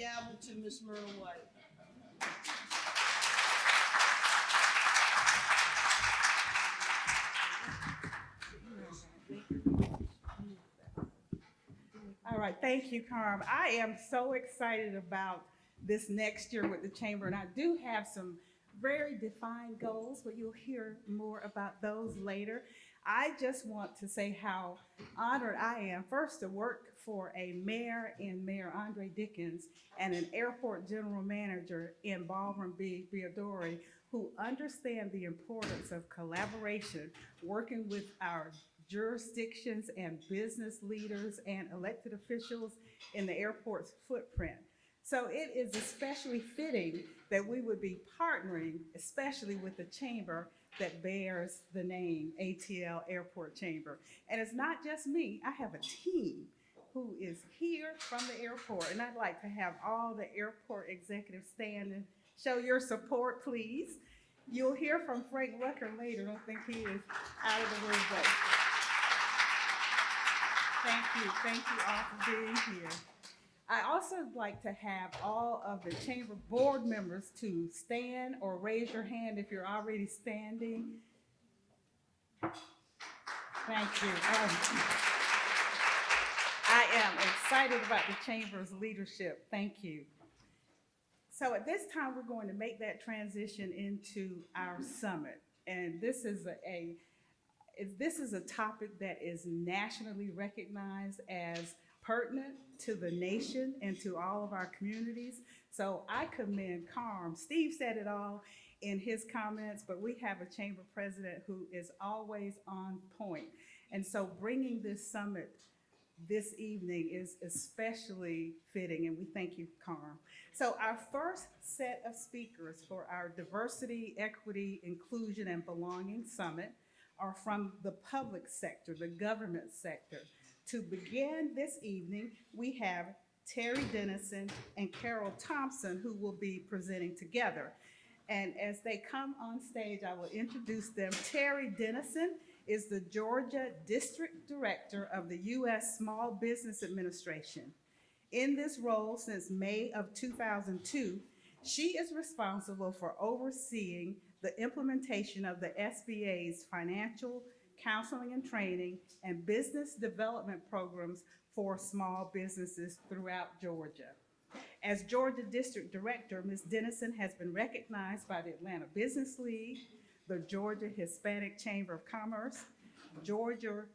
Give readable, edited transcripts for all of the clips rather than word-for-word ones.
gavel to Miss Myrna White. All right, thank you, Carm. I am so excited about this next year with the Chamber, and I do have some very defined goals, but you'll hear more about those later. I just want to say how honored I am, first, to work for a mayor in Mayor Andre Dickens and an airport general manager in Baldwin B. Biodori, who understand the importance of collaboration, working with our jurisdictions and business leaders and elected officials in the airport's footprint. So it is especially fitting that we would be partnering, especially with the chamber that bears the name ATL Airport Chamber. And it's not just me, I have a team who is here from the airport, and I'd like to have all the airport executives stand and show your support, please. You'll hear from Frank Rucker later. I don't think he is out of the room, but thank you all for being here. I also like to have all of the chamber board members to stand or raise your hand if you're already standing. Thank you. I am excited about the chamber's leadership. Thank you. So at this time, we're going to make that transition into our summit. And this is a topic that is nationally recognized as pertinent to the nation and to all of our communities. So I commend Carm. Steve said it all in his comments, but we have a chamber president who is always on point. And so bringing this summit this evening is especially fitting, and we thank you, Carm. So our first set of speakers for our Diversity, Equity, Inclusion, and Belonging Summit are from the public sector, the government sector. To begin this evening, we have Terry Dennison and Carol Thompson, who will be presenting together. And as they come on stage, I will introduce them. Terry Dennison is the Georgia District Director of the U.S. Small Business Administration. In this role since May of 2002, she is responsible for overseeing the implementation of the SBA's financial counseling and training and business development programs for small businesses throughout Georgia. As Georgia District Director, Ms. Dennison has been recognized by the Atlanta Business League, the Georgia Hispanic Chamber of Commerce, Georgia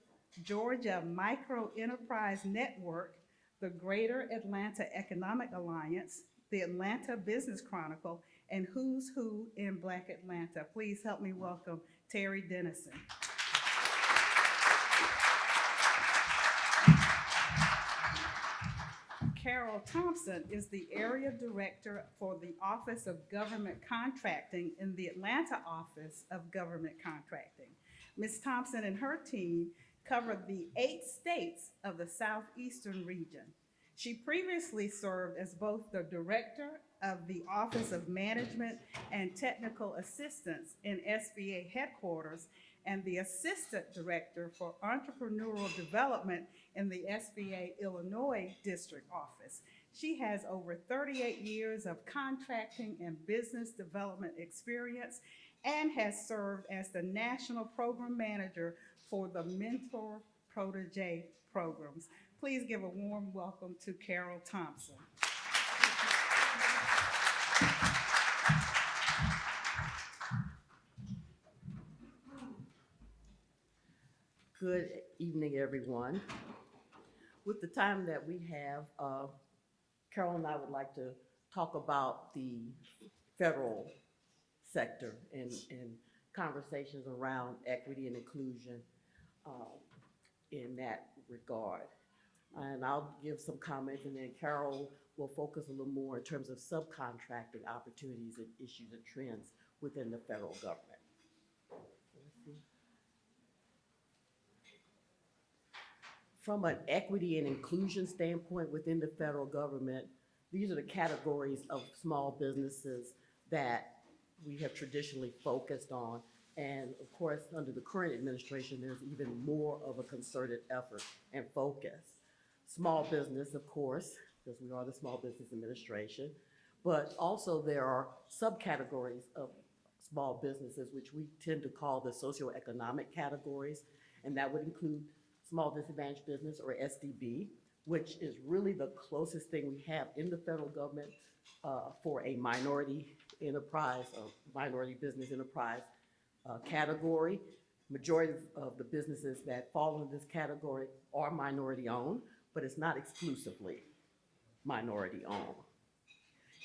Micro Enterprise Network, the Greater Atlanta Economic Alliance, the Atlanta Business Chronicle, and Who's Who in Black Atlanta. Please help me welcome Terry Dennison. Carol Thompson is the Area Director for the Office of Government Contracting in the Atlanta Office of Government Contracting. Ms. Thompson and her team covered the 8 states of the Southeastern region. She previously served as both the Director of the Office of Management and Technical Assistance in SBA headquarters and the Assistant Director for Entrepreneurial Development in the SBA Illinois District Office. She has over 38 years of contracting and business development experience and has served as the National Program Manager for the Mentor Protege programs. Please give a warm welcome to Carol Thompson. Good evening, everyone. With the time that we have, Carol and I would like to talk about the federal sector and conversations around equity and inclusion in that regard. And I'll give some comments, and then Carol will focus a little more in terms of subcontracting opportunities and issues and trends within the federal government. From an equity and inclusion standpoint within the federal government, these are the categories of small businesses that we have traditionally focused on. And of course, under the current administration, there's even more of a concerted effort and focus. Small business, of course, because we are the Small Business Administration. But also there are subcategories of small businesses, which we tend to call the socioeconomic categories, and that would include small disadvantaged business, or SDB, which is really the closest thing we have in the federal government for a minority enterprise, or minority business enterprise category. Majority of the businesses that fall into this category are minority owned, but it's not exclusively minority owned.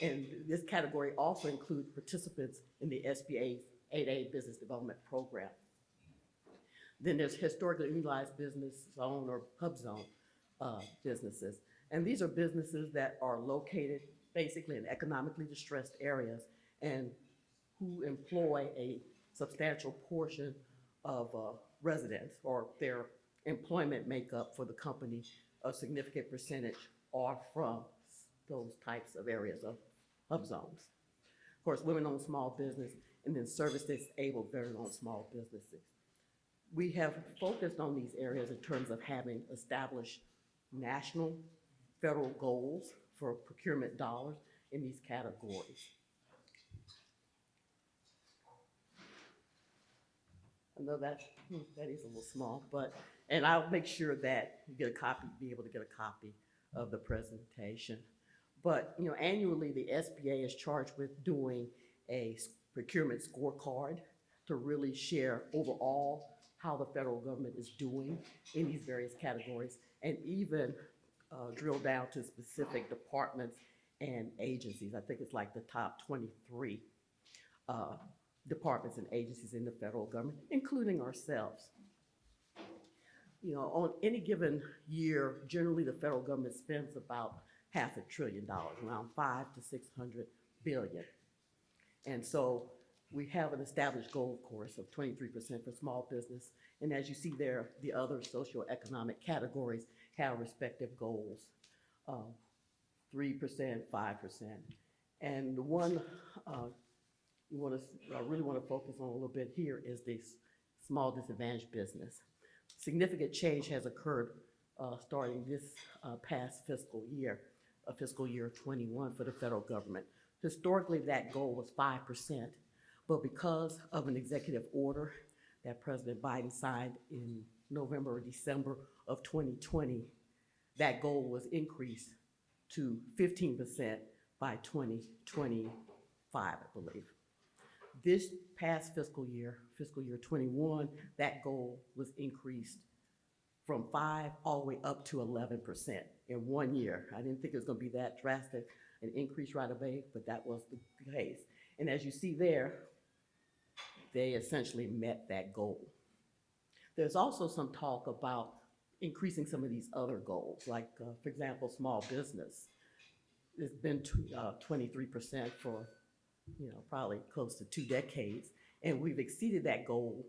And this category also includes participants in the SBA's 8A Business Development Program. Then there's historically utilized business zone or hub zone businesses. And these are businesses that are located basically in economically distressed areas and who employ a substantial portion of residents, or their employment makeup for the company, a significant percentage are from those types of areas of hub zones. Of course, women-owned small business, and then service-disabled veteran-owned small businesses. We have focused on these areas in terms of having established national, federal goals for procurement dollars in these categories. I know that is a little small, and I'll make sure that you get a copy, be able to get a copy of the presentation. But annually, the SBA is charged with doing a procurement scorecard to really share overall how the federal government is doing in these various categories, and even drill down to specific departments and agencies. I think it's like the top 23 departments and agencies in the federal government, including ourselves. On any given year, generally the federal government spends about $500 billion, around $500 to $600 billion. And so we have an established goal, of course, of 23% for small business. And as you see there, the other socioeconomic categories have respective goals, 3%, 5%. And the one really want to focus on a little bit here is this small disadvantaged business. Significant change has occurred starting this past fiscal year, fiscal year 21 for the federal government. Historically, that goal was 5%, but because of an executive order that President Biden signed in November or December of 2020, that goal was increased to 15% by 2025, I believe. This past fiscal year 21, that goal was increased from 5 all the way up to 11% in 1 year. I didn't think it was going to be that drastic, an increase right away, but that was the case. And as you see there, they essentially met that goal. There's also some talk about increasing some of these other goals, like, for example, small business. It's been 23% for probably close to 2 decades, and we've exceeded that goal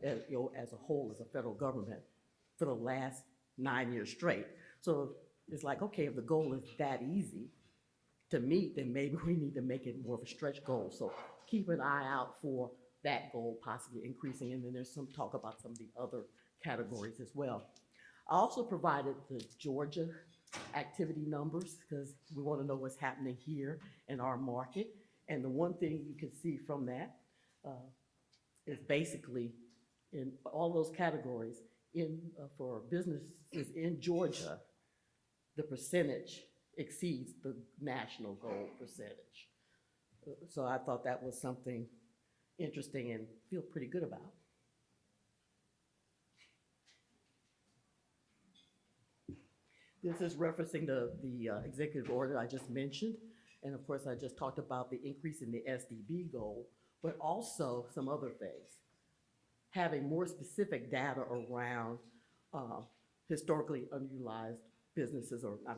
as a whole, as a federal government, for the last 9 years straight. So it's like, okay, if the goal is that easy to meet, then maybe we need to make it more of a stretch goal. So keep an eye out for that goal possibly increasing, and then there's some talk about some of the other categories as well. I also provided the Georgia activity numbers because we want to know what's happening here in our market. And the one thing you can see from that is basically in all those categories for businesses in Georgia, the percentage exceeds the national goal percentage. So I thought that was something interesting and feel pretty good about. This is referencing the executive order I just mentioned. And of course, I just talked about the increase in the SDB goal, but also some other things. Having more specific data around historically unutilized businesses, or I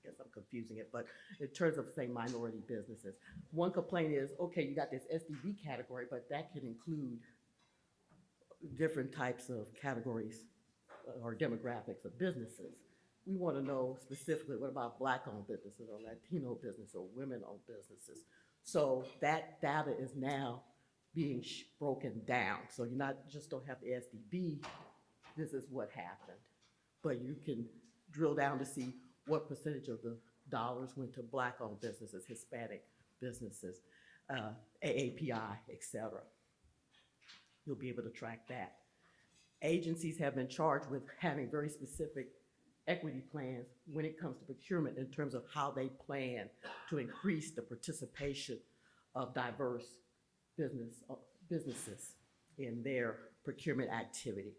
guess I'm confusing it, but in terms of, say, minority businesses. One complaint is, okay, you got this SDB category, but that can include different types of categories or demographics of businesses. We want to know specifically, what about Black-owned businesses or Latino businesses or women-owned businesses? So that data is now being broken down. So you not just don't have the SDB, this is what happened, but you can drill down to see what percentage of the dollars went to Black-owned businesses, Hispanic businesses, AAPI, et cetera. You'll be able to track that. Agencies have been charged with having very specific equity plans when it comes to procurement in terms of how they plan to increase the participation of diverse businesses in their procurement activity.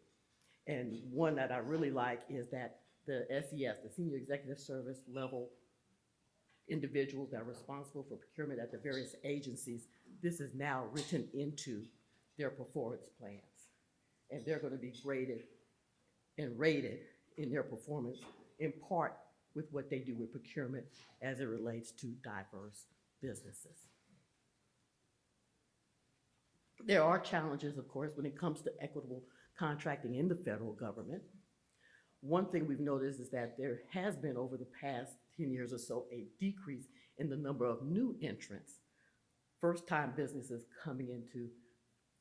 And one that I really like is that the SES, the Senior Executive Service level individuals that are responsible for procurement at the various agencies, this is now written into their performance plans. And they're going to be graded and rated in their performance in part with what they do with procurement as it relates to diverse businesses. There are challenges, of course, when it comes to equitable contracting in the federal government. One thing we've noticed is that there has been, over the past 10 years or so, a decrease in the number of new entrants, first-time businesses coming into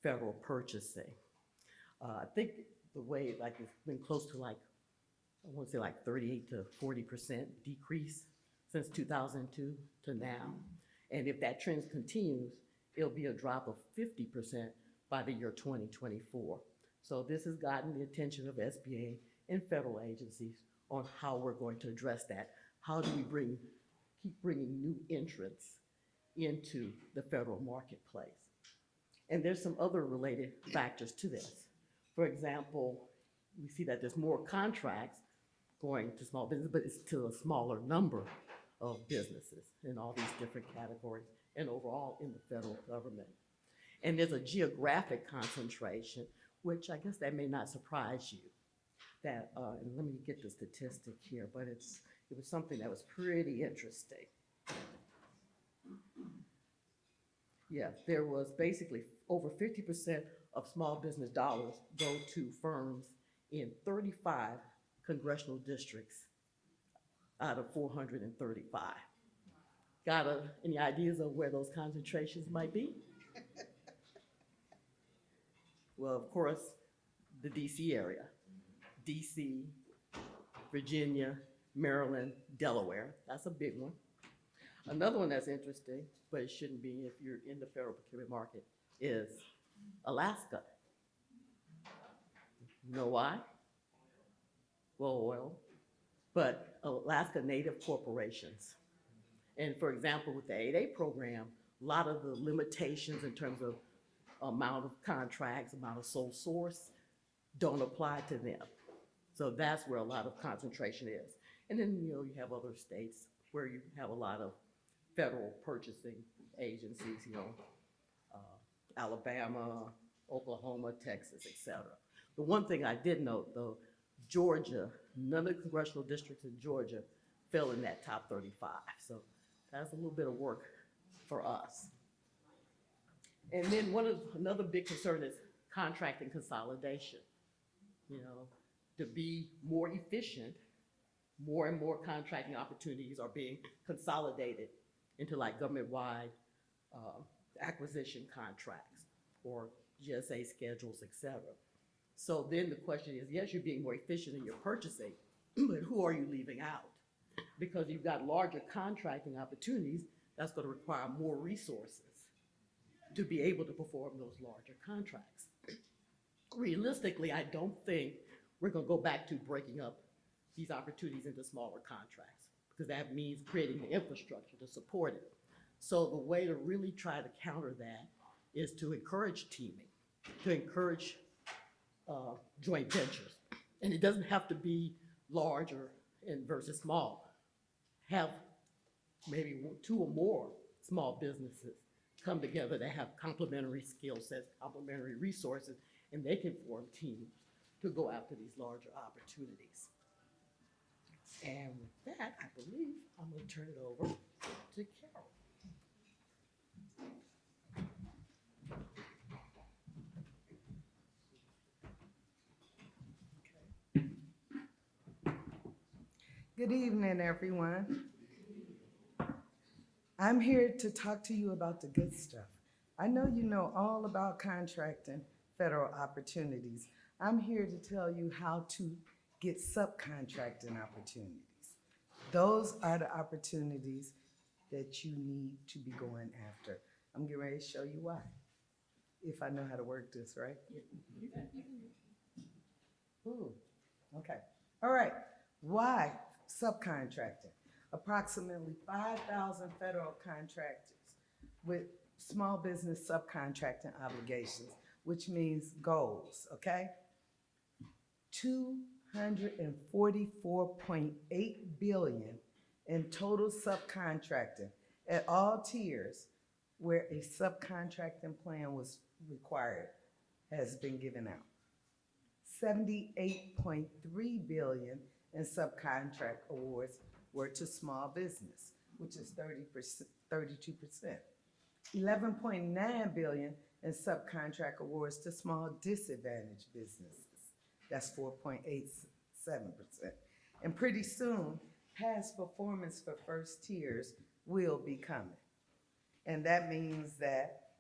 federal purchasing. I think the way, like, it's been close to, like, I want to say like 38 to 40% decrease since 2002 to now. And if that trend continues, it'll be a drop of 50% by the year 2024. So this has gotten the attention of SBA and federal agencies on how we're going to address that. How do we keep bringing new entrants into the federal marketplace? And there's some other related factors to this. For example, we see that there's more contracts going to small business, but it's to a smaller number of businesses in all these different categories and overall in the federal government. And there's a geographic concentration, which I guess that may not surprise you. That, and let me get the statistic here, but it was something that was pretty interesting. Yeah, there was basically over 50% of small business dollars go to firms in 35 congressional districts out of 435. Got any ideas of where those concentrations might be? Well, of course, the DC area. DC, Virginia, Maryland, Delaware. That's a big one. Another one that's interesting, but it shouldn't be if you're in the federal procurement market, is Alaska. You know why? Well, oil, but Alaska Native corporations. And for example, with the 8A program, a lot of the limitations in terms of amount of contracts, amount of sole source, don't apply to them. So that's where a lot of concentration is. And then, you have other states where you have a lot of federal purchasing agencies, Alabama, Oklahoma, Texas, et cetera. The one thing I did note, though, Georgia, none of the congressional districts in Georgia fell in that top 35. So that's a little bit of work for us. And then another big concern is contracting consolidation. To be more efficient, more and more contracting opportunities are being consolidated into like government-wide acquisition contracts or GSA schedules, et cetera. So then the question is, yes, you're being more efficient in your purchasing, but who are you leaving out? Because you've got larger contracting opportunities, that's going to require more resources to be able to perform those larger contracts. Realistically, I don't think we're going to go back to breaking up these opportunities into smaller contracts, because that means creating the infrastructure to support it. So the way to really try to counter that is to encourage teaming, to encourage joint ventures. And it doesn't have to be larger versus small. Have maybe 2 or more small businesses come together that have complementary skill sets, complementary resources, and they can form teams to go after these larger opportunities. And with that, I believe I'm going to turn it over to Carol. Good evening, everyone. I'm here to talk to you about the good stuff. I know you know all about contracting federal opportunities. I'm here to tell you how to get subcontracting opportunities. Those are the opportunities that you need to be going after. I'm getting ready to show you why, if I know how to work this, right? Ooh, okay. All right. Why subcontracting? Approximately 5,000 federal contractors with small business subcontracting obligations, which means goals, okay? 244.8 billion in total subcontracting at all tiers where a subcontracting plan was required has been given out. 78.3 billion in subcontract awards were to small business, which is 32%. 11.9 billion in subcontract awards to small disadvantaged businesses. That's 4.87%. And pretty soon, past performance for first tiers will be coming. And that means that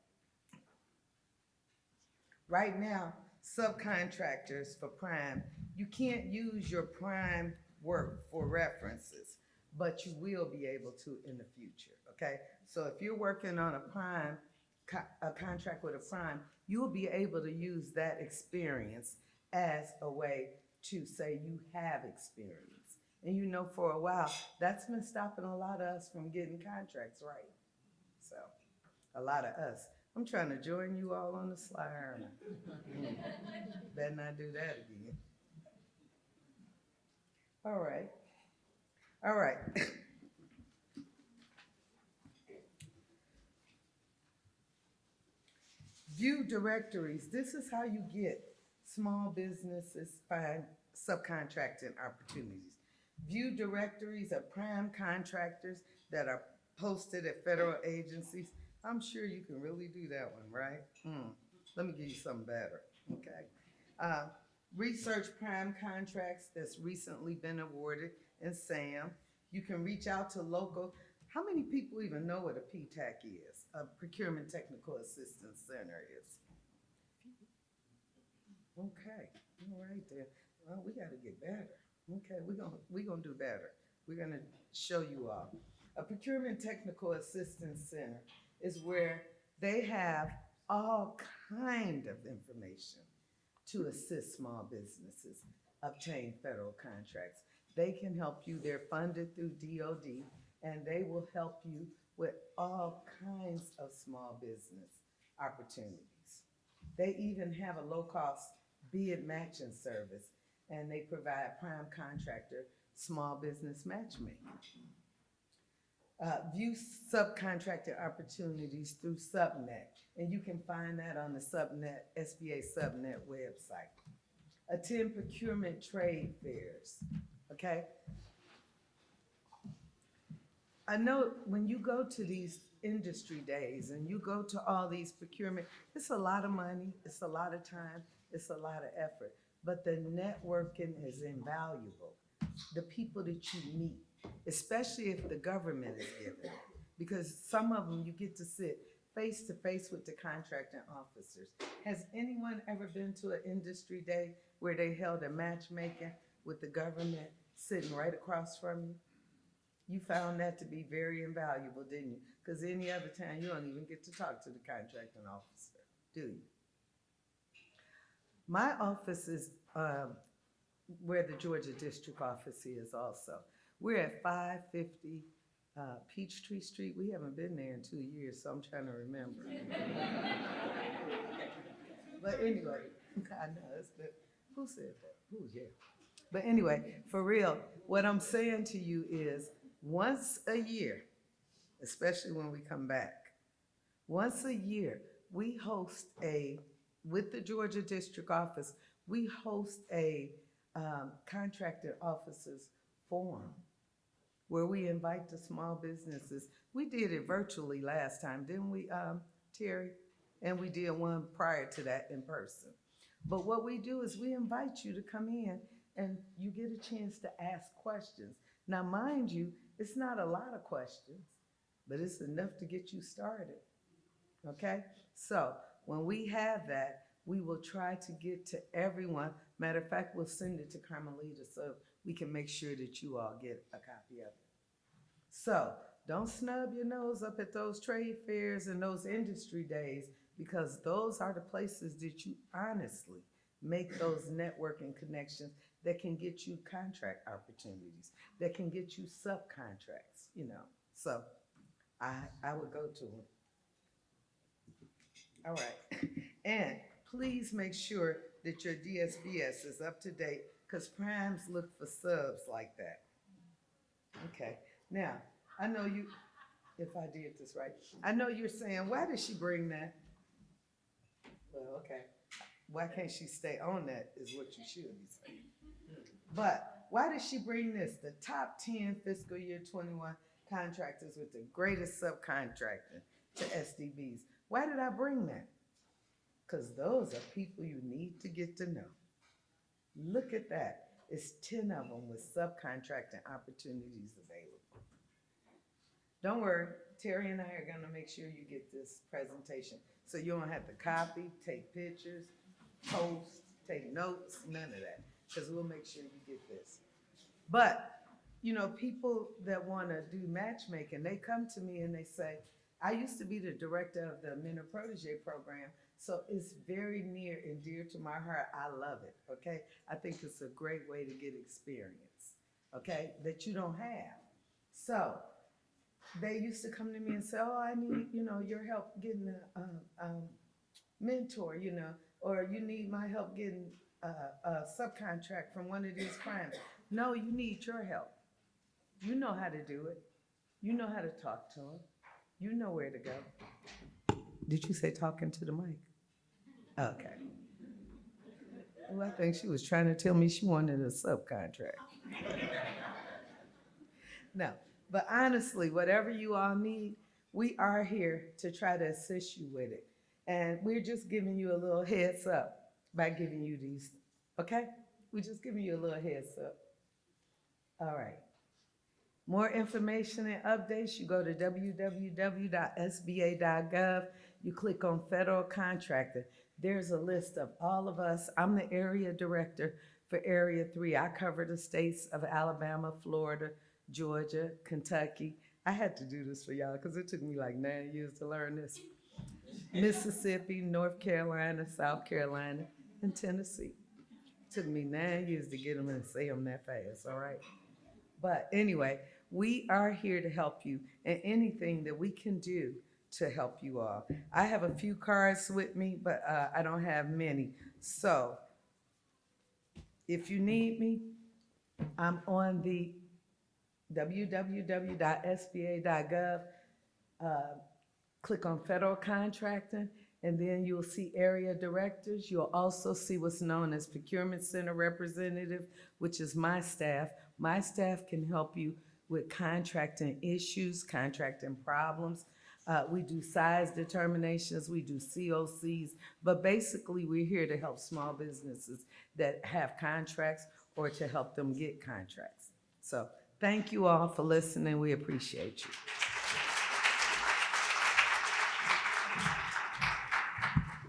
right now, subcontractors for prime, you can't use your prime work for references, but you will be able to in the future, okay? So if you're working on a prime, a contract with a prime, you'll be able to use that experience as a way to say you have experience. And you know, for a while, that's been stopping a lot of us from getting contracts right. So, a lot of us. I'm trying to join you all on the slide, aren't I? Better not do that again. All right. All right. View directories. This is how you get small businesses find subcontracting opportunities. View directories of prime contractors that are posted at federal agencies. I'm sure you can really do that one, right? Let me give you something better, okay? Research prime contracts that's recently been awarded in SAM. You can reach out to local. How many people even know what a PTAC is? A Procurement Technical Assistance Center is. Okay, all right then. Well, we gotta get better. Okay, we're gonna do better. We're gonna show you all. A Procurement Technical Assistance Center is where they have all kind of information to assist small businesses obtain federal contracts. They can help you. They're funded through DOD, and they will help you with all kinds of small business opportunities. They even have a low-cost bid matching service, and they provide prime contractor small business matchmaking. View subcontractor opportunities through Subnet, and you can find that on the Subnet, SBA Subnet website. Attend procurement trade fairs, okay? I know when you go to these industry days and you go to all these procurement, it's a lot of money, it's a lot of time, it's a lot of effort, but the networking is invaluable. The people that you meet, especially if the government is giving it, because some of them you get to sit face to face with the contracting officers. Has anyone ever been to an industry day where they held a matchmaking with the government sitting right across from you? You found that to be very invaluable, didn't you? Because any other time you don't even get to talk to the contracting officer, do you? My office is where the Georgia District Office is also. We're at 550 Peachtree Street. We haven't been there in 2 years, so I'm trying to remember. But anyway, I know, it's good. Who said that? Who, yeah. But anyway, for real, what I'm saying to you is once a year, especially when we come back, once a year, we host with the Georgia District Office, we host a contracted officers forum where we invite the small businesses. We did it virtually last time, didn't we, Terry? And we did one prior to that in person. But what we do is we invite you to come in and you get a chance to ask questions. Now, mind you, it's not a lot of questions, but it's enough to get you started, okay? So when we have that, we will try to get to everyone. Matter of fact, we'll send it to Carmelita so we can make sure that you all get a copy of it. So don't snub your nose up at those trade fairs and those industry days, because those are the places that you honestly make those networking connections that can get you contract opportunities, that can get you subcontracts, you know. So I would go to them. All right. And please make sure that your DSBS is up to date, because primes look for subs like that. Okay. Now, I know you, if I did this right, I know you're saying, why did she bring that? Well, okay. Why can't she stay on that is what you should be saying. But why did she bring this? The top 10 fiscal year 21 contractors with the greatest subcontracting to SDBs. Why did I bring that? Because those are people you need to get to know. Look at that. It's 10 of them with subcontracting opportunities available. Don't worry, Terry and I are gonna make sure you get this presentation. So you don't have to copy, take pictures, post, take notes, none of that. Because we'll make sure you get this. But, you know, people that wanna do matchmaking, they come to me and they say, I used to be the director of the Mentor Protege program, so it's very near and dear to my heart. I love it, okay? I think it's a great way to get experience, okay, that you don't have. So they used to come to me and say, oh, I need, you know, your help getting a mentor, you know, or you need my help getting a subcontract from one of these primes. No, you need your help. You know how to do it. You know how to talk to them. You know where to go. Did you say talking to the mic? Okay. Well, I think she was trying to tell me she wanted a subcontract. No, but honestly, whatever you all need, we are here to try to assist you with it. And we're just giving you a little heads up by giving you these, okay? We're just giving you a little heads up. All right. More information and updates, you go to www.sba.gov. You click on federal contractor. There's a list of all of us. I'm the area director for Area 3. I cover the states of Alabama, Florida, Georgia, Kentucky. I had to do this for y'all because it took me like 9 years to learn this. Mississippi, North Carolina, South Carolina, and Tennessee. It took me 9 years to get them and say them that fast, all right? But anyway, we are here to help you, and anything that we can do to help you all. I have a few cards with me, but I don't have many. So if you need me, I'm on the www.sba.gov. Click on federal contracting, and then you'll see area directors. You'll also see what's known as procurement center representative, which is my staff. My staff can help you with contracting issues, contracting problems. We do size determinations, we do COCs, but basically we're here to help small businesses that have contracts or to help them get contracts. So thank you all for listening. We appreciate you.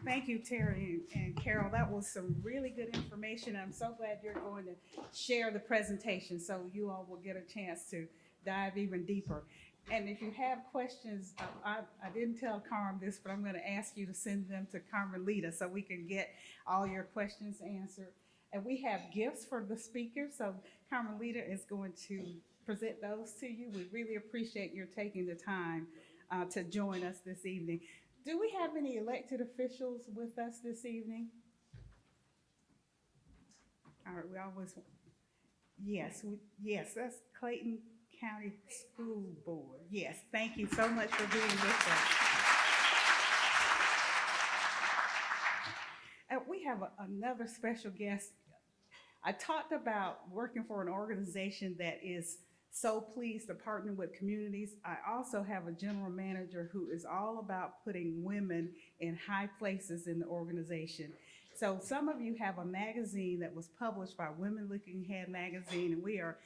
Thank you, Terry and Carol. That was some really good information. I'm so glad you're going to share the presentation so you all will get a chance to dive even deeper. And if you have questions, I didn't tell Carm this, but I'm going to ask you to send them to Carmelita so we can get all your questions answered. And we have gifts for the speakers, so Carmelita is going to present those to you. We really appreciate your taking the time to join us this evening. Do we have any elected officials with us this evening? All right, we always, yes, that's Clayton County School Board. Yes, thank you so much for being with us. We have another special guest. I talked about working for an organization that is so pleased to partner with communities. I also have a general manager who is all about putting women in high places in the organization. So some of you have a magazine that was published by Women Looking Ahead magazine, and we are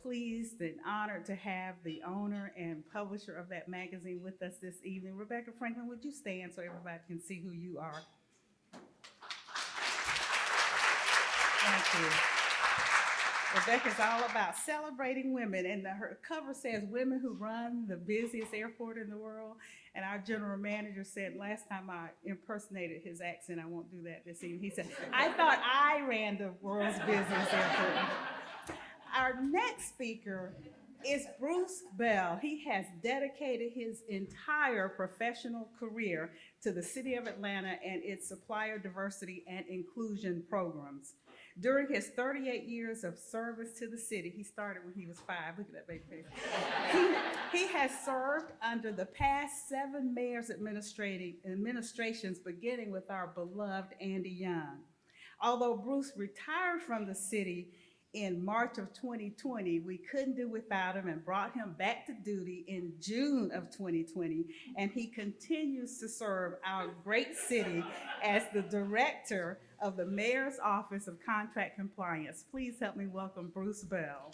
pleased and honored to have the owner and publisher of that magazine with us this evening. Rebecca Franklin, would you stand so everybody can see who you are? Thank you. Rebecca's all about celebrating women, and her cover says women who run the busiest airport in the world. And our general manager said last time I impersonated his accent, I won't do that this evening. He said, I thought I ran the world's busiest airport. Our next speaker is Bruce Bell. He has dedicated his entire professional career to the City of Atlanta and its supplier diversity and inclusion programs. During his 38 years of service to the city, he started when he was 5, look at that baby face. He has served under the past 7 mayors administrations, beginning with our beloved Andy Young. Although Bruce retired from the city in March of 2020, we couldn't do without him and brought him back to duty in June of 2020, and he continues to serve our great city as the director of the Mayor's Office of Contract Compliance. Please help me welcome Bruce Bell.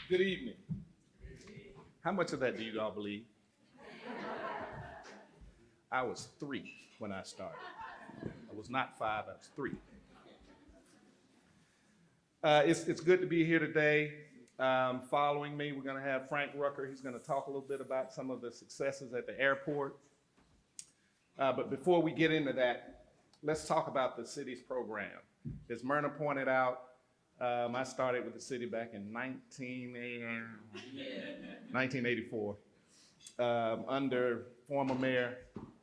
Good evening. How much of that do you all believe? I was 3 when I started. I was not 5, I was 3. It's good to be here today. Following me, we're gonna have Frank Rucker. He's gonna talk a little bit about some of the successes at the airport. But before we get into that, let's talk about the city's program. As Myrna pointed out, I started with the city back in 1984 under former Mayor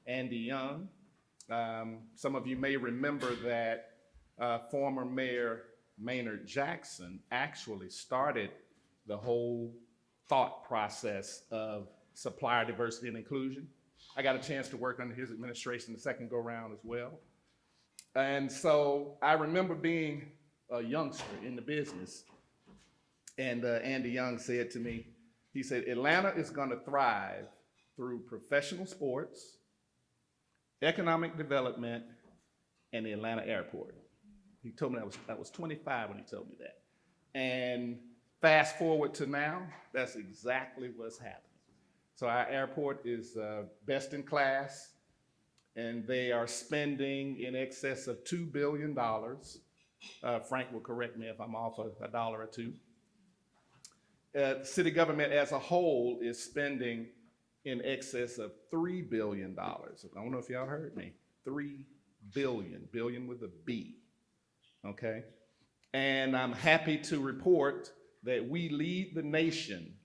Andy Young. Some of you may remember that former Mayor Maynard Jackson actually started the whole thought process of supplier diversity and inclusion. I got a chance to work under his administration the second go round as well. And so I remember being a youngster in the business, and Andy Young said to me, he said, Atlanta is gonna thrive through professional sports, economic development, and the Atlanta airport. He told me I was 25 when he told me that. And fast forward to now, that's exactly what's happening. So our airport is best in class, and they are spending in excess of $2 billion. Frank will correct me if I'm off a dollar or two. City government as a whole is spending in excess of $3 billion. I don't know if y'all heard me. 3 billion, billion with a B, okay? And I'm happy to report that we lead the nation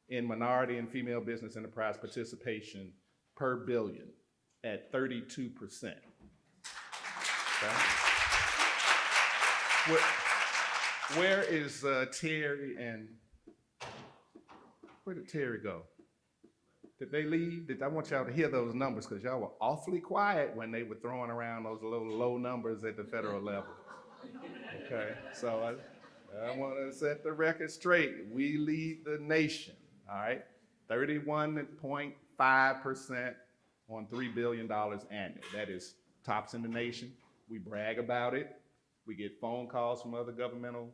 in minority and female business enterprise participation per billion at 32%. Okay? Where is Terry and, where did Terry go? Did they leave? I want y'all to hear those numbers because y'all were awfully quiet when they were throwing around those little low numbers at the federal level. Okay, so I want to set the record straight. We lead the nation, all right? 31.5% on $3 billion annual. That is tops in the nation. We brag about it. We get phone calls from other governmental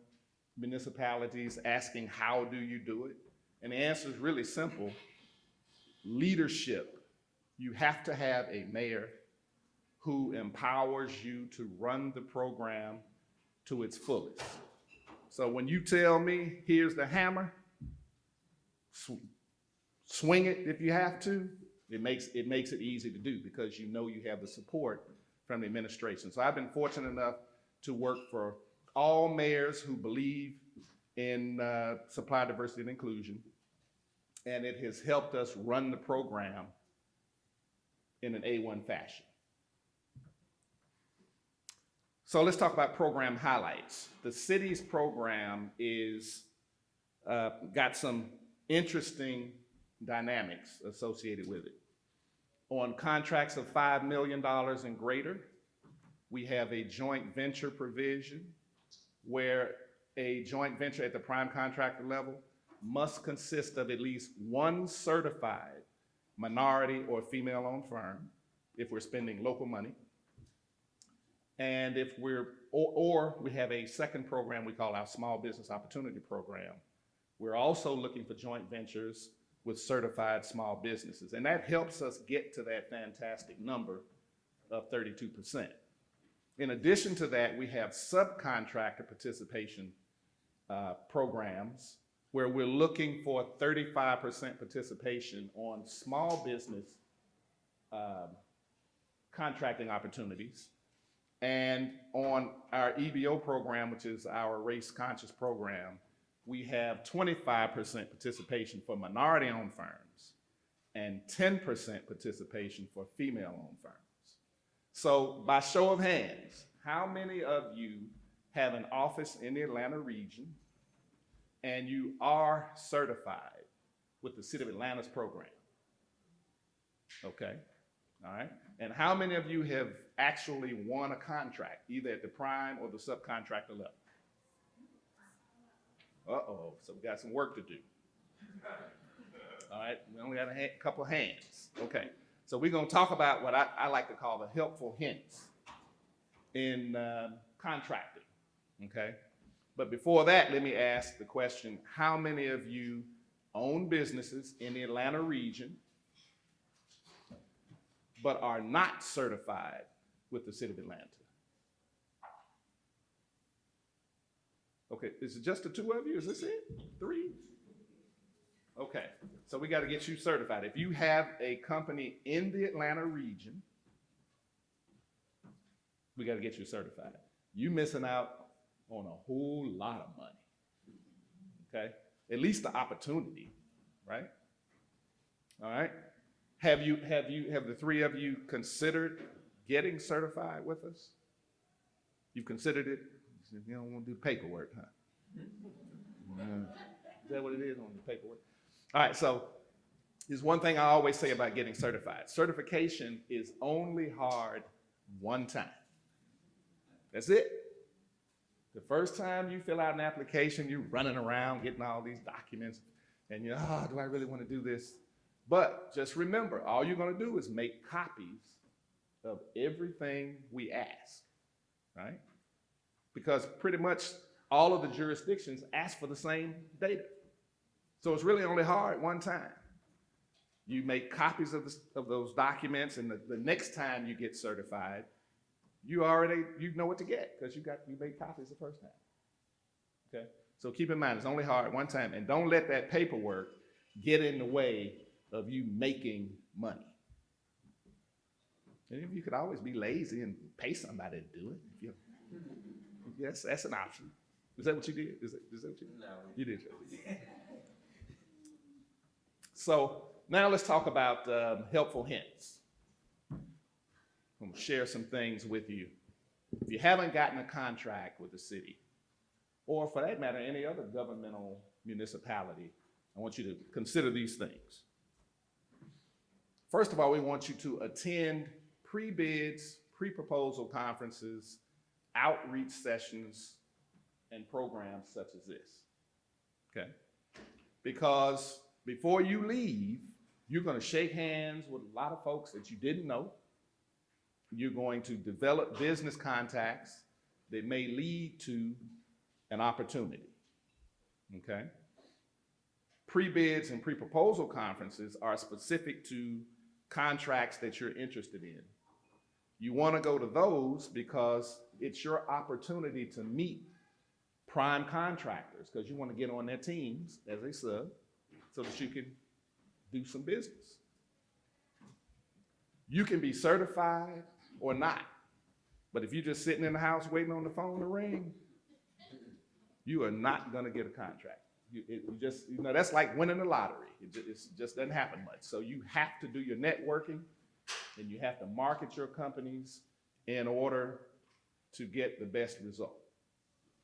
municipalities asking, how do you do it? And the answer is really simple. Leadership. You have to have a mayor who empowers you to run the program to its fullest. So when you tell me, here's the hammer, swing it if you have to, it makes it easy to do because you know you have the support from the administration. So I've been fortunate enough to work for all mayors who believe in supply diversity and inclusion, and it has helped us run the program in an A1 fashion. So let's talk about program highlights. The city's program is got some interesting dynamics associated with it. On contracts of $5 million and greater, we have a joint venture provision where a joint venture at the prime contractor level must consist of at least one certified minority or female-owned firm if we're spending local money. And if or we have a second program we call our Small Business Opportunity Program. We're also looking for joint ventures with certified small businesses. And that helps us get to that fantastic number of 32%. In addition to that, we have subcontractor participation programs where we're looking for 35% participation on small business contracting opportunities. And on our EBO program, which is our race conscious program, we have 25% participation for minority-owned firms and 10% participation for female-owned firms. So by show of hands, how many of you have an office in the Atlanta region and you are certified with the City of Atlanta's program? Okay, all right. And how many of you have actually won a contract, either at the prime or the subcontractor level? Uh-oh, so we got some work to do. All right, we only got a couple hands. Okay, so we're gonna talk about what I like to call the helpful hints in contracting, okay? But before that, let me ask the question, how many of you own businesses in the Atlanta region but are not certified with the City of Atlanta? Okay, is it just the two of you? Is this it? Three? Okay, so we got to get you certified. If you have a company in the Atlanta region, we got to get you certified. You missing out on a whole lot of money, okay? At least the opportunity, right? All right. Have the three of you considered getting certified with us? You've considered it? You don't want to do paperwork, huh? Is that what it is on the paperwork? All right, so there's one thing I always say about getting certified. Certification is only hard one time. That's it. The first time you fill out an application, you're running around getting all these documents, and you're, oh, do I really want to do this? But just remember, all you're going to do is make copies of everything we ask, right? Because pretty much all of the jurisdictions ask for the same data. So it's really only hard one time. You make copies of those documents, and the next time you get certified, you know what to get because you made copies the first time. Okay? So keep in mind, it's only hard one time, and don't let that paperwork get in the way of you making money. And you could always be lazy and pay somebody to do it. Yes, that's an option. Is that what you did? Is that what you did? No. You did. So now let's talk about helpful hints. I'm going to share some things with you. If you haven't gotten a contract with the city, or for that matter, any other governmental municipality, I want you to consider these things. First of all, we want you to attend pre-bids, pre-proposal conferences, outreach sessions, and programs such as this, okay? Because before you leave, you're gonna shake hands with a lot of folks that you didn't know. You're going to develop business contacts that may lead to an opportunity, okay? Pre-bids and pre-proposal conferences are specific to contracts that you're interested in. You wanna go to those because it's your opportunity to meet prime contractors because you wanna get on their teams as a sub so that you can do some business. You can be certified or not, but if you're just sitting in the house waiting on the phone to ring, you are not gonna get a contract. That's like winning the lottery. It just doesn't happen much. So you have to do your networking and you have to market your companies in order to get the best result,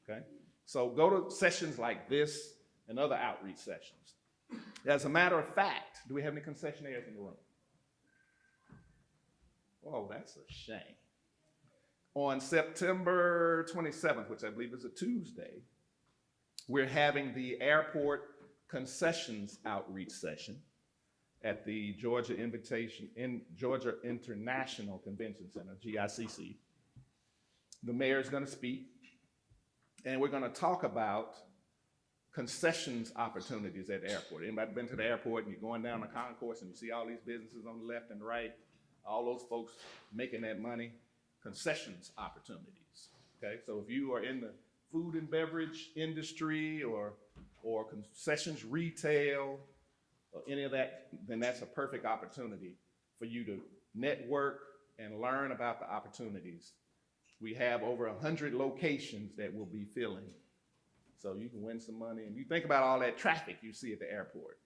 okay? So go to sessions like this and other outreach sessions. As a matter of fact, do we have any concessionaires in the room? Oh, that's a shame. On September 27th, which I believe is a Tuesday, we're having the airport concessions outreach session at the Georgia International Convention Center, GICC. The mayor is going to speak, and we're going to talk about concessions opportunities at the airport. Anybody been to the airport and you're going down the concourse and you see all these businesses on the left and right? all those folks making that money, concessions opportunities, okay? So if you are in the food and beverage industry or concessions retail or any of that, then that's a perfect opportunity for you to network and learn about the opportunities. We have over 100 locations that we'll be filling. So you can win some money. And you think about all that traffic you see at the airport.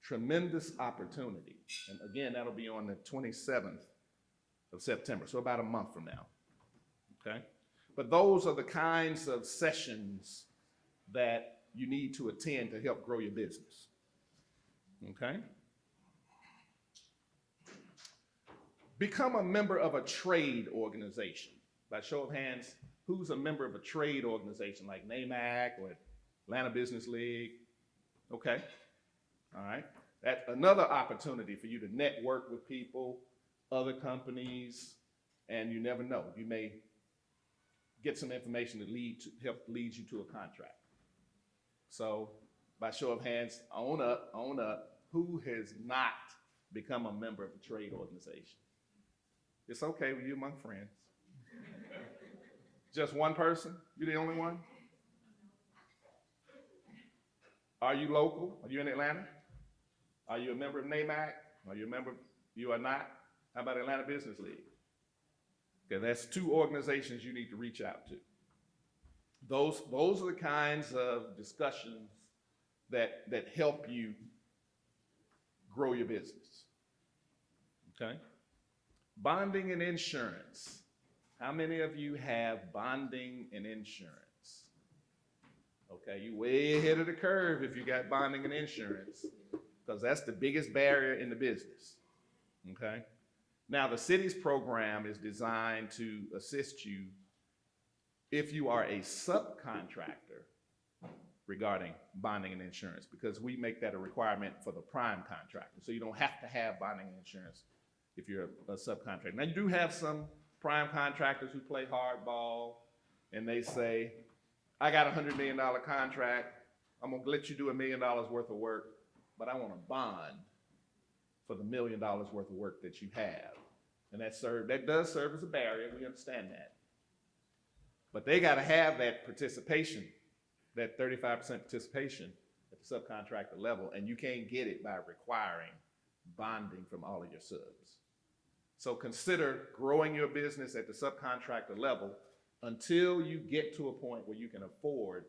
Tremendous opportunity. And again, that'll be on the 27th of September, so about a month from now, okay? But those are the kinds of sessions that you need to attend to help grow your business, okay? Become a member of a trade organization. By show of hands, who's a member of a trade organization like NAMAC or Atlanta Business League? Okay, all right. That's another opportunity for you to network with people, other companies, and you never know. You may get some information that help lead you to a contract. So by show of hands, own up, who has not become a member of a trade organization? It's okay with you among friends. Just one person? You're the only one? Are you local? Are you in Atlanta? Are you a member of NAMAC? Are you a member? You are not? How about Atlanta Business League? Okay, that's two organizations you need to reach out to. Those are the kinds of discussions that help you grow your business. Okay? Bonding and insurance. How many of you have bonding and insurance? Okay, you way ahead of the curve if you got bonding and insurance, because that's the biggest barrier in the business. Okay? Now, the city's program is designed to assist you if you are a subcontractor regarding bonding and insurance, because we make that a requirement for the prime contractor. So you don't have to have bonding and insurance if you're a subcontractor. Now, you do have some prime contractors who play hardball, and they say, I got a $100 million contract. I'm gonna let you do $1 million worth of work, but I want a bond for the $1 million worth of work that you have. And that does serve as a barrier, we understand that. But they gotta have that participation, that 35% participation at the subcontractor level, and you can't get it by requiring bonding from all of your subs. So consider growing your business at the subcontractor level until you get to a point where you can afford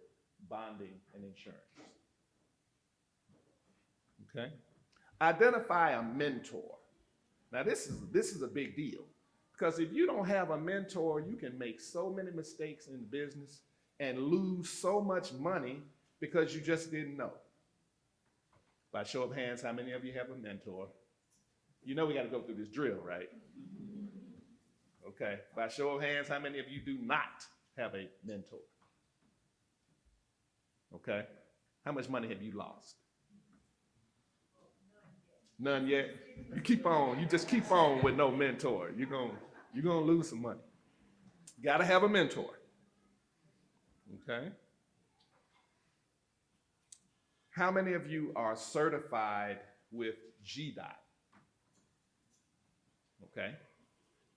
bonding and insurance. Okay? Identify a mentor. Now this is a big deal, because if you don't have a mentor, you can make so many mistakes in business and lose so much money because you just didn't know. By show of hands, how many of you have a mentor? You know we got to go through this drill, right? Okay. By show of hands, how many of you do not have a mentor? Okay. How much money have you lost? None yet. You keep on. You just keep on with no mentor. You're gonna lose some money. You gotta have a mentor. Okay. How many of you are certified with GDOT? Okay.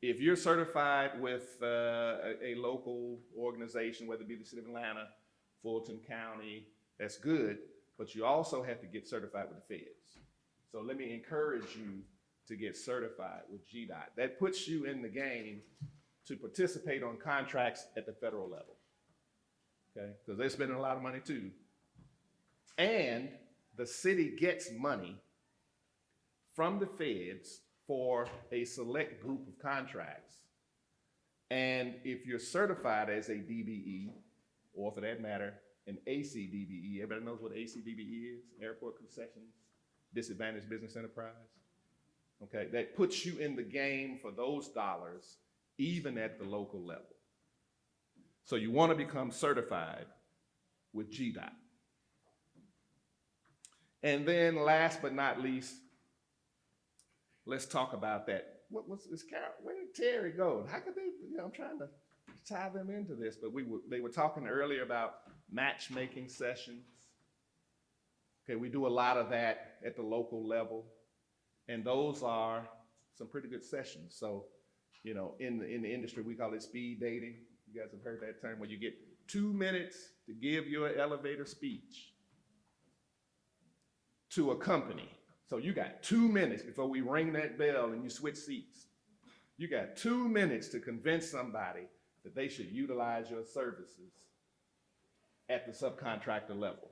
If you're certified with a local organization, whether it be the city of Atlanta, Fulton County, that's good, but you also have to get certified with the feds. So let me encourage you to get certified with GDOT. That puts you in the game to participate on contracts at the federal level, okay? Because they're spending a lot of money too. And the city gets money from the feds for a select group of contracts. And if you're certified as a DBE, or for that matter, an ACDBE, everybody knows what ACDBE is? Airport Concessions Disadvantaged Business Enterprise. Okay, that puts you in the game for those dollars, even at the local level. So you want to become certified with GDOT. And then last but not least, let's talk about that. What's this Carol? Where did Terry go? How could they, I'm trying to tie them into this, but they were talking earlier about matchmaking sessions. Okay, we do a lot of that at the local level, and those are some pretty good sessions. So, you know, in the industry, we call it speed dating. You guys have heard that term, where you get 2 minutes to give your elevator speech to a company. So you got 2 minutes before we ring that bell and you switch seats. You got 2 minutes to convince somebody that they should utilize your services at the subcontractor level.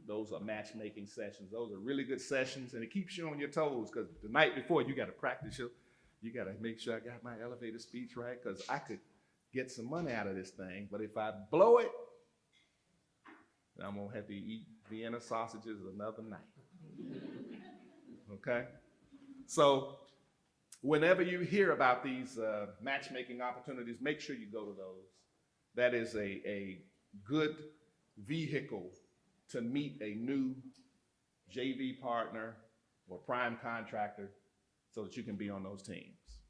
Those are matchmaking sessions. Those are really good sessions, and it keeps you on your toes, because the night before you got to practice you got to make sure I got my elevator speech right, because I could get some money out of this thing, but if I blow it, then I'm gonna have to eat Vienna sausages another night. Okay? So whenever you hear about these matchmaking opportunities, make sure you go to those. That is a good vehicle to meet a new JV partner or prime contractor so that you can be on those teams.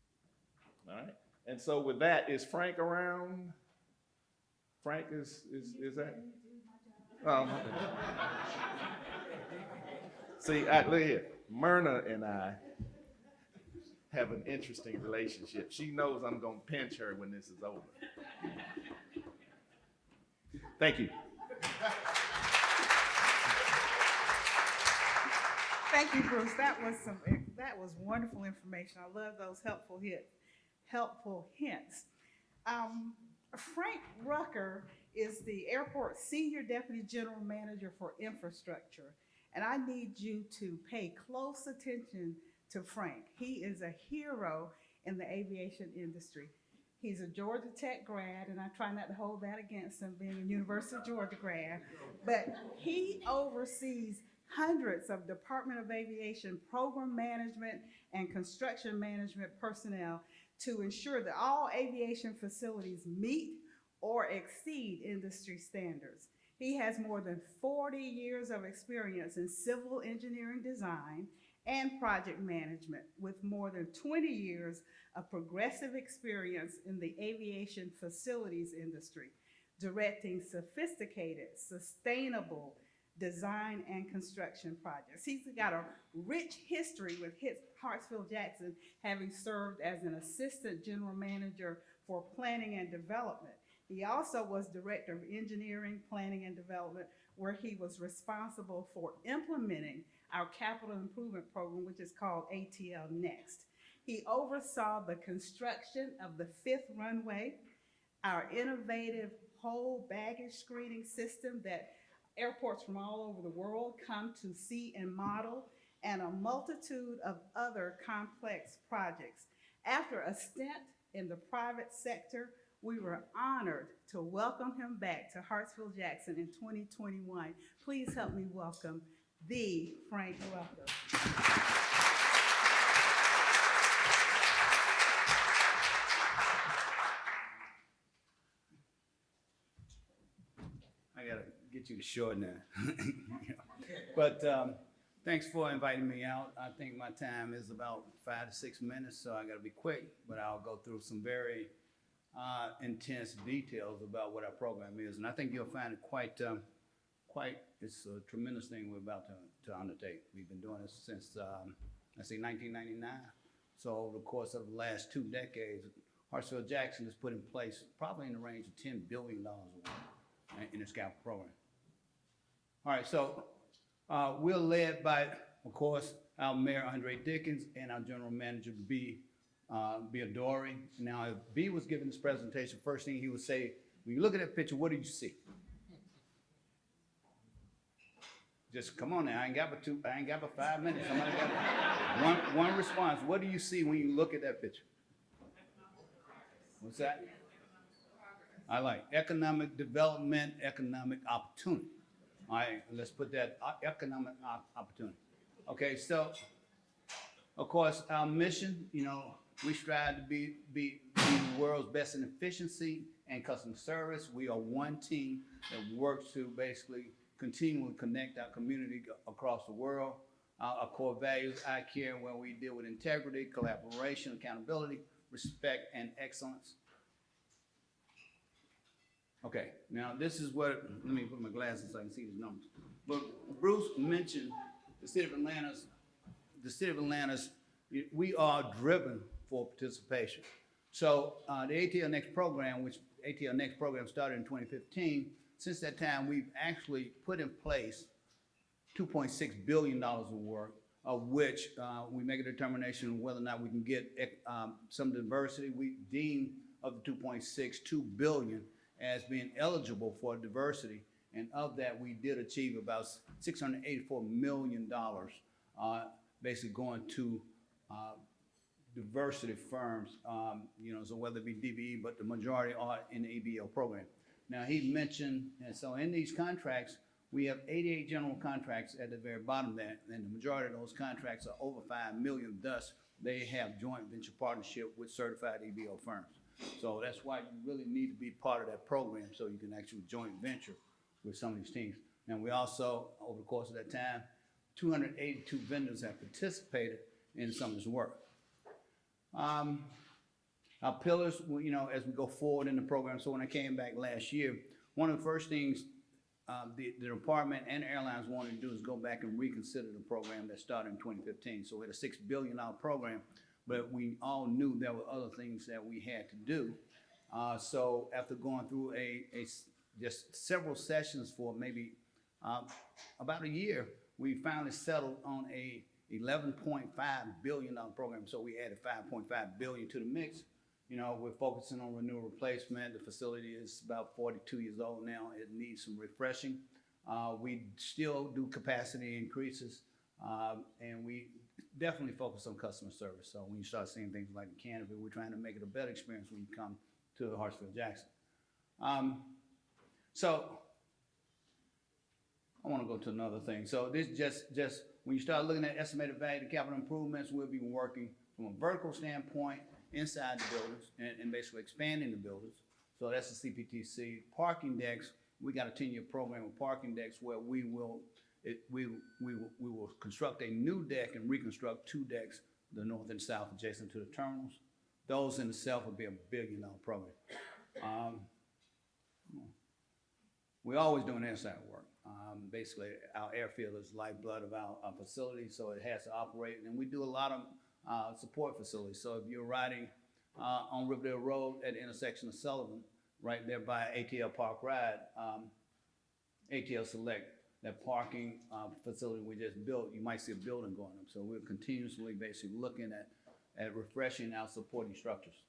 All right? And so with that, is Frank around? Frank is that? Oh, my bad. See, look here. Myrna and I have an interesting relationship. She knows I'm gonna pinch her when this is over. Thank you. Thank you, Bruce. That was wonderful information. I love those helpful hints. Frank Rucker is the airport Senior Deputy General Manager for Infrastructure, and I need you to pay close attention to Frank. He is a hero in the aviation industry. He's a Georgia Tech grad, and I try not to hold that against him being a University of Georgia grad, but he oversees hundreds of Department of Aviation program management and construction management personnel to ensure that all aviation facilities meet or exceed industry standards. He has more than 40 years of experience in civil engineering design and project management, with more than 20 years of progressive experience in the aviation facilities industry, directing sophisticated, sustainable design and construction projects. He's got a rich history with Hartsfield-Jackson, having served as an assistant general manager for planning and development. He also was director of engineering, planning, and development, where he was responsible for implementing our capital improvement program, which is called ATL Next. He oversaw the construction of the 5th runway, our innovative whole baggage screening system that airports from all over the world come to see and model, and a multitude of other complex projects. After a stint in the private sector, we were honored to welcome him back to Hartsfield-Jackson in 2021. Please help me welcome the Frank Rucker. I gotta get you to shorten that. But thanks for inviting me out. I think my time is about 5 to 6 minutes, so I gotta be quick, but I'll go through some very intense details about what our program is. And I think you'll find it quite, it's a tremendous thing we're about to undertake. We've been doing this since, I say 1999. So over the course of the last 2 decades, Hartsfield-Jackson has put in place probably in the range of $10 billion in its capital program. All right, so we're led by, of course, our Mayor, Andre Dickens, and our General Manager, B. Adori. Now, if B was giving this presentation, first thing he would say, when you look at that picture, what do you see? Just come on now, I ain't got but 5 minutes. Somebody got one response. What do you see when you look at that picture? What's that? I like economic development, economic opportunity. All right, let's put that economic opportunity. Okay, so of course our mission, we strive to be the world's best in efficiency and customer service. We are one team that works to basically continually connect our community across the world. Our core values, I care, where we deal with integrity, collaboration, accountability, respect, and excellence. Okay, now this is what, let me put my glasses so I can see these numbers. But Bruce mentioned the city of Atlanta's We are driven for participation. So the ATL Next program, which ATL Next program started in 2015, since that time, we've actually put in place $2.6 billion of work, of which we make a determination of whether or not we can get some diversity. We deem of the 2.6, $2 billion as being eligible for diversity. And of that, we did achieve about $684 million, basically going to diversity firms, so whether it be DBE, but the majority are in the EBO program. Now, he mentioned, and so in these contracts, we have 88 general contracts at the very bottom there, and the majority of those contracts are over $5 million. Thus, they have joint venture partnership with certified EBO firms. So that's why you really need to be part of that program so you can actually joint venture with some of these teams. And we also, over the course of that time, 282 vendors have participated in some of this work. Our pillars, as we go forward in the program, so when I came back last year, one of the first things the department and airlines wanted to do is go back and reconsider the program that started in 2015. So we had a $6 billion program, but we all knew there were other things that we had to do. So after going through just several sessions for maybe about a year, we finally settled on a $11.5 billion program. So we added $5.5 billion to the mix. We're focusing on renewal replacement. The facility is about 42 years old now. It needs some refreshing. We still do capacity increases, and we definitely focus on customer service. So when you start seeing things like the canopy, we're trying to make it a better experience when you come to Hartsfield-Jackson. So I want to go to another thing. So this just when you start looking at estimated value to capital improvements, we'll be working from a vertical standpoint inside the buildings and basically expanding the buildings. So that's the CPTC. Parking decks, we got a 10-year program of parking decks where we will construct a new deck and reconstruct 2 decks, the north and south adjacent to the terminals. Those in itself will be a $1 billion program. We're always doing inside work. Basically, our airfield is lifeblood of our facility, so it has to operate. And we do a lot of support facilities. So if you're riding on Riverdale Road at the intersection of Sullivan, right there by ATL Park Ride, ATL Select, that parking facility we just built, you might see a building going up. So we're continuously basically looking at refreshing our supporting structures.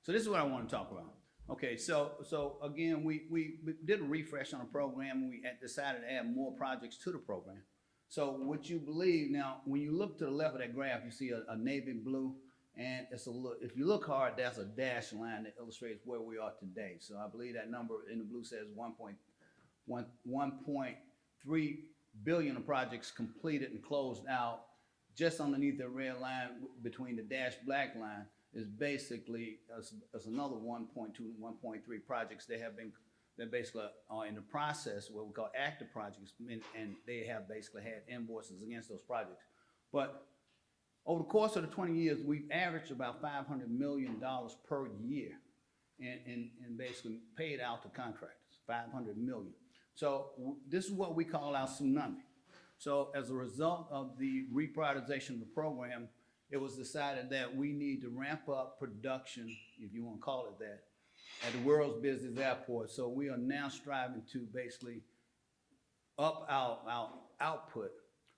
So this is what I want to talk about. Okay, so again, we did a refresh on the program. We had decided to add more projects to the program. So what you believe, now, when you look to the left of that graph, you see a navy blue, and it's if you look hard, that's a dashed line that illustrates where we are today. So I believe that number in the blue says 1.3 billion of projects completed and closed out. Just underneath the red line between the dashed black line is basically as another 1.2, 1.3 projects that basically are in the process, what we call active projects, and they have basically had invoices against those projects. But over the course of the 20 years, we've averaged about $500 million per year and basically paid out to contractors, $500 million. So this is what we call our tsunami. So as a result of the reprioritization of the program, it was decided that we need to ramp up production, if you want to call it that, at the world's busiest airport. So we are now striving to basically up our output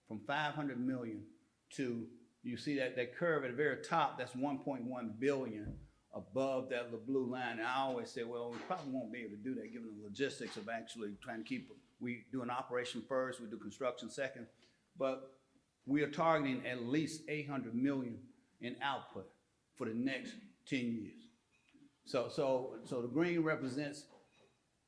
from 500 million to, you see that curve at the very top, that's 1.1 billion above that blue line. And I always say, well, we probably won't be able to do that given the logistics of actually trying to we do an operation first, we do construction second, but we are targeting at least 800 million in output for the next 10 years. So the green represents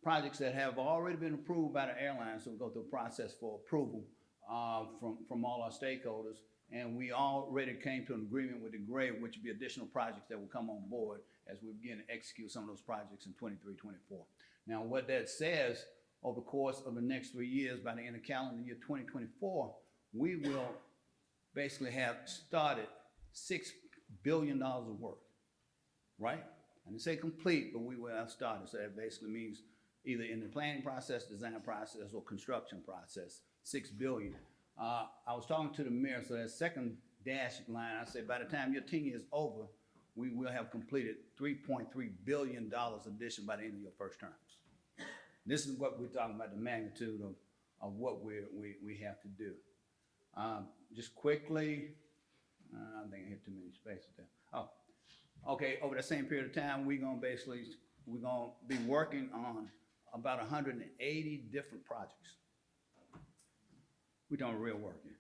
projects that have already been approved by the airlines, so we go through a process for approval from all our stakeholders, and we already came to an agreement with the gray, which would be additional projects that will come on board as we begin to execute some of those projects in 23, 24. Now, what that says, over the course of the next 3 years, by the end of calendar year 2024, we will basically have started $6 billion of work, right? I didn't say complete, but we will have started. So that basically means either in the planning process, design process, or construction process, billion. I was talking to the mayor, so that second dashed line, I said, by the time your tenure is over, we will have completed $3.3 billion addition by the end of your first term. This is what we're talking about, the magnitude of what we have to do. Just quickly, I think I hit too many spaces there. Oh, okay, over that same period of time, we're gonna be working on about 180 different projects. We're doing real work here,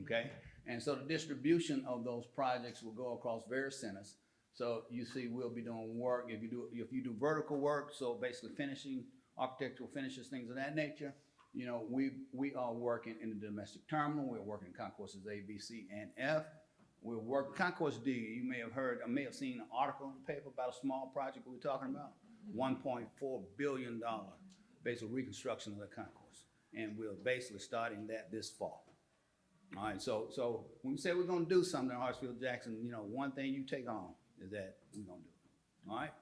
okay? And so the distribution of those projects will go across various centers. So you see, we'll be doing work, if you do vertical work, so basically finishing, architectural finishes, things of that nature, you know, we are working in the domestic terminal, we're working in concourses A, B, C, and F. We're working concourse D, you may have heard, I may have seen an article in the paper about a small project we're talking about, $1.4 billion, basically reconstruction of the concourse. And we're basically starting that this fall. All right, so when we say we're gonna do something in Hartsfield-Jackson, you know, one thing you take on is that we're gonna do it, all right?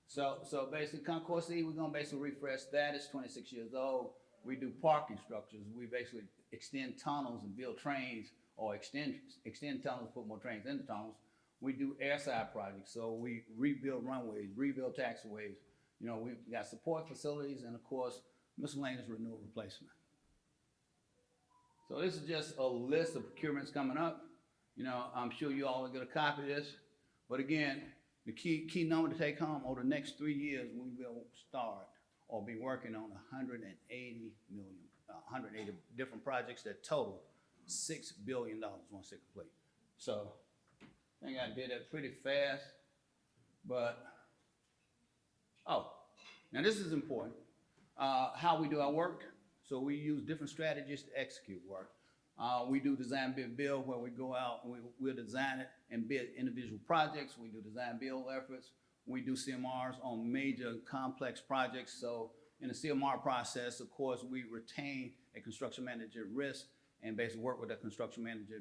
So basically, Concourse E, we're gonna basically refresh that. It's 26 years old. We do parking structures. We basically extend tunnels and build trains, or extend tunnels, put more trains in the tunnels. We do airside projects, so we rebuild runways, rebuild taxiways. You know, we've got support facilities and, of course, miscellaneous renewal replacement. So this is just a list of procurements coming up. You know, I'm sure you all will get a copy of this. But again, the key number to take home, over the next 3 years, we will start or be working on 180 different projects that total $6 billion once they're complete. So I think I did that pretty fast, but, oh, now this is important. How we do our work. So we use different strategies to execute work. We do design, bid, build, where we go out, we'll design it and bid individual projects. We do design, build efforts. We do CMRs on major complex projects. So in the CMR process, of course, we retain a construction manager at risk and basically work with a construction manager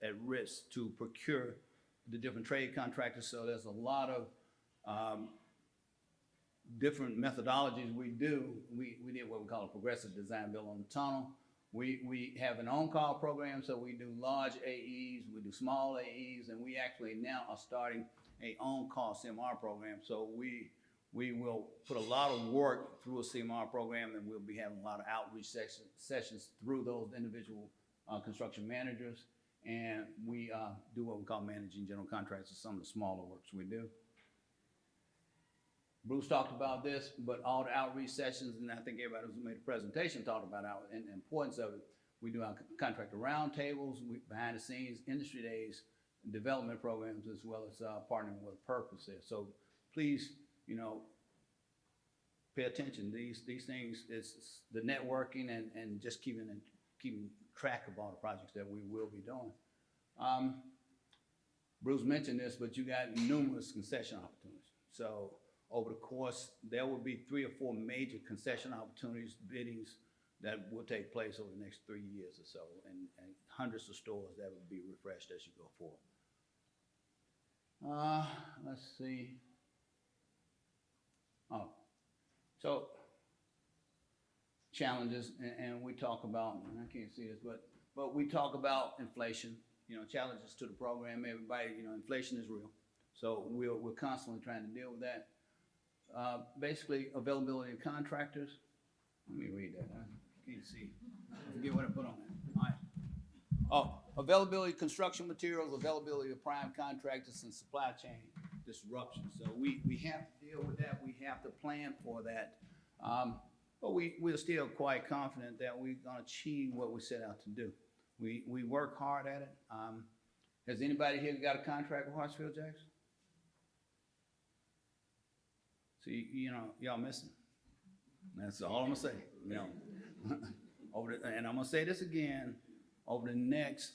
at risk to procure the different trade contractors. So there's a lot of different methodologies we do. We did what we call a progressive design build on the tunnel. We have an on-call program, so we do large AEs, we do small AEs, and we actually now are starting a on-call CMR program. So we will put a lot of work through a CMR program, and we'll be having a lot of outreach sessions through those individual construction managers. And we do what we call managing general contracts of some of the smaller works we do. Bruce talked about this, but all the outreach sessions, and I think everybody who's made a presentation talked about the importance of it. We do our contractor roundtables, behind the scenes, industry days, development programs, as well as partnering with Purpose there. So please, you know, pay attention. These things, it's the networking and just keeping track of all the projects that we will be doing. Bruce mentioned this, but you got numerous concession opportunities. So over the course, there will be 3 or 4 major concession opportunities, biddings that will take place over the next 3 years or so, and hundreds of stores that will be refreshed as you go forward. Let's see. Oh, so challenges, and we talk about, and I can't see this, but we talk about inflation, you know, challenges to the program. Everybody, you know, inflation is real. So we're constantly trying to deal with that. Basically, availability of contractors. Let me read that. I can't see. I forget what I put on that. All right. Oh, availability of construction materials, availability of prime contractors, and supply chain disruption. So we have to deal with that. We have to plan for that. But we're still quite confident that we're going to achieve what we set out to do. We work hard at it. Has anybody here got a contract with Hartsfield-Jackson? So, you know, y'all missing. That's all I'm gonna say, you know. And I'm gonna say this again, over the next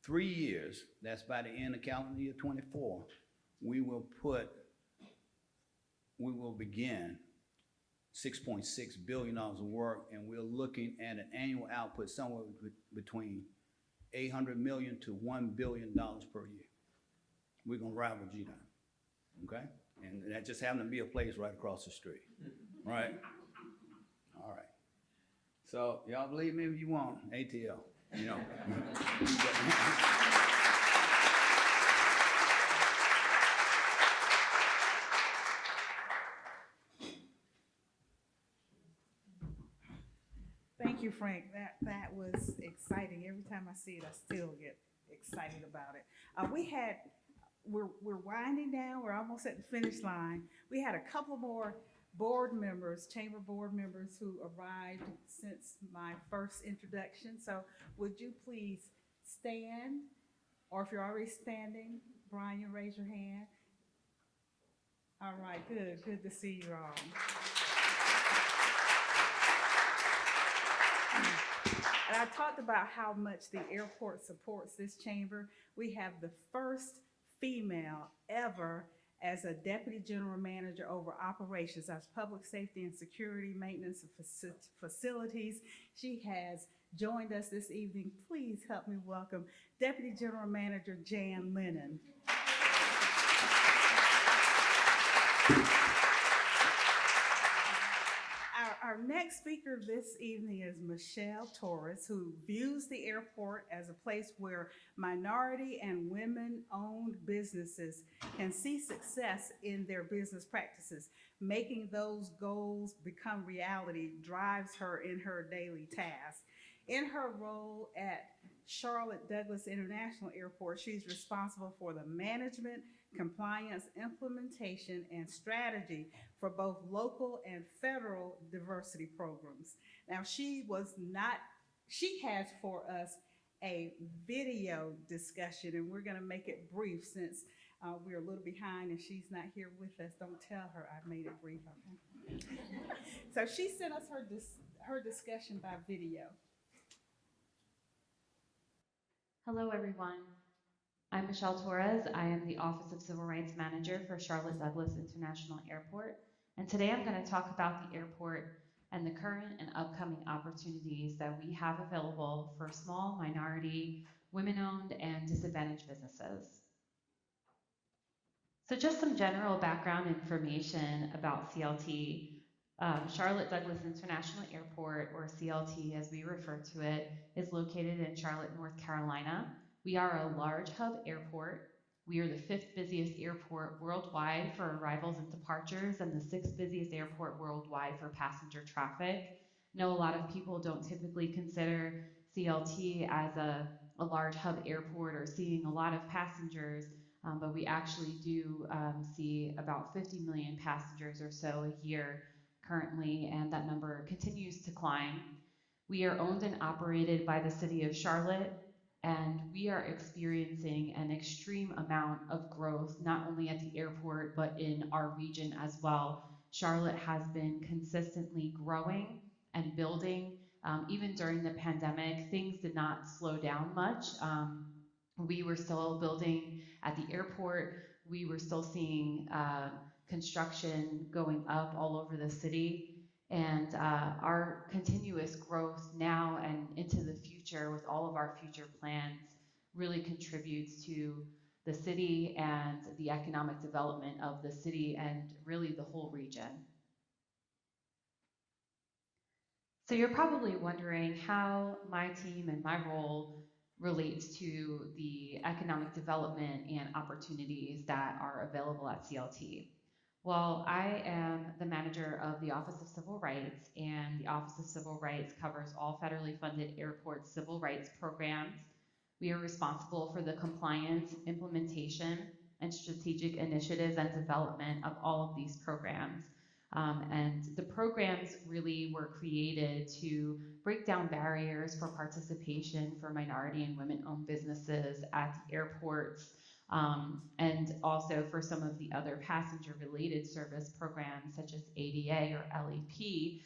3 years, that's by the end of calendar year 24, we will begin $6.6 billion of work, and we're looking at an annual output somewhere between $800 million to $1 billion per year. We're gonna rival GDOT, okay? And that just happened to be a place right across the street, right? All right. So y'all believe me if you want, ATL, you know. Thank you, Frank. That was exciting. Every time I see it, I still get excited about it. We're winding down. We're almost at the finish line. We had a couple more board members, chamber board members, who arrived since my first introduction. So would you please stand, or if you're already standing, Brian, you raise your hand. All right, good. Good to see you all. And I talked about how much the airport supports this chamber. We have the first female ever as a deputy general manager over operations, as public safety and security, maintenance of facilities. She has joined us this evening. Please help me welcome Deputy General Manager Jan Lennon. Our next speaker this evening is Michelle Torres, who views the airport as a place where minority and women-owned businesses can see success in their business practices. Making those goals become reality drives her in her daily tasks. In her role at Charlotte Douglas International Airport, she's responsible for the management, compliance, implementation, and strategy for both local and federal diversity programs. Now, she has for us a video discussion, and we're gonna make it brief since we're a little behind and she's not here with us. Don't tell her I made it brief, okay? So she sent us her discussion by video. Hello, everyone. I'm Michelle Torres. I am the Office of Civil Rights Manager for Charlotte Douglas International Airport. And today I'm going to talk about the airport and the current and upcoming opportunities that we have available for small, minority, women-owned, and disadvantaged businesses. So just some general background information about CLT. Charlotte Douglas International Airport, or CLT as we refer to it, is located in Charlotte, North Carolina. We are a large hub airport. We are the 5th busiest airport worldwide for arrivals and departures, and the 6th busiest airport worldwide for passenger traffic. I know a lot of people don't typically consider CLT as a large hub airport or seeing a lot of passengers, but we actually do see about 50 million passengers or so a year currently, and that number continues to climb. We are owned and operated by the city of Charlotte, and we are experiencing an extreme amount of growth, not only at the airport, but in our region as well. Charlotte has been consistently growing and building. Even during the pandemic, things did not slow down much. We were still building at the airport. We were still seeing construction going up all over the city, and our continuous growth now and into the future with all of our future plans really contributes to the city and the economic development of the city and really the whole region. So you're probably wondering how my team and my role relates to the economic development and opportunities that are available at CLT. Well, I am the manager of the Office of Civil Rights, and the Office of Civil Rights covers all federally funded airport civil rights programs. We are responsible for the compliance, implementation, and strategic initiatives and development of all of these programs. And the programs really were created to break down barriers for participation for minority and women-owned businesses at the airports, and also for some of the other passenger-related service programs such as ADA or LEP.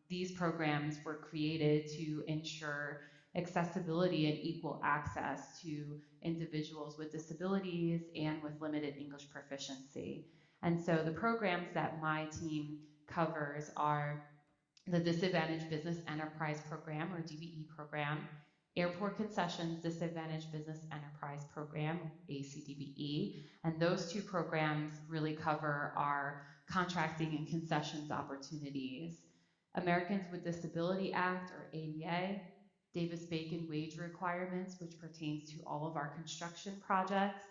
These programs were created to ensure accessibility and equal access to individuals with disabilities and with limited English proficiency. And so the programs that my team covers are the Disadvantaged Business Enterprise Program, or DBE program, Airport Concessions Disadvantaged Business Enterprise Program, ACDBE, and those two programs really cover our contracting and concessions opportunities. Americans with Disability Act, or ADA, Davis-Bacon wage requirements, which pertains to all of our construction projects,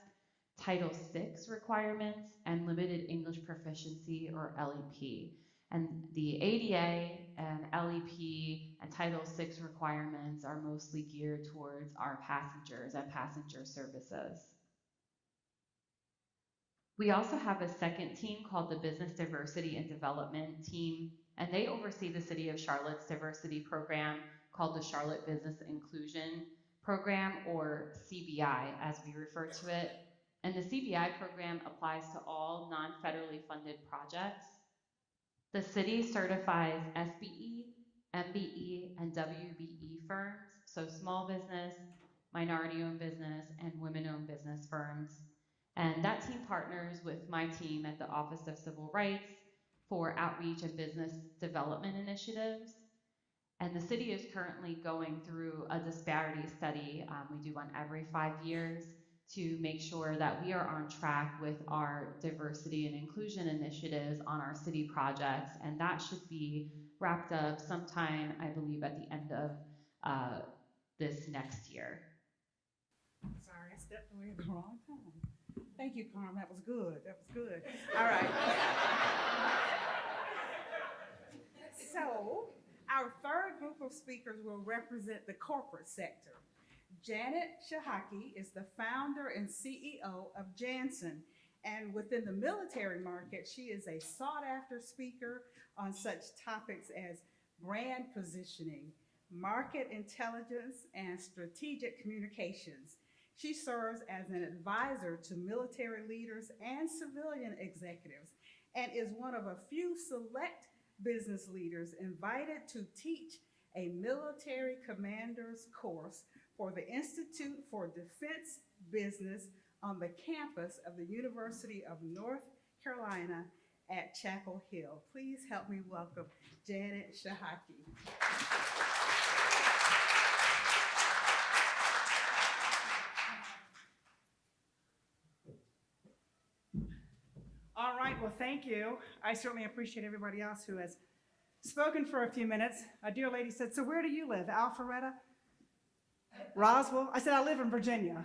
Title VI requirements, and limited English proficiency, or LEP. And the ADA and LEP and Title VI requirements are mostly geared towards our passengers and passenger services. We also have a second team called the Business Diversity and Development Team, and they oversee the City of Charlotte's diversity program called the Charlotte Business Inclusion Program, or CBI as we refer to it. And the CBI program applies to all non-federally funded projects. The city certifies SBE, MBE, and WBE firms, so small business, minority-owned business, and women-owned business firms. And that team partners with my team at the Office of Civil Rights for outreach and business development initiatives. And the city is currently going through a disparity study. We do one every 5 years to make sure that we are on track with our diversity and inclusion initiatives on our city projects. And that should be wrapped up sometime, I believe, at the end of this next year. Sorry, I stepped away at the wrong time. Thank you, Carm. That was good. That was good. All right. So, our third group of speakers will represent the corporate sector. Janet Shahaki is the founder and CEO of Janssen, and within the military market, she is a sought-after speaker on such topics as brand positioning, market intelligence, and strategic communications. She serves as an advisor to military leaders and civilian executives, and is one of a few select business leaders invited to teach a military commander's course for the Institute for Defense Business on the campus of the University of North Carolina at Chapel Hill. Please help me welcome Janet Shahaki. All right, well, thank you. I certainly appreciate everybody else who has spoken for a few minutes. A dear lady said, so where do you live, Alpharetta? Roswell? I said, I live in Virginia.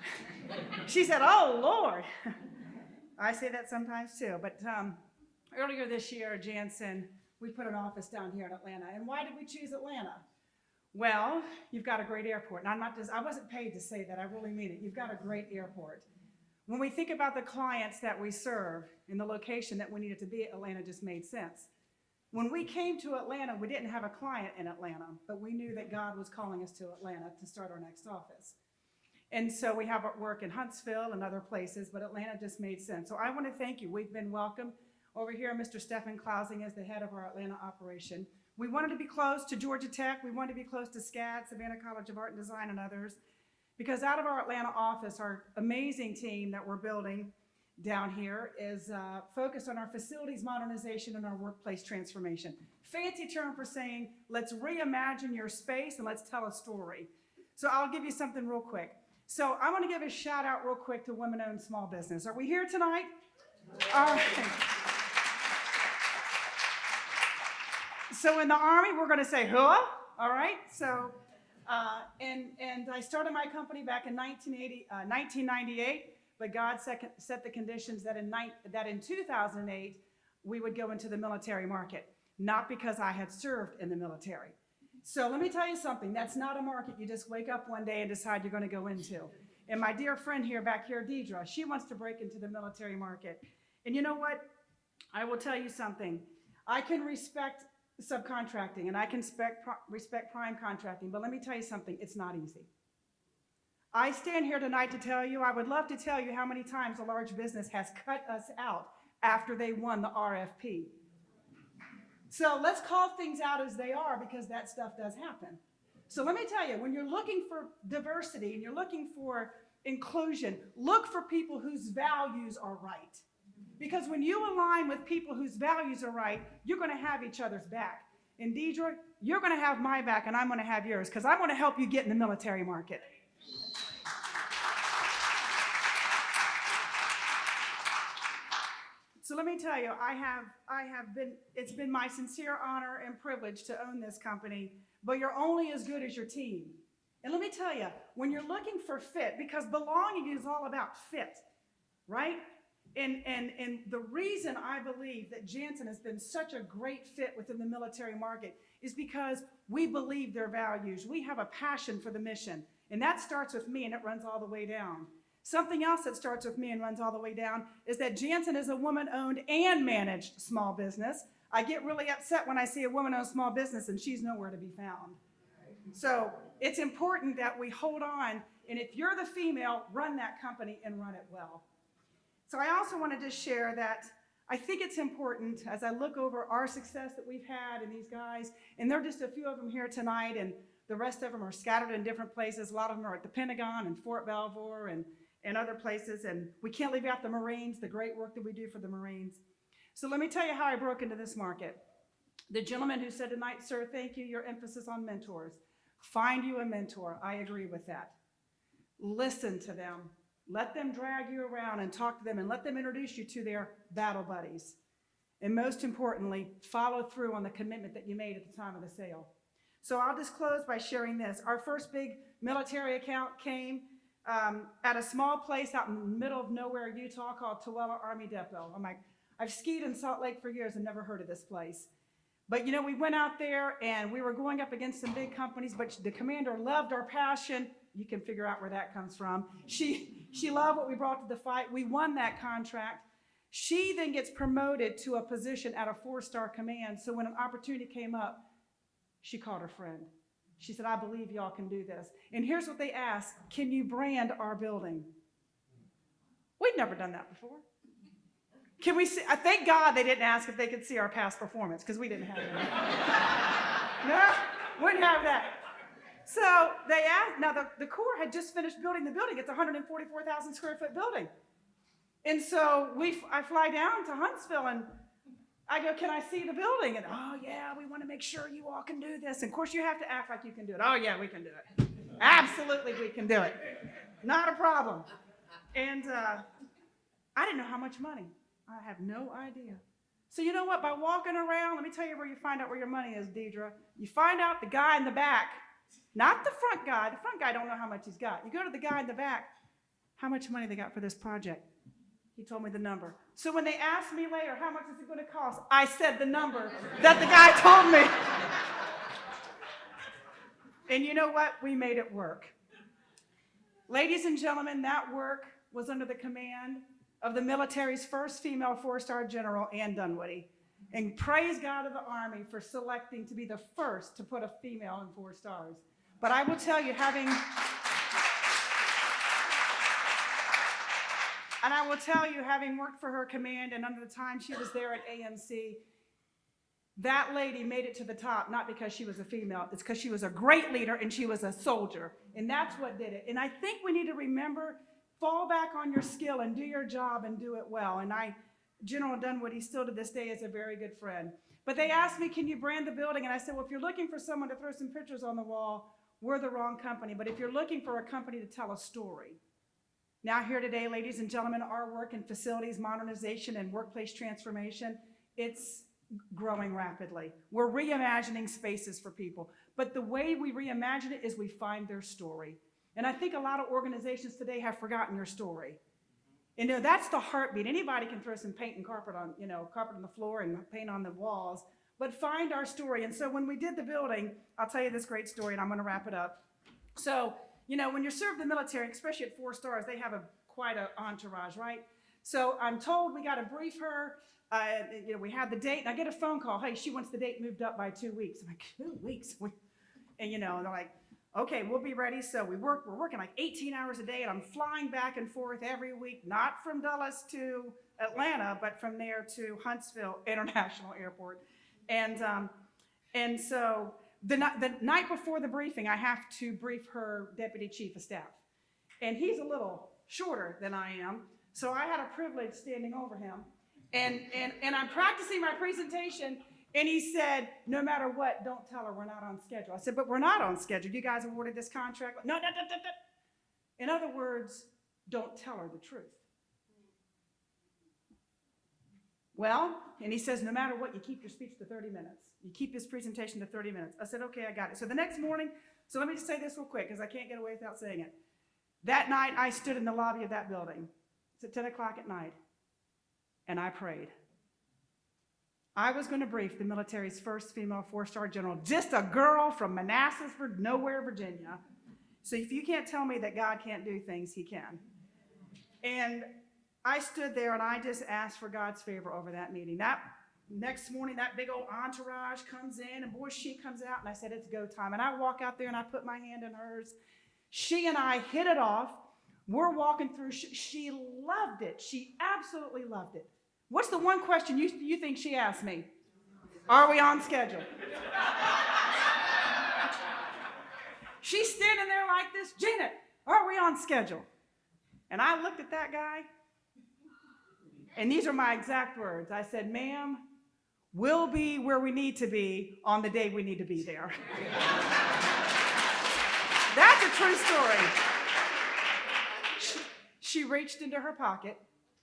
She said, oh, Lord. I say that sometimes too, but earlier this year, Janssen, we put an office down here in Atlanta. And why did we choose Atlanta? Well, you've got a great airport. And I wasn't paid to say that, I really mean it. You've got a great airport. When we think about the clients that we serve and the location that we needed to be, Atlanta just made sense. When we came to Atlanta, we didn't have a client in Atlanta, but we knew that God was calling us to Atlanta to start our next office. And so we have our work in Huntsville and other places, but Atlanta just made sense. So I want to thank you. We've been welcomed. Over here, Mr. Stephen Klausing is the head of our Atlanta operation. We wanted to be close to Georgia Tech. We wanted to be close to SCAD, Savannah College of Art and Design, and others. Because out of our Atlanta office, our amazing team that we're building down here is focused on our facilities modernization and our workplace transformation. Fancy term for saying, let's reimagine your space and let's tell a story. So I'll give you something real quick. So I want to give a shout out real quick to women-owned small business. Are we here tonight? All right. So in the Army, we're going to say, huh? All right. So, and I started my company back in 1998. But God set the conditions that in 2008, we would go into the military market, not because I had served in the military. So let me tell you something, that's not a market you just wake up one day and decide you're going to go into. And my dear friend here, back here, Deidre, she wants to break into the military market. And you know what? I will tell you something. I can respect subcontracting and I can respect prime contracting, but let me tell you something, it's not easy. I stand here tonight to tell you, I would love to tell you how many times a large business has cut us out after they won the RFP. So let's call things out as they are because that stuff does happen. So let me tell you, when you're looking for diversity and you're looking for inclusion, look for people whose values are right. Because when you align with people whose values are right, you're going to have each other's back. And Deidre, you're going to have my back and I'm going to have yours because I want to help you get in the military market. So let me me tell you, it's been my sincere honor and privilege to own this company, but you're only as good as your team. And let me tell you, when you're looking for fit, because belonging is all about fit, right? And the reason I believe that Jansen has been such a great fit within the military market is because we believe their values. We have a passion for the mission. And that starts with me and it runs all the way down. Something else that starts with me and runs all the way down is that Jansen is a woman-owned and managed small business. I get really upset when I see a woman-owned small business and she's nowhere to be found. So it's important that we hold on, and if you're the female, run that company and run it well. So I also wanted to share that I think it's important as I look over our success that we've had and these guys, and there are just a few of them here tonight, and the rest of them are scattered in different places. A lot of them are at the Pentagon and Fort Belvoir and other places, and we can't leave out the Marines, the great work that we do for the Marines. So let me tell you how I broke into this market. The gentleman who said tonight, sir, thank you, your emphasis on mentors. Find you a mentor. I agree with that. Listen to them. Let them drag you around and talk to them and let them introduce you to their battle buddies. And most importantly, follow through on the commitment that you made at the time of the sale. So I'll just close by sharing this. Our first big military account came at a small place out in the middle of nowhere, Utah, called Tooele Army Depot. I'm like, I've skied in Salt Lake for years and never heard of this place. But, you know, we went out there and we were going up against some big companies, but the commander loved our passion. You can figure out where that comes from. She loved what we brought to the fight. We won that contract. She then gets promoted to a position at a 4-star command. So when an opportunity came up, she called her friend. She said, I believe y'all can do this. And here's what they asked. Can you brand our building? We'd never done that before. Can we see? I thank God they didn't ask if they could see our past performance, because we didn't have that. No, wouldn't have that. So they asked, now the Corps had just finished building the building. It's a 144,000 square foot building. And so I fly down to Huntsville and I go, can I see the building? And, oh yeah, we want to make sure you all can do this. And of course you have to act like you can do it. Oh yeah, we can do it. Absolutely we can do it. Not a problem. And I didn't know how much money. I have no idea. So you know what? By walking around, let me tell you where you find out where your money is, Deidre. You find out the guy in the back, not the front guy. The front guy don't know how much he's got. You go to the guy in the back, how much money they got for this project? He told me the number. So when they asked me later, how much is it going to cost? I said the number that the guy told me. And you know what? We made it work. Ladies and gentlemen, that work was under the command of the military's first female 4-star general, Ann Dunwoody. And praise God of the Army for selecting to be the first to put a female in 4 stars. But I will tell you, having worked for her command and under the time she was there at AMC, that lady made it to the top, not because she was a female, it's because she was a great leader and she was a soldier. And that's what did it. And I think we need to remember, fall back on your skill and do your job and do it well. And General Dunwoody still to this day is a very good friend. But they asked me, can you brand the building? And I said, well, if you're looking for someone to throw some pictures on the wall, we're the wrong company. But if you're looking for a company to tell a story. Now here today, ladies and gentlemen, our work in facilities modernization and workplace transformation, it's growing rapidly. We're reimagining spaces for people. But the way we reimagine it is we find their story. And I think a lot of organizations today have forgotten your story. You know, that's the heartbeat. Anybody can throw some paint and carpet on the floor and paint on the walls, but find our story. And so when we did the building, I'll tell you this great story and I'm going to wrap it up. So, you know, when you serve the military, especially at 4 stars, they have quite an entourage, right? So I'm told we got to brief her. We had the date and I get a phone call. Hey, she wants the date moved up by 2 weeks. I'm like, 2 weeks? And they're like, okay, we'll be ready. So we're working like 18 hours a day, and I'm flying back and forth every week, not from Dulles to Atlanta, but from there to Huntsville International Airport. And so the night before the briefing, I have to brief her deputy chief of staff. And he's a little shorter than I am, so I had a privilege standing over him. And I'm practicing my presentation, and he said, no matter what, don't tell her we're not on schedule. I said, but we're not on schedule. You guys awarded this contract. No. In other words, don't tell her the truth. Well, and he says, no matter what, you keep your speech to 30 minutes. You keep this presentation to 30 minutes. I said, okay, I got it. So the next morning, so let me just say this real quick because I can't get away without saying it. That night, I stood in the lobby of that building. It's at 10 o'clock at night, and I prayed. I was going to brief the military's first female 4-star general, just a girl from Manassas, nowhere, Virginia. So if you can't tell me that God can't do things, he can. And I stood there and I just asked for God's favor over that meeting. That next morning, that big old entourage comes in, and boy, she comes out, and I said, it's go time. And I walk out there and I put my hand in hers. She and I hit it off. We're walking through. She loved it. She absolutely loved it. What's the one question you think she asked me? Are we on schedule? She's standing there like this, Janet, are we on schedule? And I looked at that guy, and these are my exact words. I said, ma'am, we'll be where we need to be on the day we need to be there. That's a true story. She reached into her pocket,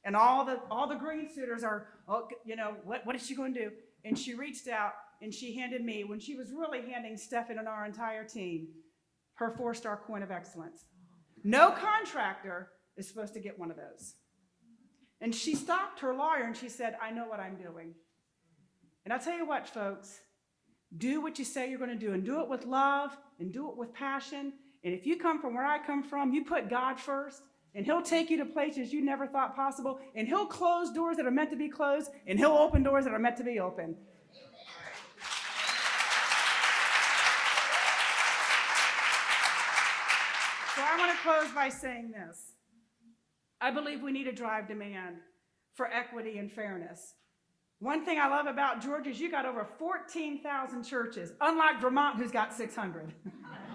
and all the green suiters are, oh, you know, what is she going to do? And she reached out, and she handed me, when she was really handing Stefan and our entire team, her 4-star coin of excellence. No contractor is supposed to get one of those. And she stopped her lawyer, and she said, I know what I'm doing. And I'll tell you what, folks, do what you say you're going to do, and do it with love, and do it with passion. And if you come from where I come from, you put God first, and he'll take you to places you never thought possible, and he'll close doors that are meant to be closed, and he'll open doors that are meant to be open. So I want to close by saying this. I believe we need to drive demand for equity and fairness. One thing I love about Georgia is you got over 14,000 churches, unlike Vermont, who's got 600.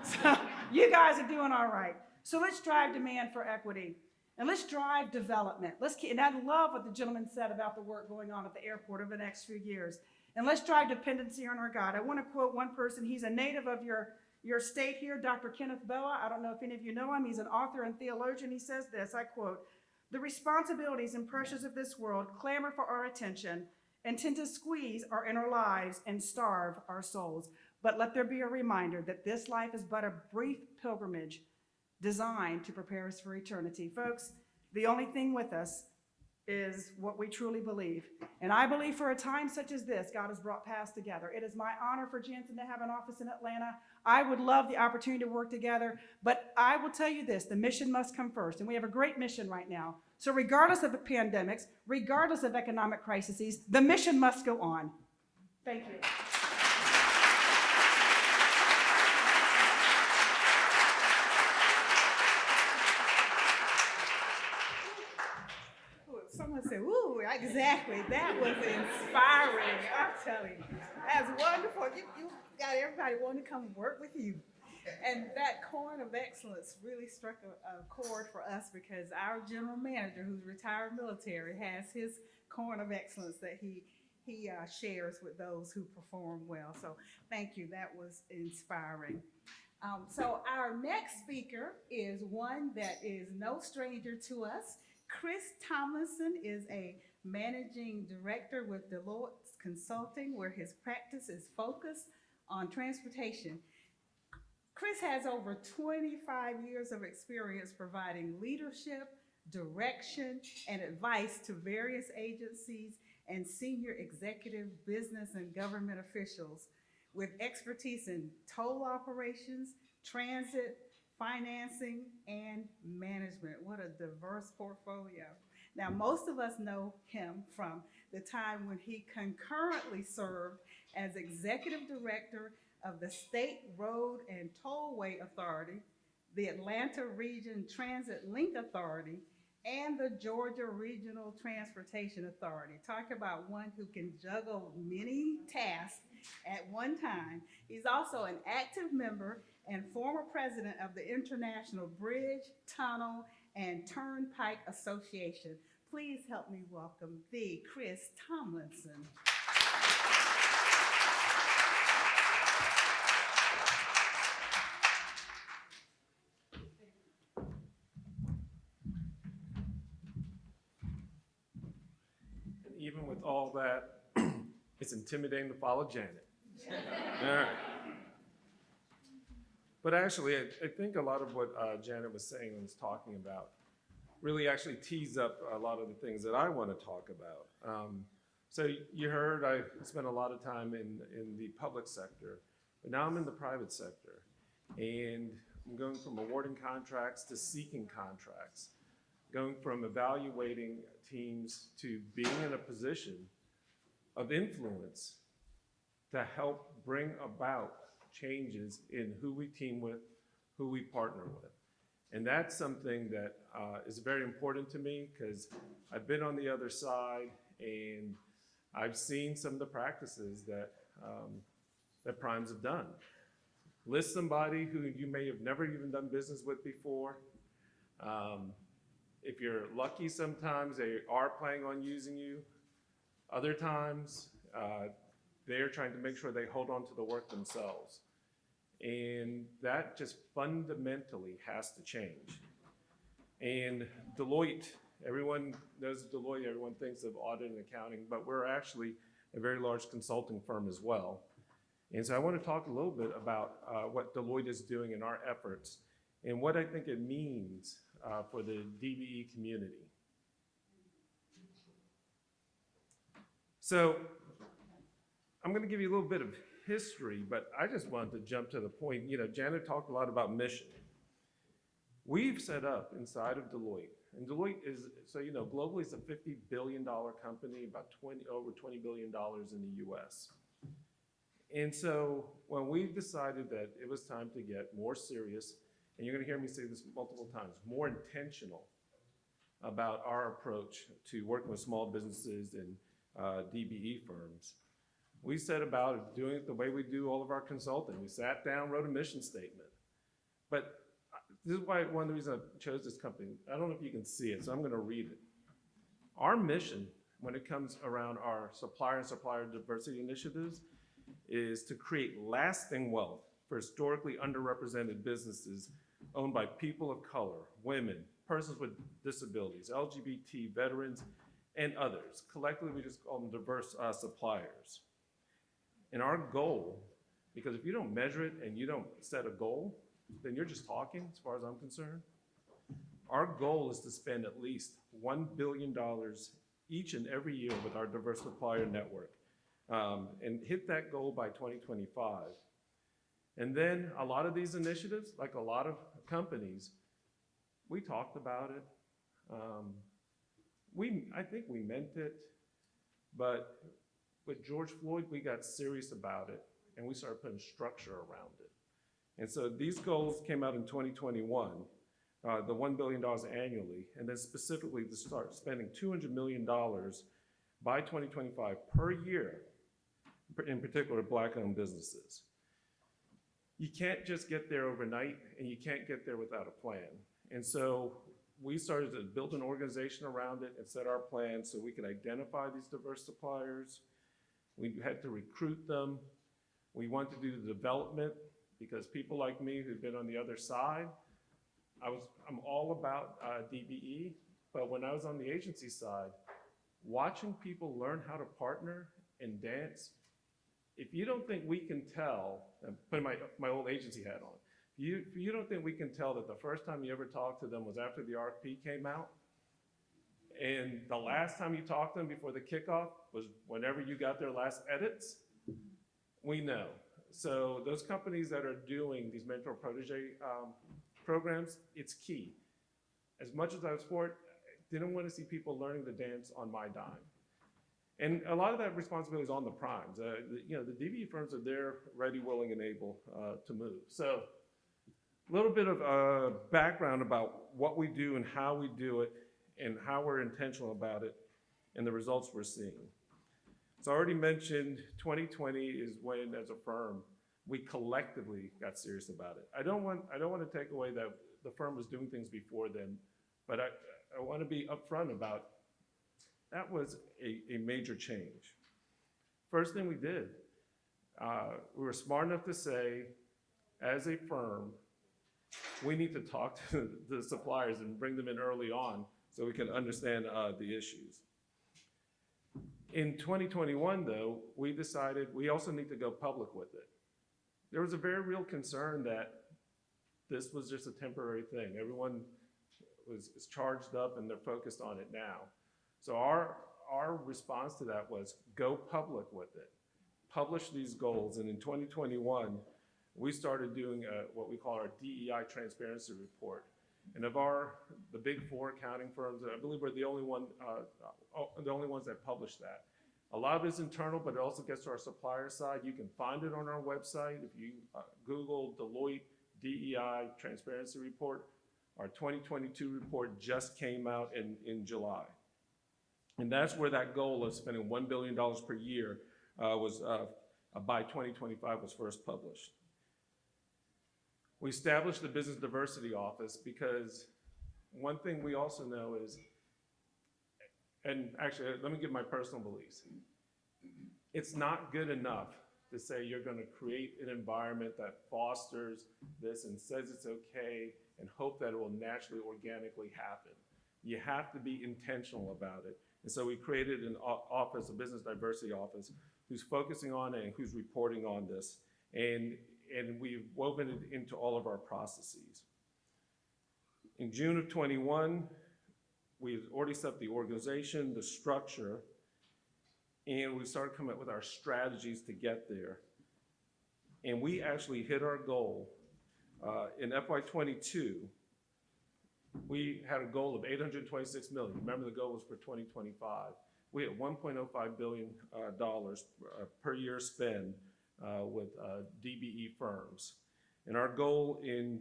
So you guys are doing all right. So let's drive demand for equity, and let's drive development. And I love what the gentleman said about the work going on at the airport over the next few years. And let's drive dependency on our God. I want to quote one person. He's a native of your state here, Dr. Kenneth Boa. I don't know if any of you know him. He's an author and theologian. He says this, I quote, the responsibilities and pressures of this world clamor for our attention and tend to squeeze our inner lives and starve our souls. But let there be a reminder that this life is but a brief pilgrimage designed to prepare us for eternity. Folks, the only thing with us is what we truly believe. And I believe for a time such as this, God has brought paths together. It is my honor for Jansen to have an office in Atlanta. I would love the opportunity to work together, but I will tell you this, the mission must come first. And we have a great mission right now. So regardless of the pandemics, regardless of economic crises, the mission must go on. Thank you. Someone said, ooh, exactly. That was inspiring. I'm telling you. That's wonderful. You got everybody wanting to come work with you. And that coin of excellence really struck a chord for us because our general manager, who's retired military, has his coin of excellence that he shares with those who perform well. So thank you. That was inspiring. So our next speaker is one that is no stranger to us. Chris Tomlinson is a managing director with Deloitte Consulting, where his practice is focused on transportation. Chris has over 25 years of experience providing leadership, direction, and advice to various agencies and senior executive business and government officials with expertise in toll operations, transit, financing, and management. What a diverse portfolio. Now, most of us know him from the time when he concurrently served as executive director of the State Road and Tollway Authority, the Atlanta Region Transit Link Authority, and the Georgia Regional Transportation Authority. Talk about one who can juggle many tasks at one time. He's also an active member and former president of the International Bridge, Tunnel, and Turnpike Association. Please help me welcome the Chris Tomlinson. even with all that, it's intimidating to follow Janet. All right. But actually, I think a lot of what Janet was saying and was talking about really actually tees up a lot of the things that I want to talk about. So you heard I spent a lot of time in the public sector, but now I'm in the private sector. And I'm going from awarding contracts to seeking contracts, going from evaluating teams to being in a position of influence to help bring about changes in who we team with, who we partner with. And that's something that is very important to me because I've been on the other side and I've seen some of the practices that, that primes have done. List somebody who you may have never even done business with before. If you're lucky, sometimes they are planning on using you. Other times, they're trying to make sure they hold on to the work themselves. And that just fundamentally has to change. And Deloitte, everyone knows Deloitte, everyone thinks of audit and accounting, but we're actually a very large consulting firm as well. And so I want to talk a little bit about what Deloitte is doing in our efforts and what I think it means for the DBE community. So I'm going to give you a little bit of history, but I just wanted to jump to the point. You know, Janet talked a lot about mission. We've set up inside of Deloitte, and Deloitte is, so you know, globally it's a $50 billion company, about over $20 billion in the US. And so when we decided that it was time to get more serious, and you're gonna hear me say this multiple times, more intentional about our approach to working with small businesses and DBE firms, we set about doing it the way we do all of our consulting. We sat down, wrote a mission statement. But this is why one of the reasons I chose this company. I don't know if you can see it, so I'm gonna read it. Our mission, when it comes around our supplier and supplier diversity initiatives, is to create lasting wealth for historically underrepresented businesses owned by people of color, women, persons with disabilities, LGBT, veterans, and others. Collectively, we just call them diverse suppliers. And our goal, because if you don't measure it and you don't set a goal, then you're just talking as far as I'm concerned. Our goal is to spend at least $1 billion each and every year with our diverse supplier network and hit that goal by 2025. And then a lot of these initiatives, like a lot of companies, we talked about it. I think we meant it, but with George Floyd, we got serious about it and we started putting structure around it. And so these goals came out in 2021, the $1 billion annually, and then specifically to start spending $200 million by 2025 per year, in particular Black-owned businesses. You can't just get there overnight, and you can't get there without a plan. And so we started to build an organization around it and set our plan so we could identify these diverse suppliers. We had to recruit them. We wanted to do the development because people like me who've been on the other side, I'm all about DBE, but when I was on the agency side, watching people learn how to partner and dance, if you don't think we can tell, I'm putting my old agency hat on, if you don't think we can tell that the first time you ever talked to them was after the RFP came out, and the last time you talked to them before the kickoff was whenever you got their last edits, we know. So those companies that are doing these mentor protege programs, it's key. As much as I was for it, I didn't want to see people learning to dance on my dime. And a lot of that responsibility is on the primes. You know, the DBE firms are there, ready, willing, and able to move. So a little bit of background about what we do and how we do it and how we're intentional about it and the results we're seeing. So I already mentioned 2020 is when, as a firm, we collectively got serious about it. I don't want to take away that the firm was doing things before then, but I want to be upfront about that was a major change. First thing we did, we were smart enough to say, as a firm, we need to talk to the suppliers and bring them in early on so we can understand the issues. In 2021, though, we decided we also need to go public with it. There was a very real concern that this was just a temporary thing. Everyone is charged up and they're focused on it now. So our response to that was go public with it, publish these goals. And in 2021, we started doing what we call our DEI transparency report. And of the big four accounting firms, I believe we're the only ones that publish that. A lot of it's internal, but it also gets to our supplier side. You can find it on our website. If you Google Deloitte DEI transparency report, our 2022 report just came out in July. And that's where that goal of spending $1 billion per year was by 2025 was first published. We established the Business Diversity Office because one thing we also know is, and actually, let me give my personal beliefs. It's not good enough to say you're going to create an environment that fosters this and says it's okay and hope that it will naturally, organically happen. You have to be intentional about it. And so we created an office, a Business Diversity Office, who's focusing on it and who's reporting on this. And we've woven it into all of our processes. In June of 21, we already set the organization, the structure, and we started coming up with our strategies to get there. And we actually hit our goal. In FY22, we had a goal of $826 million. Remember, the goal was for 2025. We had $1.05 billion per year spend with DBE firms. And our goal in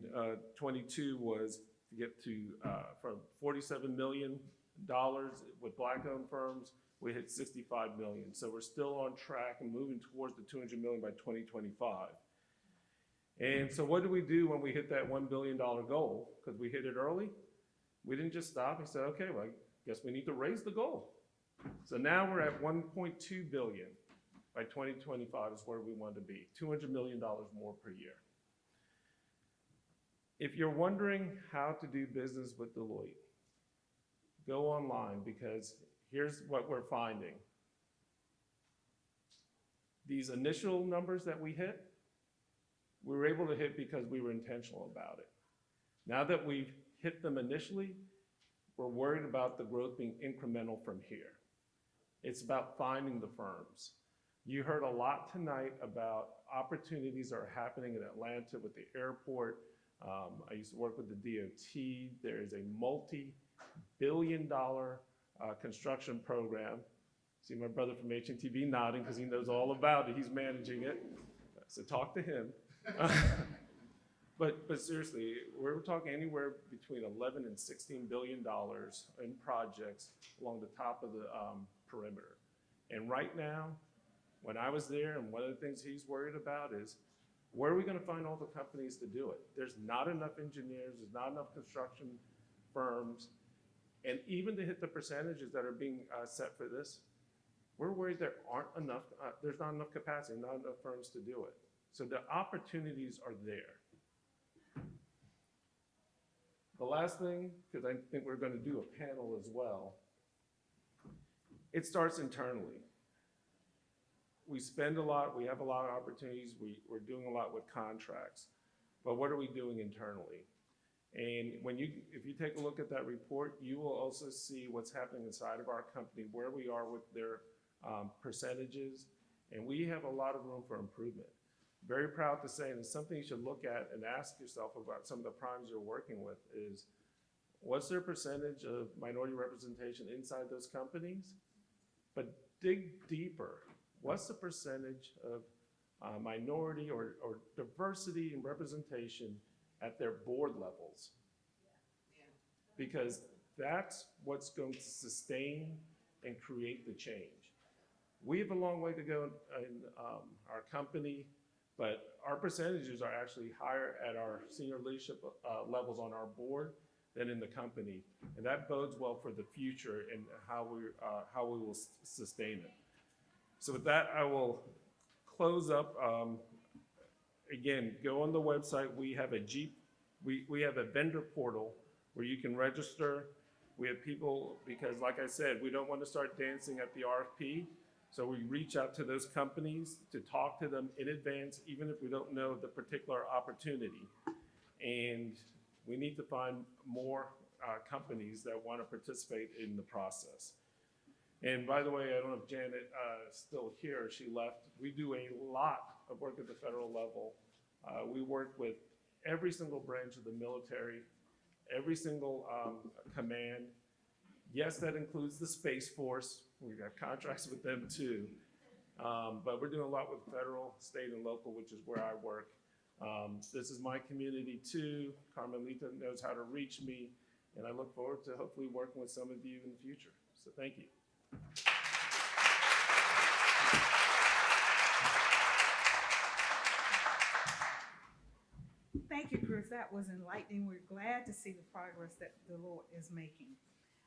22 was to get to from $47 million with Black-owned firms. We hit $65 million. So we're still on track and moving towards the $200 million by 2025. And so what did we do when we hit that $1 billion goal? Because we hit it early. We didn't just stop and say, okay, well, I guess we need to raise the goal. So now we're at $1.2 billion. By 2025 is where we want to be, $200 million more per year. If you're wondering how to do business with Deloitte, go online because here's what we're finding. These initial numbers that we hit, we were able to hit because we were intentional about it. Now that we've hit them initially, we're worried about the growth being incremental from here. It's about finding the firms. You heard a lot tonight about opportunities that are happening in Atlanta with the airport. I used to work with the DOT. There is a multi-billion-dollar construction program. See my brother from HNTV nodding because he knows all about it. He's managing it. So talk to him. But seriously, we're talking anywhere between 11 and $16 billion in projects along the top of the perimeter. And right now, when I was there, and one of the things he's worried about is, where are we going to find all the companies to do it? There's not enough engineers, there's not enough construction firms, and even to hit the percentages that are being set for this, we're worried there aren't enough, there's not enough capacity, not enough firms to do it. So the opportunities are there. The last thing, because I think we're going to do a panel as well, it starts internally. We spend a lot, we have a lot of opportunities, we're doing a lot with contracts, but what are we doing internally? And if you take a look at that report, you will also see what's happening inside of our company, where we are with their percentages, and we have a lot of room for improvement. Very proud to say, and it's something you should look at and ask yourself about some of the primes you're working with is, what's their percentage of minority representation inside those companies? But dig deeper. What's the percentage of minority or diversity and representation at their board levels? Because that's what's going to sustain and create the change. We have a long way to go in our company, but our percentages are actually higher at our senior leadership levels on our board than in the company. And that bodes well for the future and how we will sustain it. So with that, I will close up. Again, go on the website. We have a vendor portal where you can register We have people, because like I said, we don't want to start dancing at the RFP. So we reach out to those companies to talk to them in advance, even if we don't know the particular opportunity. And we need to find more companies that want to participate in the process. And by the way, I don't know if Janet is still here, she left. We do a lot of work at the federal level. We work with every single branch of the military, every single command. Yes, that includes the Space Force. We've got contracts with them too. But we're doing a lot with federal, state, and local, which is where I work. This is my community too. Carmelita knows how to reach me, and I look forward to hopefully working with some of you in the future. So thank you. Thank you, Chris. That was enlightening. We're glad to see the progress that the Lord is making.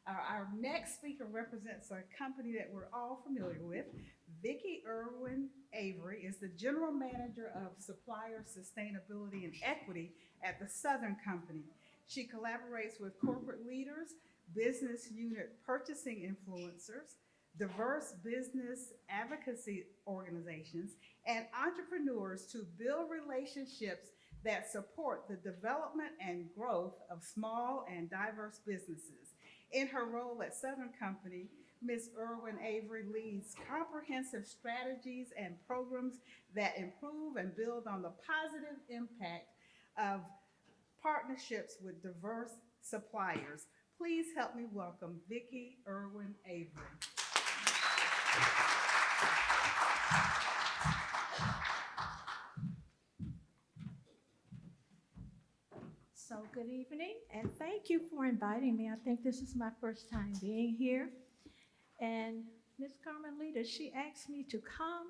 Our next speaker represents a company that we're all familiar with. Vicki Irwin Avery is the General Manager of Supplier Sustainability and Equity at the Southern Company. She collaborates with corporate leaders, business unit purchasing influencers, diverse business advocacy organizations, and entrepreneurs to build relationships that support the development and growth of small and diverse businesses. In her role at Southern Company, Ms. Irwin Avery leads comprehensive strategies and programs that improve and build on the positive impact of partnerships with diverse suppliers. Please help me welcome Vicki Irwin Avery. So good evening, and thank you for inviting me. I think this is my first time being here. And Ms. Carmelita, she asked me to come,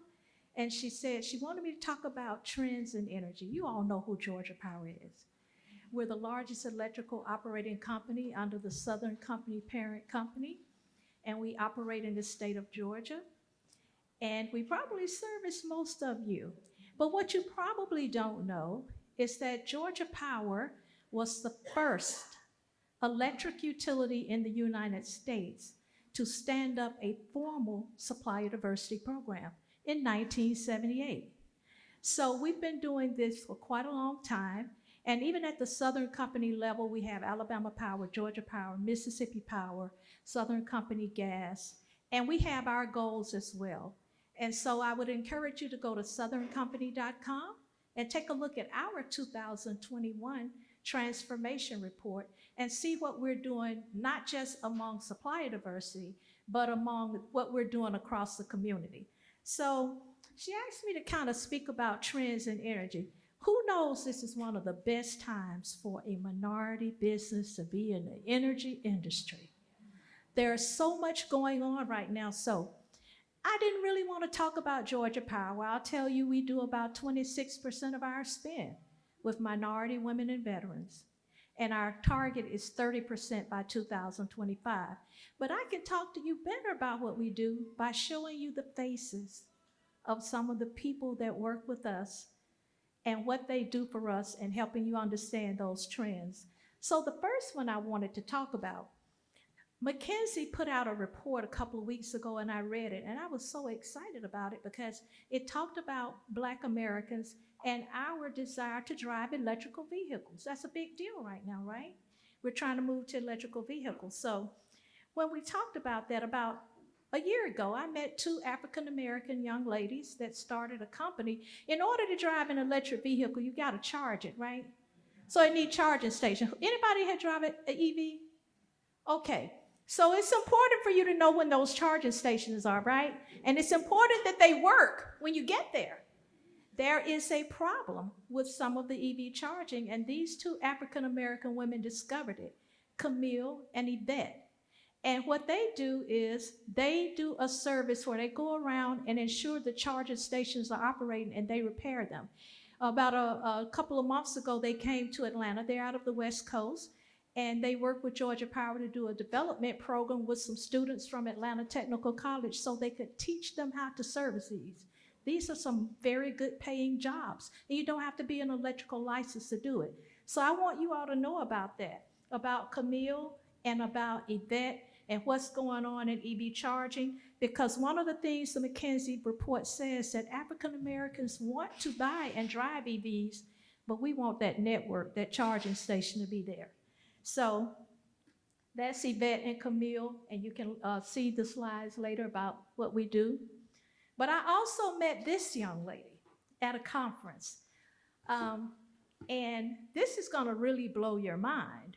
and she said she wanted me to talk about trends in energy. You all know who Georgia Power is. We're the largest electrical operating company under the Southern Company parent company, and we operate in the state of Georgia. And we probably service most of you. But what you probably don't know is that Georgia Power was the first electric utility in the United States to stand up a formal supplier diversity program in 1978. So we've been doing this for quite a long time. And even at the Southern Company level, we have Alabama Power, Georgia Power, Mississippi Power, Southern Company Gas, and we have our goals as well. And so I would encourage you to go to southerncompany.com and take a look at our 2021 transformation report and see what we're doing, not just among supplier diversity, but among what we're doing across the community. So she asked me to kind of speak about trends in energy. Who knows this is one of the best times for a minority business to be in the energy industry? There's so much going on right now. So I didn't really want to talk about Georgia Power. I'll tell you, we do about 26% of our spend with minority women and veterans. And our target is 30% by 2025. But I can talk to you better about what we do by showing you the faces of some of the people that work with us and what they do for us and helping you understand those trends. So the first one I wanted to talk about, McKinsey put out a report a couple of weeks ago and I read it and I was so excited about it because it talked about Black Americans and our desire to drive electrical vehicles. That's a big deal right now, right? We're trying to move to electrical vehicles. So when we talked about that about a year ago, I met two African-American young ladies that started a company. In order to drive an electric vehicle, you gotta charge it, right? So it needs charging station. Anybody had drive an EV? Okay, so it's important for you to know when those charging stations are, right? And it's important that they work when you get there. There is a problem with some of the EV charging, and these two African-American women discovered it, Camille and Yvette. And what they do is they do a service where they go around and ensure the charging stations are operating and they repair them. About a couple of months ago, they came to Atlanta. They're out of the West Coast, and they worked with Georgia Power to do a development program with some students from Atlanta Technical College so they could teach them how to service these. These are some very good paying jobs, and you don't have to be an electrical license to do it. So I want you all to know about that, about Camille and about Yvette and what's going on in EV charging, because one of the things the McKinsey report says that African Americans want to buy and drive EVs, but we want that network, that charging station to be there. So that's Yvette and Camille, and you can see the slides later about what we do. But I also met this young lady at a conference, and this is gonna really blow your mind.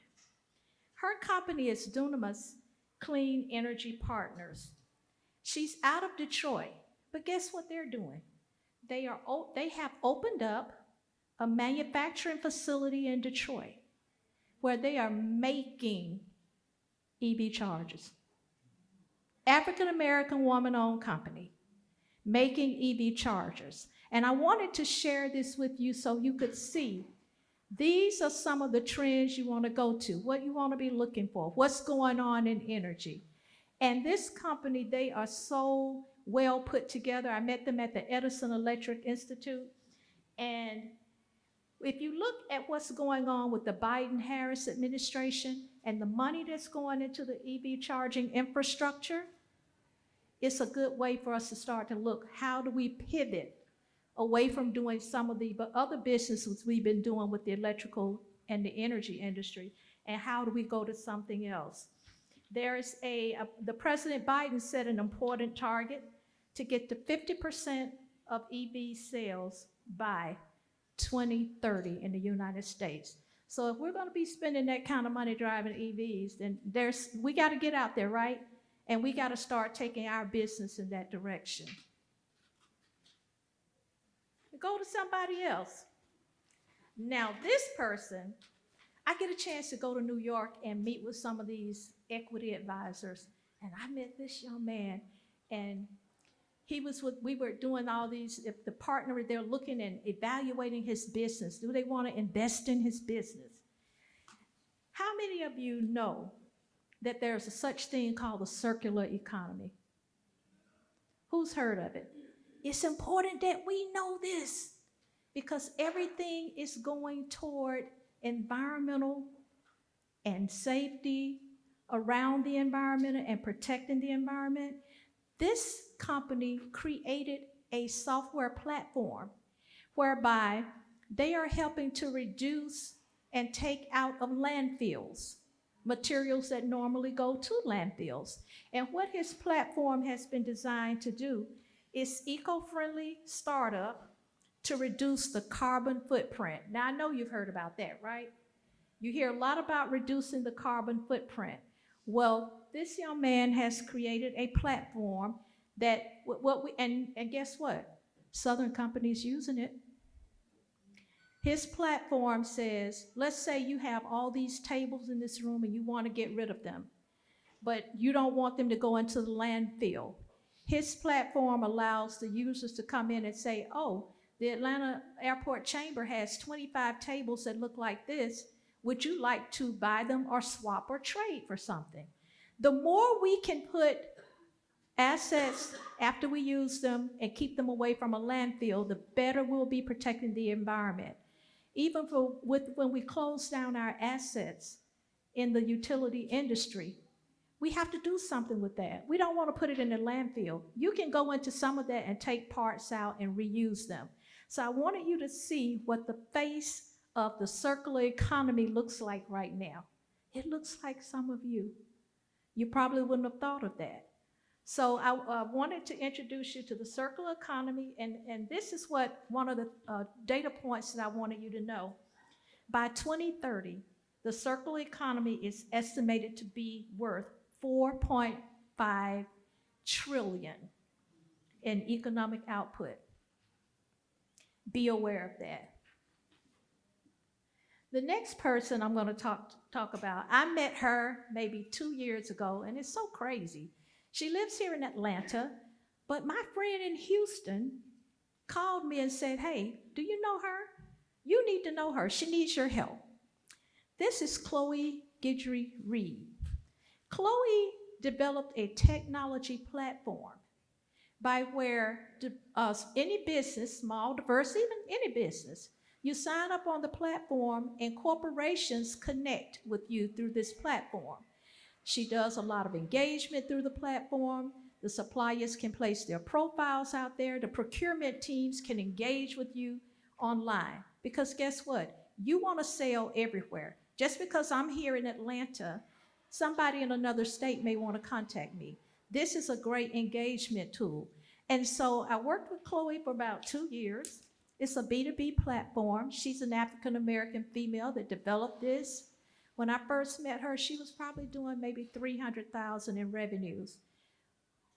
Her company is Dunamis Clean Energy Partners. She's out of Detroit, but guess what they're doing? They have opened up a manufacturing facility in Detroit where they are making EV chargers. African American woman-owned company making EV chargers. And I wanted to share this with you so you could see these are some of the trends you want to go to, what you want to be looking for, what's going on in energy. And this company, they are so well put together. I met them at the Edison Electric Institute. And if you look at what's going on with the Biden-Harris administration and the money that's going into the EV charging infrastructure, it's a good way for us to start to look, how do we pivot away from doing some of the other businesses we've been doing with the electrical and the energy industry, and how do we go to something else? There is the President Biden set an important target to get to 50% of EV sales by 2030 in the United States. So if we're gonna be spending that kind of money driving EVs, then we gotta get out there, right? And we gotta start taking our business in that direction. Go to somebody else. Now this person, I get a chance to go to New York and meet with some of these equity advisors. And I met this young man, and we were doing all these, if the partner, they're looking and evaluating his business. Do they want to invest in his business? How many of you know that there's a such thing called the circular economy? Who's heard of it? It's important that we know this because everything is going toward environmental and safety around the environment and protecting the environment. This company created a software platform whereby they are helping to reduce and take out of landfills materials that normally go to landfills. And what his platform has been designed to do is eco-friendly startup to reduce the carbon footprint. Now, I know you've heard about that, right? You hear a lot about reducing the carbon footprint. Well, this young man has created a platform that, and guess what? Southern companies using it. His platform says, let's say you have all these tables in this room and you want to get rid of them, but you don't want them to go into the landfill. His platform allows the users to come in and say, oh, the Atlanta Airport Chamber has 25 tables that look like this. Would you like to buy them or swap or trade for something? The more we can put assets after we use them and keep them away from a landfill, the better we'll be protecting the environment. Even when we close down our assets in the utility industry, we have to do something with that. We don't want to put it in the landfill. You can go into some of that and take parts out and reuse them. So I wanted you to see what the face of the circular economy looks like right now. It looks like some of you. You probably wouldn't have thought of that. So I wanted to introduce you to the circular economy, and this is what one of the data points that I wanted you to know. By 2030, the circular economy is estimated to be worth $4.5 trillion in economic output. Be aware of that. The next person I'm going to talk about, I met her maybe 2 years ago, and it's so crazy. She lives here in Atlanta, but my friend in Houston called me and said, hey, do you know her? You need to know her. She needs your help. This is Chloe Guidry Reed. Chloe developed a technology platform by where any business, small, diverse, even any business, you sign up on the platform and corporations connect with you through this platform. She does a lot of engagement through the platform. The suppliers can place their profiles out there. The procurement teams can engage with you online. Because guess what? You want to sell everywhere. Just because I'm here in Atlanta, somebody in another state may want to contact me. This is a great engagement tool. And so I worked with Chloe for about 2 years. It's a B2B platform. She's an African-American female that developed this. When I first met her, she was probably doing maybe $300,000 in revenues.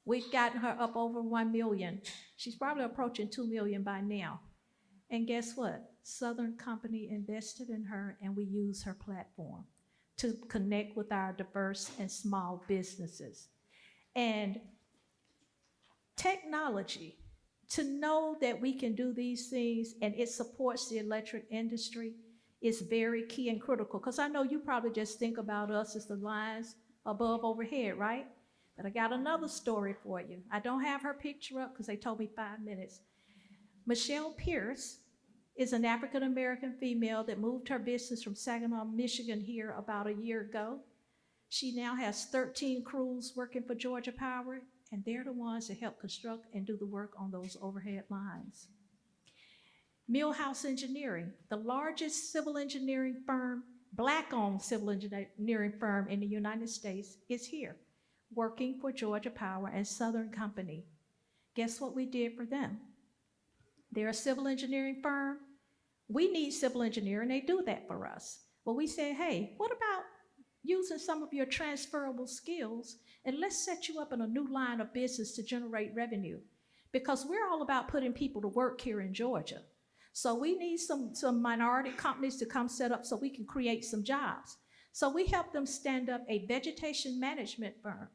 We've gotten her up over 1 million. She's probably approaching 2 million by now. And guess what? Southern Company invested in her, and we use her platform to connect with our diverse and small businesses. And technology, to know that we can do these things and it supports the electric industry is very key and critical. Because I know you probably just think about us as the lines above overhead, right? But I got another story for you. I don't have her picture up because they told me 5 minutes. Michelle Pierce is an African-American female that moved her business from Saginaw, Michigan here about a year ago. She now has 13 crews working for Georgia Power, and they're the ones that help construct and do the work on those overhead lines. Millhouse Engineering, the largest civil engineering firm, Black-owned civil engineering firm in the United States, is here, working for Georgia Power and Southern Company. Guess what we did for them? They're a civil engineering firm. We need civil engineering, they do that for us. Well, we said, hey, what about using some of your transferable skills, and let's set you up in a new line of business to generate revenue. Because we're all about putting people to work here in Georgia. So we need some minority companies to come set up so we can create some jobs. So we help them stand up a vegetation management firm.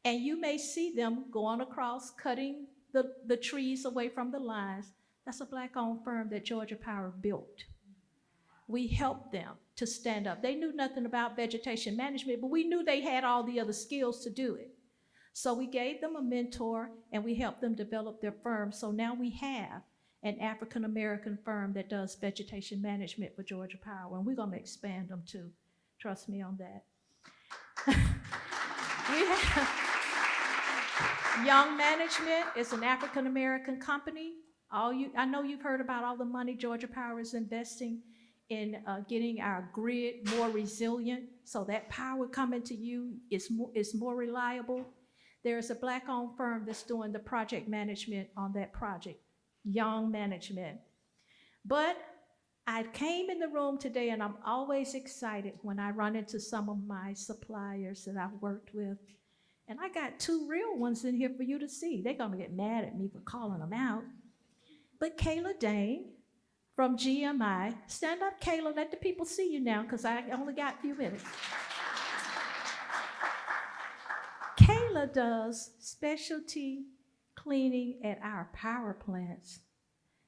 And you may see them going across, cutting the trees away from the lines. That's a Black-owned firm that Georgia Power built. We helped them to stand up. They knew nothing about vegetation management, but we knew they had all the other skills to do it. So we gave them a mentor and we helped them develop their firm. So now we have an African-American firm that does vegetation management for Georgia Power, and we're gonna expand them too. Trust me on that. We have Young Management is an African-American company. I know you've heard about all the money Georgia Power is investing in getting our grid more resilient, so that power coming to you is more reliable. There's a Black-owned firm that's doing the project management on that project, Young Management. But I came in the room today, and I'm always excited when I run into some of my suppliers that I've worked with. And I got 2 real ones in here for you to see. They're gonna get mad at me for calling them out. But Kayla Dane from GMI, stand up, Kayla, let the people see you now, because I only got a few minutes. Kayla does specialty cleaning at our power plants.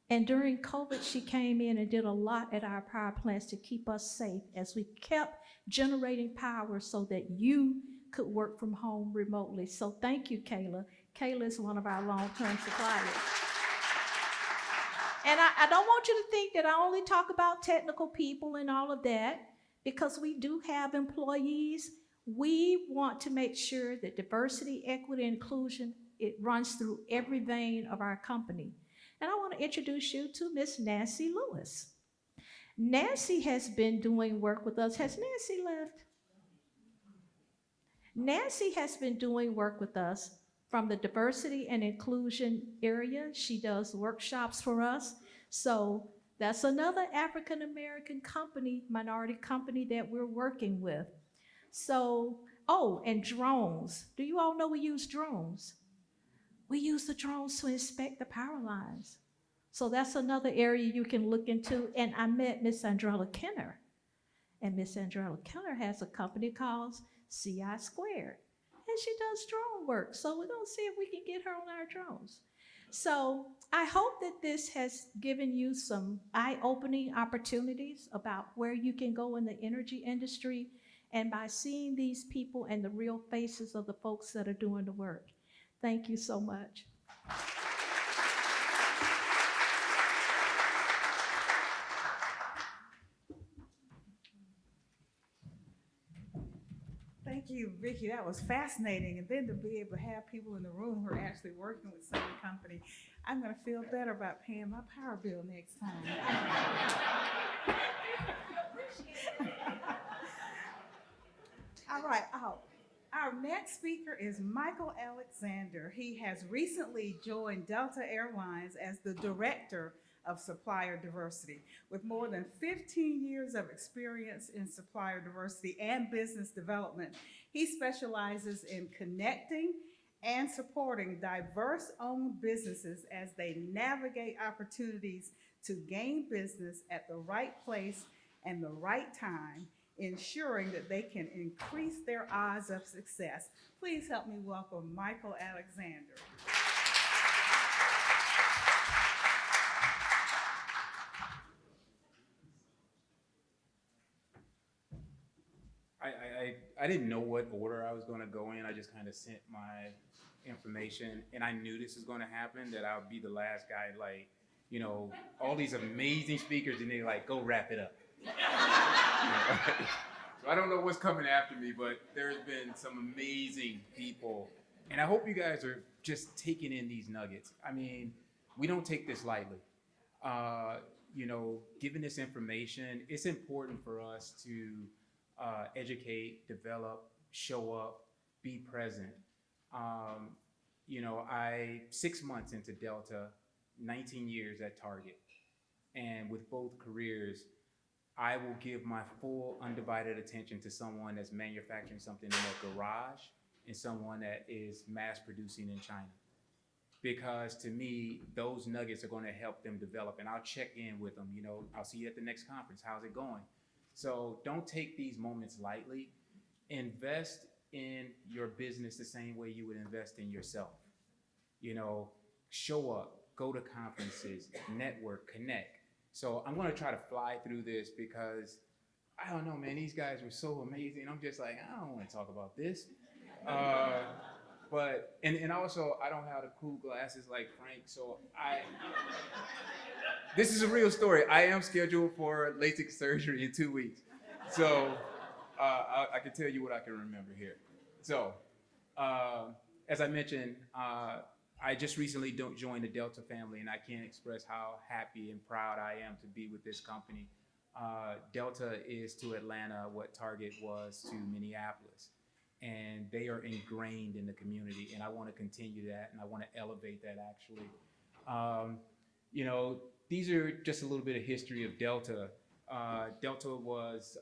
And during COVID, she came in and did a lot at our power plants to keep us safe as we kept generating power so that you could work from home remotely. So thank you, Kayla. Kayla is one of our long-term suppliers. And I don't want you to think that I only talk about technical people and all of that, because we do have employees. We want to make sure that diversity, equity, and inclusion, it runs through every vein of our company. And I want to introduce you to Miss Nancy Lewis. Nancy has been doing work with us. Has Nancy left? Nancy has been doing work with us from the diversity and inclusion area. She does workshops for us. So that's another African-American company, minority company that we're working with. So, oh, and drones. Do you all know we use drones? We use the drones to inspect the power lines. So that's another area you can look into. And I met Miss Andrella Kenner. And Miss Andrella Kenner has a company called CI Squared. And she does drone work. So we're gonna see if we can get her on our drones. So I hope that this has given you some eye-opening opportunities about where you can go in the energy industry, and by seeing these people and the real faces of the folks that are doing the work. Thank you so much. Thank you, Vicky. That was fascinating. And then to be able to have people in the room who are actually working with Southern Company, I'm going to feel better about paying my power bill next time. All right. Our next speaker is Michael Alexander. He has recently joined Delta Airlines as the Director of Supplier Diversity. With more than 15 years of experience in supplier diversity and business development, he specializes in connecting and supporting diverse-owned businesses as they navigate opportunities to gain business at the right place and the right time, ensuring that they can increase their odds of success. Please help me welcome Michael Alexander. I didn't know what order I was going to go in. I just kind of sent my information, and I knew this was going to happen, that I would be the last guy, like, you know, all these amazing speakers, and they like, go wrap it up. So I don't know what's coming after me, but there's been some amazing people, and I hope you guys are just taking in these nuggets. I mean, we don't take this lightly. You know, given this information, it's important for us to educate, develop, show up, be present. You know, 6 months into Delta, 19 years at Target. And with both careers, I will give my full undivided attention to someone that's manufacturing something in their garage and someone that is mass producing in China. Because to me, those nuggets are going to help them develop, and I'll check in with them. You know, I'll see you at the next conference. How's it going? So don't take these moments lightly. Invest in your business the same way you would invest in yourself. You know, show up, go to conferences, network, connect. So I'm going to try to fly through this because I don't know, man, these guys were so amazing. I'm just like, I don't want to talk about this. But also I don't have the cool glasses like Frank, so this is a real story. I am scheduled for LASIK surgery in 2 weeks. So I can tell you what I can remember here. So as I mentioned, I just recently joined the Delta family, and I can't express how happy and proud I am to be with this company. Delta is to Atlanta what Target was to Minneapolis. And they are ingrained in the community, and I want to continue that, and I want to elevate that actually. You know, these are just a little bit of history of Delta. Delta was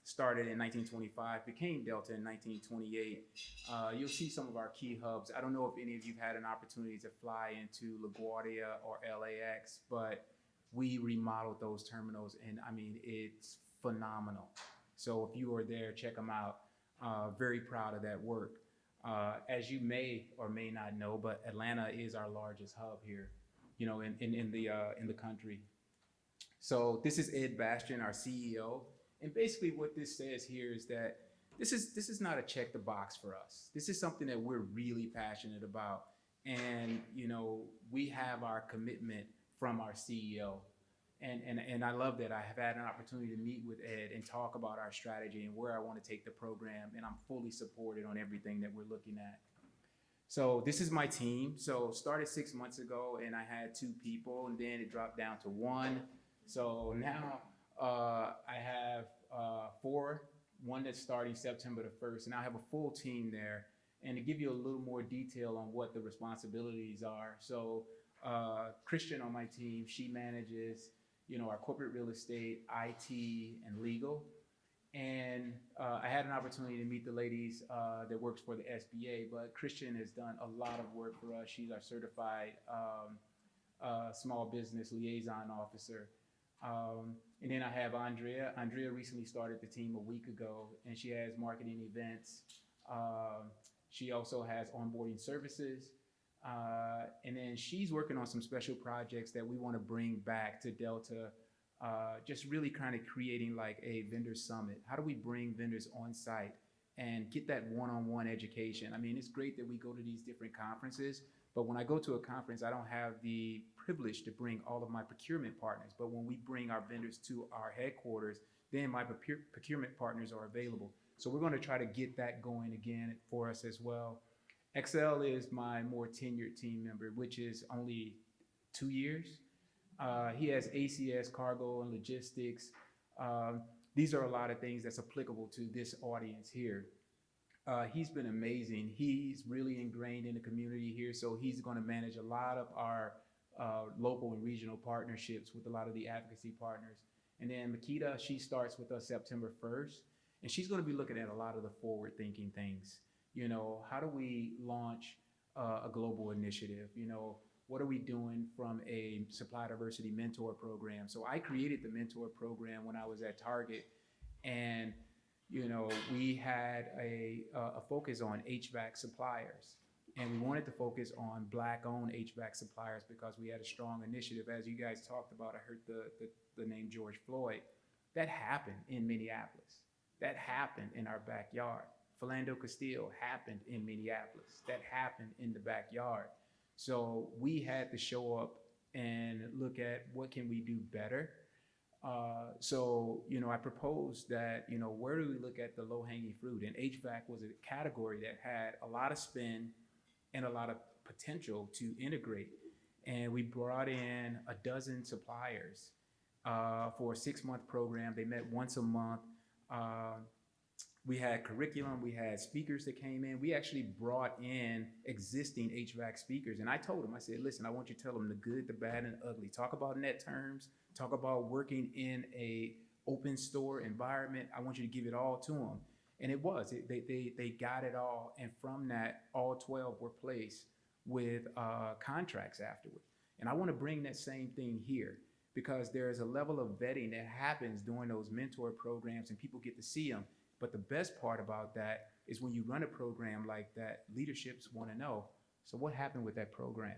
started in 1925, became Delta in 1928. You'll see some of our key hubs. I don't know if any of you had an opportunity to fly into LaGuardia or LAX, but we remodeled those terminals, and I mean, it's phenomenal. So if you are there, check them out. Very proud of that work. As you may or may not know, but Atlanta is our largest hub here, you know, in the country. So this is Ed Bastian, our CEO, and basically what this says here is that this is not a check the box for us. This is something that we're really passionate about, and you know, we have our commitment from our CEO. And I love that I have had an opportunity to meet with Ed and talk about our strategy and where I want to take the program, and I'm fully supported on everything that we're looking at. So this is my team. So started 6 months ago, and I had 2 people, and then it dropped down to 1. So now I have 4, one that's starting September the 1st, and I have a full team there. And to give you a little more detail on what the responsibilities are. So Christian on my team, she manages, you know, our corporate real estate, IT, and legal. And I had an opportunity to meet the ladies that works for the SBA, but Christian has done a lot of work for us. She's our certified small business liaison officer. And then I have Andrea. Andrea recently started the team a week ago, and she has marketing events. She also has onboarding services. And then she's working on some special projects that we want to bring back to Delta, just really kind of creating like a vendor summit. How do we bring vendors on site and get that one-on-one education? I mean, it's great that we go to these different conferences, but when I go to a conference, I don't have the privilege to bring all of my procurement partners. But when we bring our vendors to our headquarters, then my procurement partners are available. So we're going to try to get that going again for us as well. XL is my more tenured team member, which is only 2 years. He has ACS, cargo, and logistics. These are a lot of things that's applicable to this audience here. He's been amazing. He's really ingrained in the community here, so he's going to manage a lot of our local and regional partnerships with a lot of the advocacy partners. And then Makita, she starts with us September 1st, and she's going to be looking at a lot of the forward-thinking things. You know, how do we launch a global initiative? You know, what are we doing from a supply diversity mentor program? So I created the mentor program when I was at Target, and you know, we had a focus on HVAC suppliers, and we wanted to focus on Black-owned HVAC suppliers because we had a strong initiative. As you guys talked about, I heard the name George Floyd. That happened in Minneapolis. That happened in our backyard. Philando Castile happened in Minneapolis. That happened in the backyard. So we had to show up and look at what can we do better. So, you know, I proposed that, you know, where do we look at the low-hanging fruit? And HVAC was a category that had a lot of spin and a lot of potential to integrate. And we brought in a dozen suppliers for a 6-month program. They met once a month. We had curriculum, we had speakers that came in. We actually brought in existing HVAC speakers. And I told them, I said, listen, I want you to tell them the good, the bad, and the ugly. Talk about net terms. Talk about working in a open store environment. I want you to give it all to them. And it was, they got it all. And from that, all 12 were placed with contracts afterward. And I want to bring that same thing here because there is a level of vetting that happens during those mentor programs and people get to see them. But the best part about that is when you run a program like that, leaderships want to know, so what happened with that program?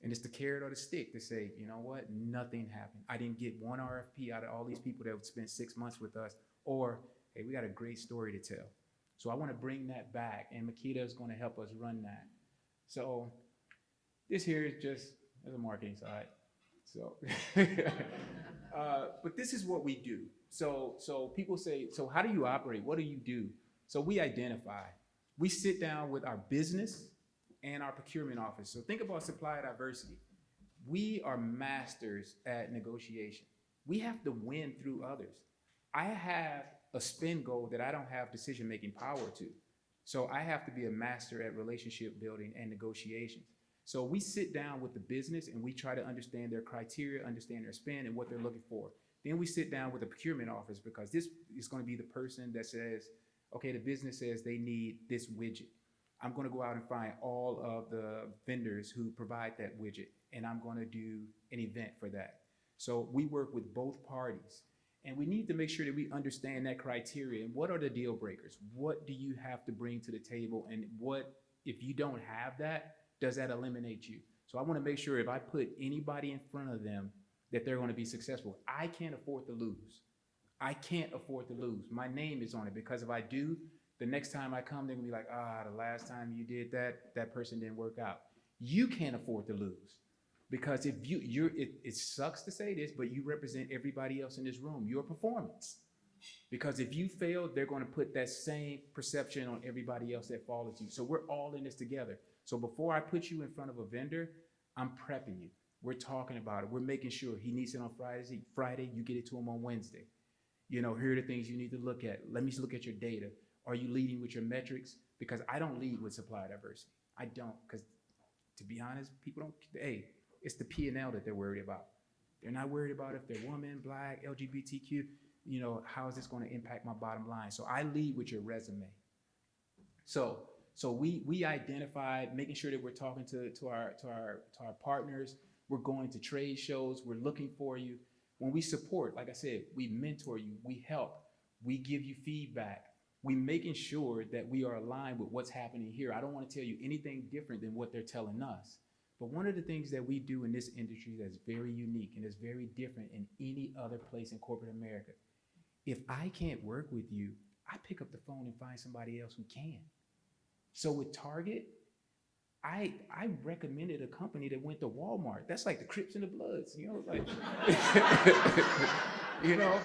And it's the carrot or the stick to say, you know what, nothing happened. I didn't get one RFP out of all these people that would spend 6 months with us, or, hey, we got a great story to tell. So I want to bring that back, and Makita is going to help us run that. So this here is just as a marketing side. So, but this is what we do. So people say, so how do you operate? What do you do? So we identify. We sit down with our business and our procurement office. So think about supply diversity. We are masters at negotiation. We have to win through others. I have a spin goal that I don't have decision-making power to. So I have to be a master at relationship building and negotiations. So we sit down with the business and we try to understand their criteria, understand their spend and what they're looking for. Then we sit down with the procurement office because this is going to be the person that says, okay, the business says they need this widget. I'm going to go out and find all of the vendors who provide that widget, and I'm going to do an event for that. So we work with both parties, and we need to make sure that we understand that criteria and what are the deal breakers? What do you have to bring to the table, and what, if you don't have that, does that eliminate you? So I want to make sure if I put anybody in front of them that they're going to be successful. I can't afford to lose. I can't afford to lose. My name is on it because if I do, the next time I come, they're gonna be like, the last time you did that, that person didn't work out. You can't afford to lose because if it sucks to say this, but you represent everybody else in this room, your performance. Because if you fail, they're gonna put that same perception on everybody else that follows you. So we're all in this together. So before I put you in front of a vendor, I'm prepping you. We're talking about it. We're making sure he needs it on Friday, you get it to him on Wednesday. You know, here are the things you need to look at. Let me look at your data. Are you leading with your metrics? Because I don't lead with supply diversity. I don't, because to be honest, people don't, hey, it's the P&L that they're worried about. They're not worried about if they're woman, Black, LGBTQ, you know, how is this going to impact my bottom line? So I lead with your resume. So we identified, making sure that we're talking to our partners. We're going to trade shows. We're looking for you. When we support, like I said, we mentor you. We help. We give you feedback. We making sure that we are aligned with what's happening here. I don't want to tell you anything different than what they're telling us. But one of the things that we do in this industry that's very unique and is very different in any other place in corporate America, if I can't work with you, I pick up the phone and find somebody else who can. So with Target, I recommended a company that went to Walmart. That's like the Crips and the Bloods, you know, like, you know,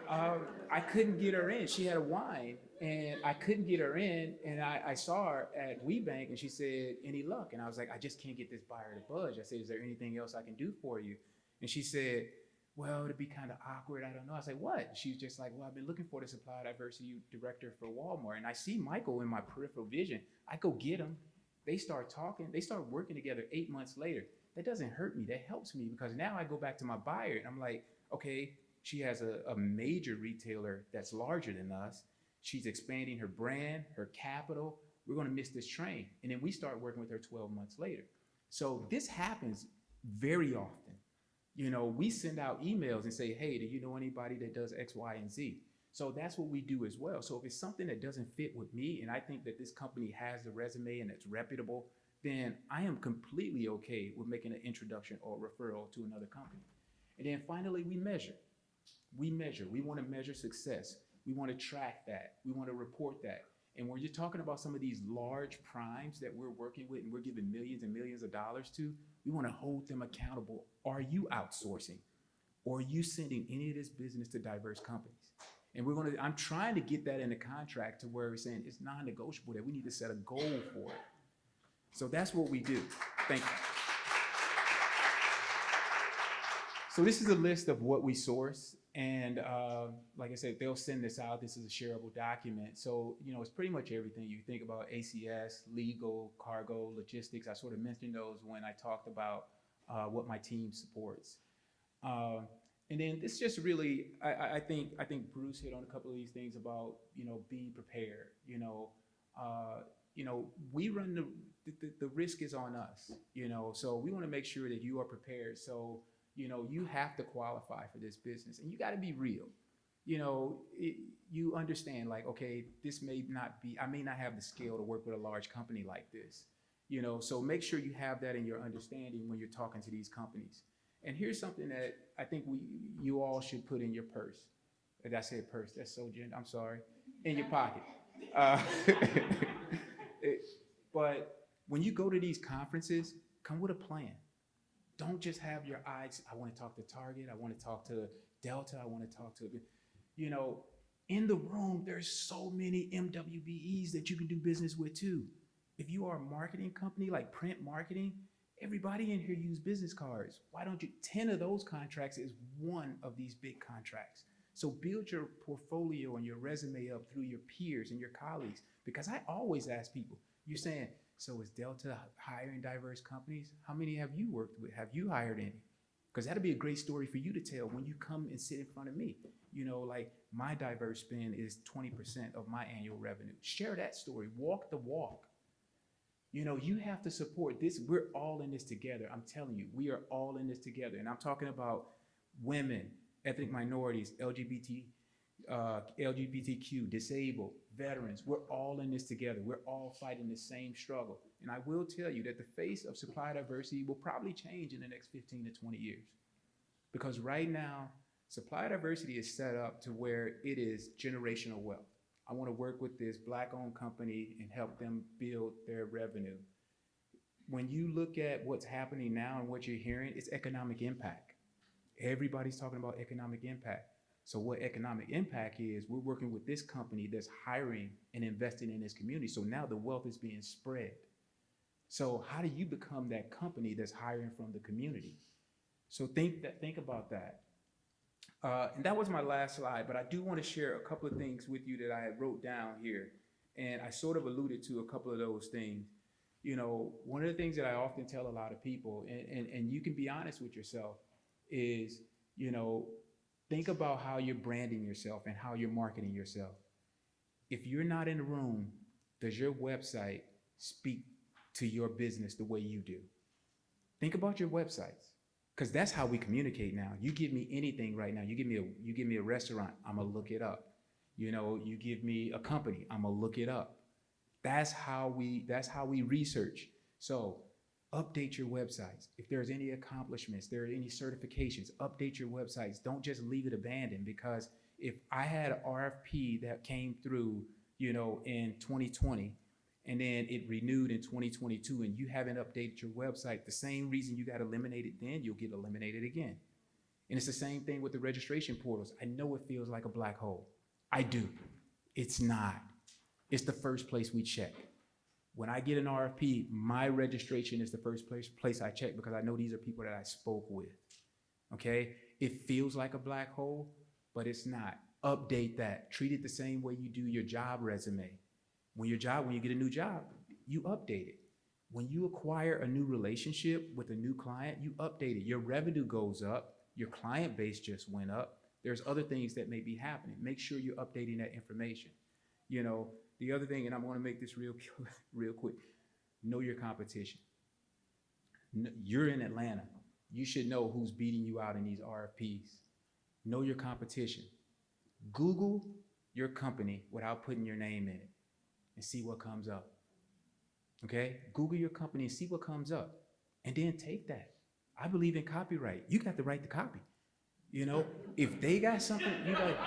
I couldn't get her in. She had a wine And I couldn't get her in, and I saw her at WeBank, and she said, "Any luck?" And I was like, "I just can't get this buyer to budge." I said, "Is there anything else I can do for you?" And she said, "Well, it'd be kind of awkward. I don't know." I was like, "What?" She was just like, "Well, I've been looking for the supply diversity director for Walmart, and I see Michael in my peripheral vision. I go get him. They start talking. They start working together 8 months later. That doesn't hurt me. That helps me because now I go back to my buyer, and I'm like, okay, she has a major retailer that's larger than us. She's expanding her brand, her capital. We're going to miss this train." And then we start working with her 12 months later. So this happens very often. You know, we send out emails and say, "Hey, do you know anybody that does X, Y, and Z?" So that's what we do as well. So if it's something that doesn't fit with me, and I think that this company has the resume and it's reputable, then I am completely okay with making an introduction or referral to another company. And then finally, we measure. We measure. We want to measure success. We want to track that. We want to report that. And when you're talking about some of these large primes that we're working with and we're giving millions and millions of dollars to, we want to hold them accountable. Are you outsourcing? Or are you sending any of this business to diverse companies? And I'm trying to get that in the contract to where we're saying it's non-negotiable, that we need to set a goal for it. So that's what we do. Thank you. So this is a list of what we source. And like I said, they'll send this out. This is a shareable document. So, you know, it's pretty much everything. You think about ACS, legal, cargo, logistics. I sort of mentioned those when I talked about what my team supports. And then this just really, I think Bruce hit on a couple of these things about, you know, being prepared. You know, we run the risk is on us, you know, so we want to make sure that you are prepared. So, you know, you have to qualify for this business and you got to be real. You know, you understand like, okay, this may not be, I may not have the scale to work with a large company like this, you know, so make sure you have that in your understanding when you're talking to these companies. And here's something that I think you all should put in your purse. Did I say purse? That's so gentle. I'm sorry. In your pocket. But when you go to these conferences, come with a plan. Don't just have your eyes, I want to talk to Target, I want to talk to Delta, I want to talk to, you know, in the room, there's so many MWBEs that you can do business with too. If you are a marketing company like print marketing, everybody in here use business cards. Why don't you, 10 of those contracts is one of these big contracts. So build your portfolio and your resume up through your peers and your colleagues. Because I always ask people, you're saying, so is Delta hiring diverse companies? How many have you worked with? Have you hired any? Because that'll be a great story for you to tell when you come and sit in front of me. You know, like my diverse spend is 20% of my annual revenue. Share that story, walk the walk. You know, you have to support this. We're all in this together. I'm telling you, we are all in this together. And I'm talking about women, ethnic minorities, LGBTQ, disabled, veterans. We're all in this together. We're all fighting the same struggle. And I will tell you that the face of supply diversity will probably change in the next 15 to 20 years. Because right now, supply diversity is set up to where it is generational wealth. I want to work with this Black-owned company and help them build their revenue. When you look at what's happening now and what you're hearing, it's economic impact. Everybody's talking about economic impact. So what economic impact is, we're working with this company that's hiring and investing in this community. So now the wealth is being spread. So how do you become that company that's hiring from the community? So think about that. And that was my last slide, but I do want to share a couple of things with you that I wrote down here. And I sort of alluded to a couple of those things. You know, one of the things that I often tell a lot of people, and you can be honest with yourself, is, you know, think about how you're branding yourself and how you're marketing yourself. If you're not in the room, does your website speak to your business the way you do? Think about your websites, because that's how we communicate now. You give me anything right now. You give me a restaurant, I'm gonna look it up. You know, you give me a company, I'm gonna look it up. That's how we research. So update your websites. If there's any accomplishments, there are any certifications, update your websites. Don't just leave it abandoned, because if I had an RFP that came through, you know, in 2020, and then it renewed in 2022, and you haven't updated your website, the same reason you got eliminated then, you'll get eliminated again. And it's the same thing with the registration portals. I know it feels like a black hole. I do. It's not. It's the first place we check. When I get an RFP, my registration is the first place I check because I know these are people that I spoke with, okay? It feels like a black hole, but it's not. Update that. Treat it the same way you do your job resume. When you get a new job, you update it. When you acquire a new relationship with a new client, you update it. Your revenue goes up. Your client base just went up. There's other things that may be happening. Make sure you're updating that information. You know, the other thing, and I'm going to make this real quick, know your competition. You're in Atlanta. You should know who's beating you out in these RFPs. Know your competition. Google your company without putting your name in it and see what comes up. Okay? Google your company and see what comes up. And then take that. I believe in copyright. You got the right to copy. You know, if they got something, you like,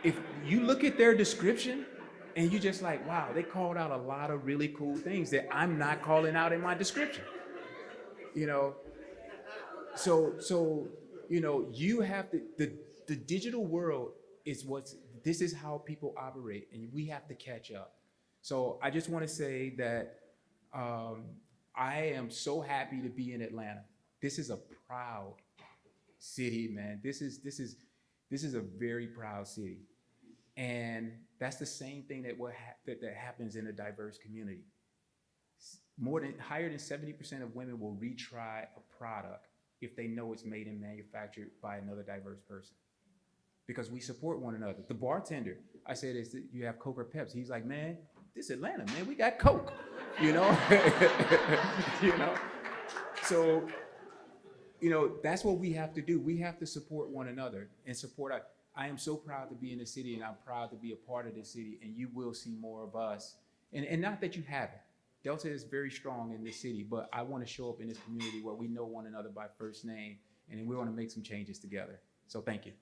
if you look at their description and you just like, wow, they called out a lot of really cool things that I'm not calling out in my description. You know, so you know, you have to, the digital world is this is how people operate, and we have to catch up. So I just want to say that I am so happy to be in Atlanta. This is a proud city, man. This is a very proud city, and that's the same thing that happens in a diverse community. Higher than 70% of women will retry a product if they know it's made and manufactured by another diverse person, because we support one another. The bartender, I said, is that you have Coke or Pepsi? He's like, man, this Atlanta, man, we got Coke, you know? You know? So, you know, that's what we have to do. We have to support one another and support. I am so proud to be in the city, and I'm proud to be a part of this city, and you will see more of us. And not that you haven't. Delta is very strong in this city, but I want to show up in this community where we know one another by first name, and we want to make some changes together. So thank you.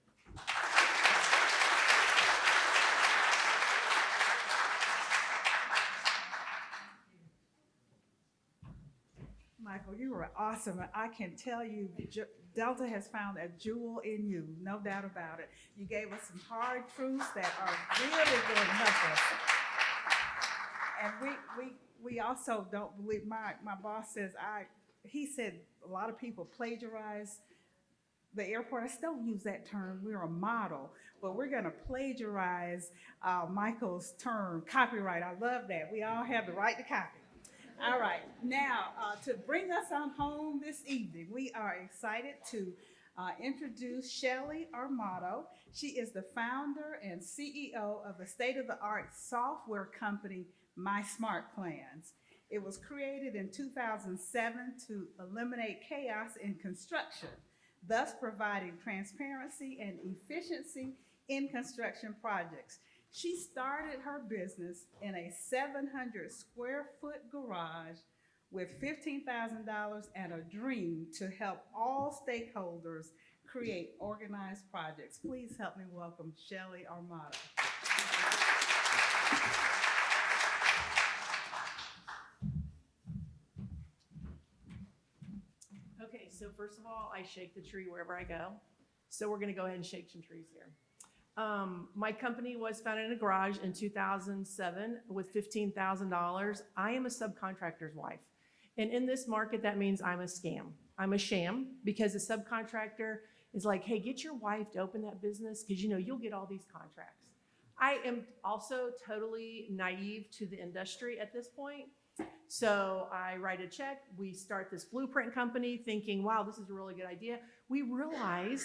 Michael, you were awesome. I can tell you, Delta has found a jewel in you, no doubt about it. You gave us some hard truths that are really going to help us. And we also don't believe, my boss says, he said a lot of people plagiarize the airport. I still don't use that term. We're a model, but we're going to plagiarize Michael's term, copyright. I love that. We all have the right to copy. All right, now to bring us on home this evening, we are excited to introduce Shelly Armato. She is the founder and CEO of the state-of-the-art software company, My Smart Plans. It was created in 2007 to eliminate chaos in construction, thus providing transparency and efficiency in construction projects. She started her business in a 700 square foot garage with $15,000 and a dream to help all stakeholders create organized projects. Please help me welcome Shelly Armato. Okay, so first of all, I shake the tree wherever I go. So we're gonna go ahead and shake some trees here. My company was founded in a garage in 2007 with $15,000. I am a subcontractor's wife. And in this market, that means I'm a scam. I'm a sham because a subcontractor is like, hey, get your wife to open that business because you know you'll get all these contracts. I am also totally naive to the industry at this point. So I write a check, we start this blueprint company thinking, wow, this is a really good idea. We realize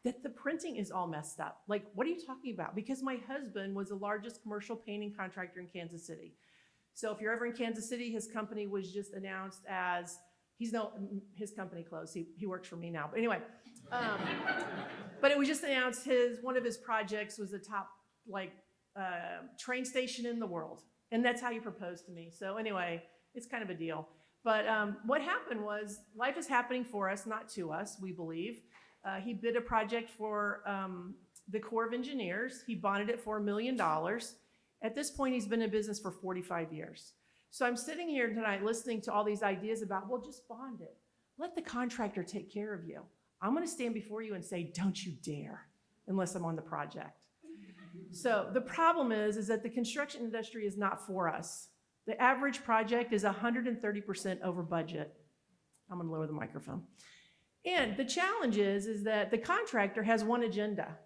that the printing is all messed up. Like, what are you talking about? Because my husband was the largest commercial painting contractor in Kansas City. So if you're ever in Kansas City, his company was just announced as, his company closed, he works for me now. But anyway, but it was just announced one of his projects was the top train station in the world. And that's how he proposed to me. So anyway, it's kind of a deal. But what happened was life is happening for us, not to us, we believe. He bid a project for the Corps of Engineers. He bonded it for $1 million. At this point, he's been in business for 45 years. So I'm sitting here tonight listening to all these ideas about, well, just bond it. Let the contractor take care of you. I'm gonna stand before you and say, don't you dare, unless I'm on the project. So the problem is that the construction industry is not for us. The average project is 130% over budget. I'm gonna lower the microphone. And the challenge is that the contractor has one agenda.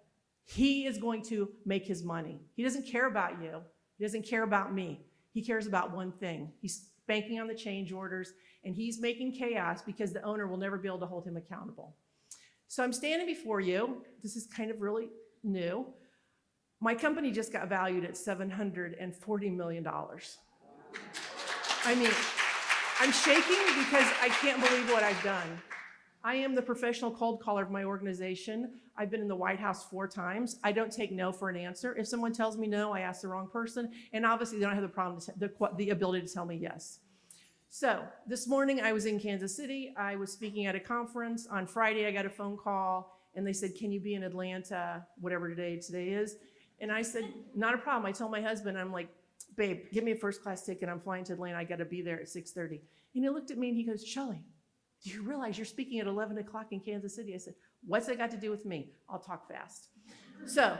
He is going to make his money. He doesn't care about you. He doesn't care about me. He cares about one thing. He's banking on the change orders, and he's making chaos because the owner will never be able to hold him accountable. So I'm standing before you. This is kind of really new. My company just got valued at $740 million. I mean, I'm shaking because I can't believe what I've done. I am the professional cold caller of my organization. I've been in the White House 4 times. I don't take no for an answer. If someone tells me no, I ask the wrong person, and obviously they don't have the ability to tell me yes. So this morning I was in Kansas City. I was speaking at a conference. On Friday I got a phone call, and they said, can you be in Atlanta, whatever today is? And I said, not a problem. I told my husband, I'm like, babe, give me a first class ticket. I'm flying to Atlanta. I got to be there at 6:30. And he looked at me and he goes, Shelley, do you realize you're speaking at 11 o'clock in Kansas City? I said, what's that got to do with me? I'll talk fast. So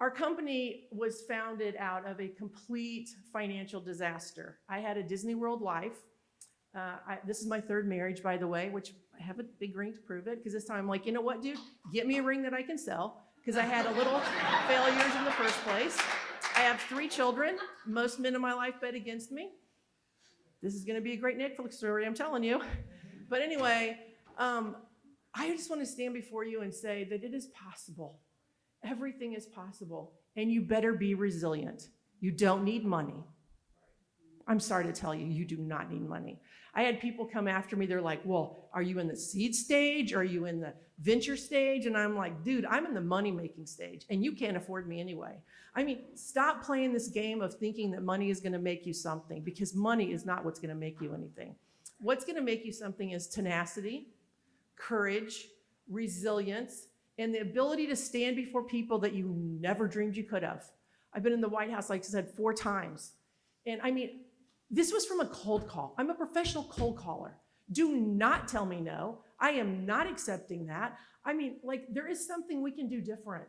our company was founded out of a complete financial disaster. I had a Disney World life. This is my 3rd marriage, by the way, which I have a big ring to prove it, because this time I'm like, you know what, dude? Get me a ring that I can sell, because I had a little failures in the first place. I have 3 children. Most men in my life bet against me. This is going to be a great Netflix story, I'm telling you. But anyway, I just want to stand before you and say that it is possible. Everything is possible. And you better be resilient. You don't need money. I'm sorry to tell you, you do not need money. I had people come after me. They're like, well, are you in the seed stage? Are you in the venture stage? And I'm like, dude, I'm in the money-making stage, and you can't afford me anyway. I mean, stop playing this game of thinking that money is going to make you something, because money is not what's going to make you anything. What's going to make you something is tenacity, courage, resilience, and the ability to stand before people that you never dreamed you could have. I've been in the White House, like I said, 4 times. And I mean, this was from a cold call. I'm a professional cold caller. Do not tell me no. I am not accepting that. I mean, like, there is something we can do different.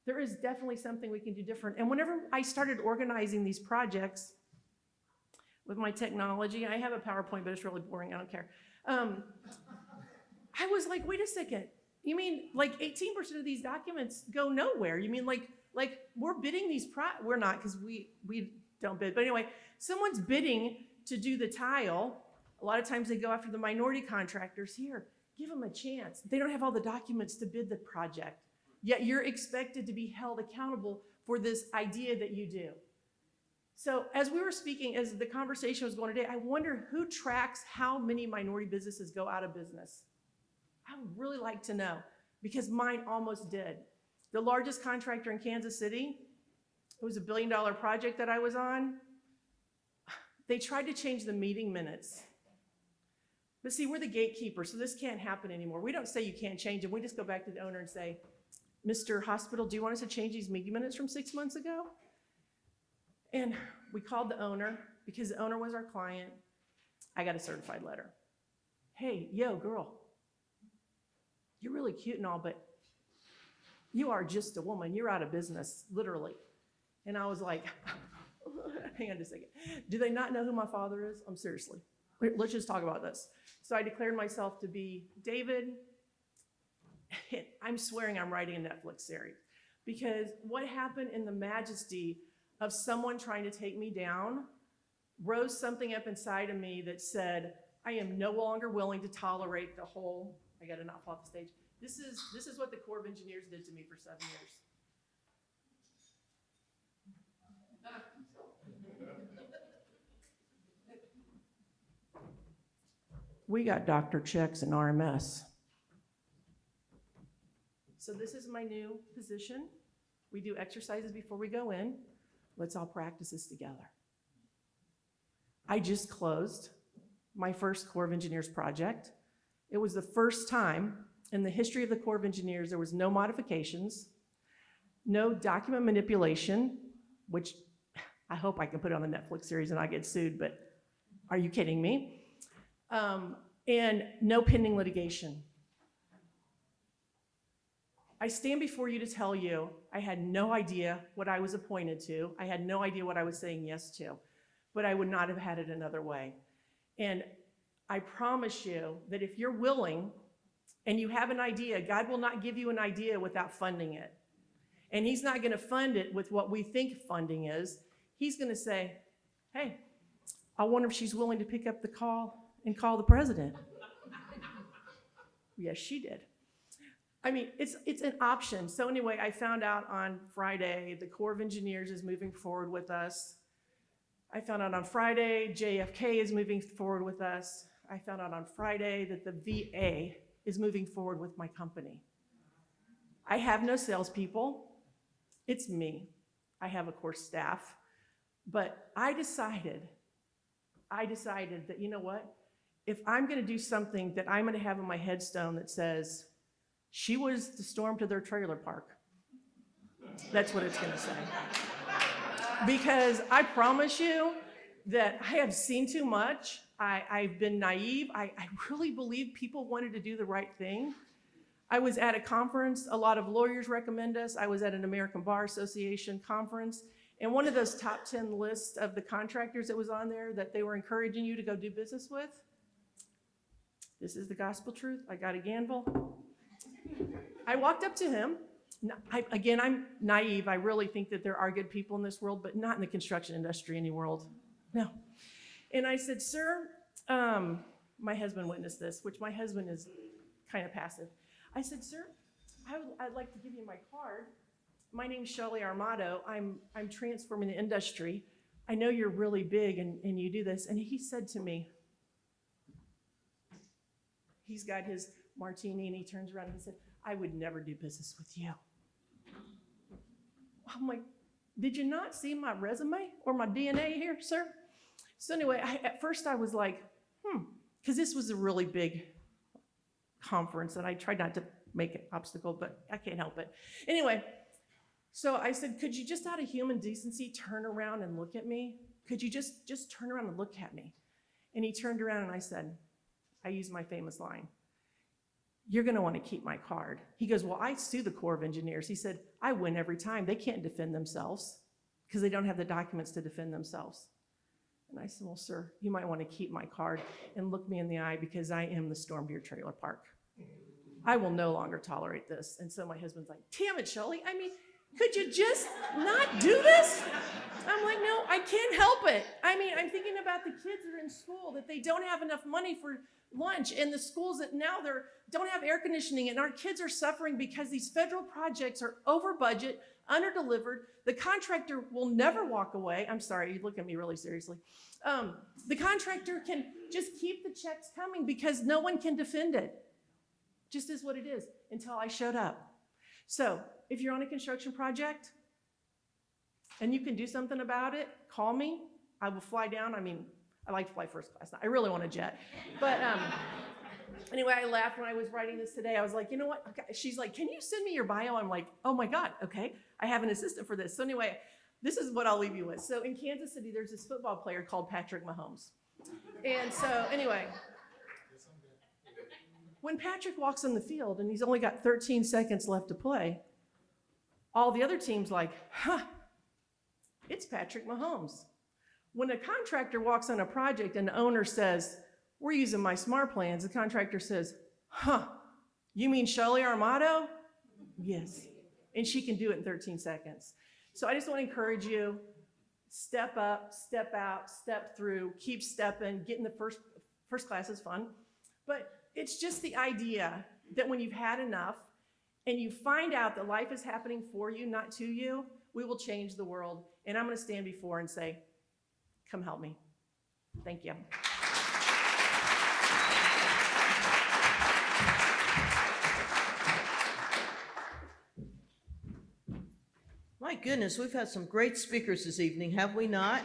There is definitely something we can do different. And whenever I started organizing these projects with my technology, I have a PowerPoint, but it's really boring, I don't care. I was like, wait a second. You mean like 18% of these documents go nowhere? You mean like we're bidding these, we're not, because we don't bid. But anyway, someone's bidding to do the tile. A lot of times they go after the minority contractors. Here, give them a chance. They don't have all the documents to bid the project. Yet you're expected to be held accountable for this idea that you do. So as we were speaking, as the conversation was going today, I wonder who tracks how many minority businesses go out of business. I would really like to know, because mine almost did. The largest contractor in Kansas City, it was a $1 billion project that I was on. They tried to change the meeting minutes. But see, we're the gatekeeper, so this can't happen anymore. We don't say you can't change them. We just go back to the owner and say, Mr. Hospital, do you want us to change these meeting minutes from 6 months ago? And we called the owner, because the owner was our client. I got a certified letter. Hey, yo, girl, you're really cute and all, but you are just a woman. You're out of business, literally. And I was like, hang on just a second. Do they not know who my father is? Seriously. Let's just talk about this. So I declared myself to be David. I'm swearing I'm writing a Netflix series, because what happened in the majesty of someone trying to take me down rose something up inside of me that said, I am no longer willing to tolerate the whole, I gotta not fall off the stage. This is what the Corps of Engineers did to me for 7 years. We got doctor checks and RMS. So this is my new position. We do exercises before we go in. Let's all practice this together. I just closed my first Corps of Engineers project. It was the first time in the history of the Corps of Engineers there was no modifications, no document manipulation, which I hope I can put on the Netflix series and I get sued, but are you kidding me? And no pending litigation. I stand before you to tell you, I had no idea what I was appointed to. I had no idea what I was saying yes to, but I would not have had it another way. And I promise you that if you're willing and you have an idea, God will not give you an idea without funding it. And he's not gonna fund it with what we think funding is. He's gonna say, hey, I wonder if she's willing to pick up the call and call the president. Yes, she did. I mean, it's an option. So anyway, I found out on Friday, the Corps of Engineers is moving forward with us. I found out on Friday, JFK is moving forward with us. I found out on Friday that the VA is moving forward with my company. I have no salespeople. It's me. I have, of course, staff. But I decided that, you know what? If I'm gonna do something that I'm gonna have on my headstone that says, she was the storm to their trailer park. That's what it's gonna say. Because I promise you that I have seen too much. I've been naive. I really believe people wanted to do the right thing. I was at a conference, a lot of lawyers recommend us. I was at an American Bar Association conference, and one of those top 10 lists of the contractors that was on there that they were encouraging you to go do business with, this is the gospel truth. I got a Ganville. I walked up to him. Again, I'm naive. I really think that there are good people in this world, but not in the construction industry, any world. No. And I said, sir, my husband witnessed this, which my husband is kind of passive. I said, sir, I'd like to give you my card. My name's Shelley Armato. I'm transforming the industry. I know you're really big and you do this. And he said to me, he's got his martini and he turns around and he said, I would never do business with you. I'm like, did you not see my resume or my DNA here, sir? So anyway, at first I was like, because this was a really big conference and I tried not to make it obstacle, but I can't help it. Anyway, so I said, could you just out of human decency turn around and look at me? Could you just turn around and look at me? And he turned around and I said, I used my famous line, you're gonna wanna keep my card. He goes, well, I sue the Corps of Engineers. He said, I win every time. They can't defend themselves because they don't have the documents to defend themselves. And I said, well, sir, you might wanna keep my card and look me in the eye because I am the storm to your trailer park. I will no longer tolerate this. And so my husband's like, damn it, Shelley. I mean, could you just not do this? I'm like, no, I can't help it. I mean, I'm thinking about the kids that are in school, that they don't have enough money for lunch, and the schools that now don't have air conditioning, and our kids are suffering because these federal projects are over budget, underdelivered. The contractor will never walk away. I'm sorry, you look at me really seriously. The contractor can just keep the checks coming because no one can defend it. Just is what it is until I showed up. So if you're on a construction project and you can do something about it, call me. I will fly down. I mean, I like to fly first class. I really want a jet. But anyway, I laughed when I was writing this today. I was like, you know what? Okay. She's like, can you send me your bio? I'm like, oh my God, okay. I have an assistant for this. So anyway, this is what I'll leave you with. So in Kansas City, there's this football player called Patrick Mahomes. And so anyway, when Patrick walks on the field and he's only got 13 seconds left to play, all the other teams like, it's Patrick Mahomes. When a contractor walks on a project and the owner says, we're using my smart plans, the contractor says, you mean Shelley Armato? Yes. And she can do it in 13 seconds. So I just want to encourage you, step up, step out, step through, keep stepping, getting the first class is fun. But it's just the idea that when you've had enough and you find out that life is happening for you, not to you, we will change the world. And I'm going to stand before and say, come help me. Thank you. My goodness, we've had some great speakers this evening, have we not?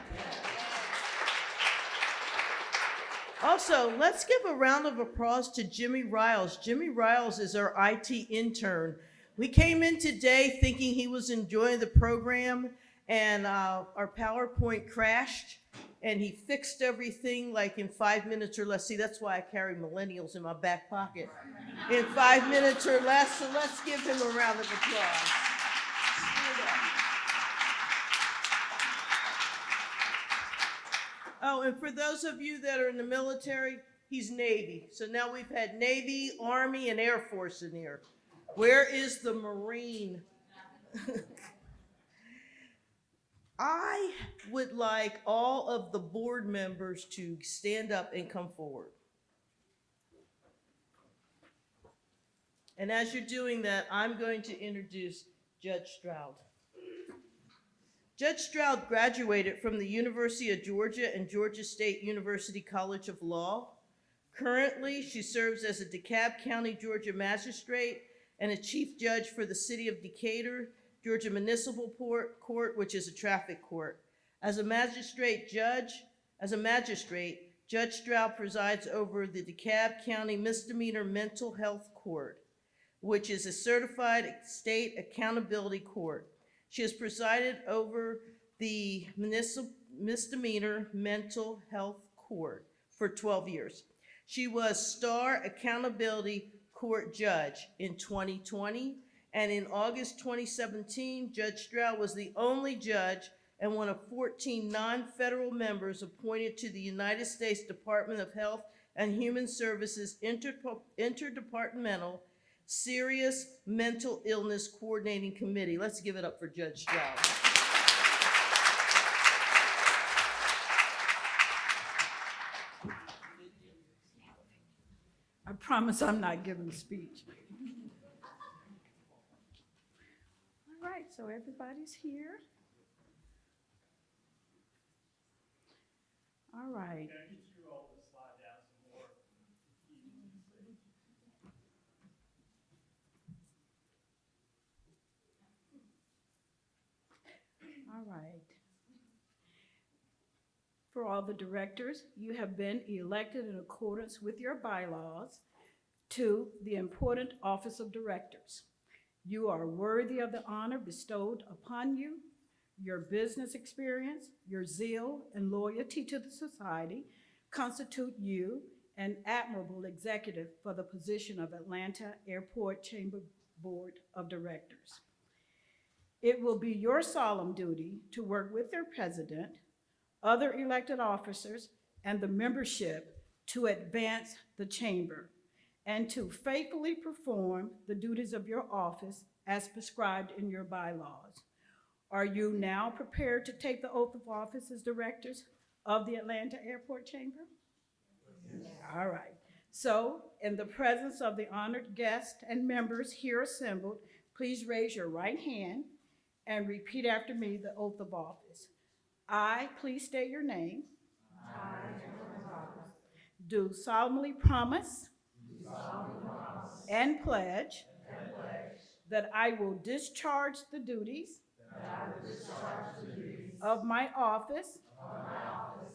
Also, let's give a round of applause to Jimmy Riles. Jimmy Riles is our IT intern. We came in today thinking he was enjoying the program, and our PowerPoint crashed, and he fixed everything like in 5 minutes or less. See, that's why I carry millennials in my back pocket. In 5 minutes or less, so let's give him a round of applause. Oh, and for those of you that are in the military, he's Navy. So now we've had Navy, Army, and Air Force in here. Where is the Marine? I would like all of the board members to stand up and come forward. And as you're doing that, I'm going to introduce Judge Stroud. Judge Stroud graduated from the University of Georgia and Georgia State University College of Law. Currently, she serves as a DeKalb County, Georgia magistrate and a chief judge for the city of Decatur, Georgia Municipal Court, which is a traffic court. As a magistrate, Judge Stroud presides over the DeKalb County Misdemeanor Mental Health Court, which is a certified state accountability court. She has presided over the Misdemeanor Mental Health Court for 12 years. She was Star Accountability Court Judge in 2020, and in August 2017, Judge Stroud was the only judge and one of 14 non-federal members appointed to the United States Department of Health and Human Services Interdepartmental Serious Mental Illness Coordinating Committee. Let's give it up for Judge Stroud. I promise I'm not giving a speech. All right, so everybody's here. All right. All right. For all the directors, you have been elected in accordance with your bylaws to the important office of directors. You are worthy of the honor bestowed upon you. Your business experience, your zeal, and loyalty to the society constitute you an admirable executive for the position of Atlanta Airport Chamber Board of Directors. It will be your solemn duty to work with their president, other elected officers, and the membership to advance the chamber and to faithfully perform the duties of your office as prescribed in your bylaws. Are you now prepared to take the oath of office as directors of the Atlanta Airport Chamber? Yes. All right. So, in the presence of the honored guests and members here assembled, please raise your right hand and repeat after me the oath of office. I, please state your name. Do solemnly promise and pledge that I will discharge the duties of my office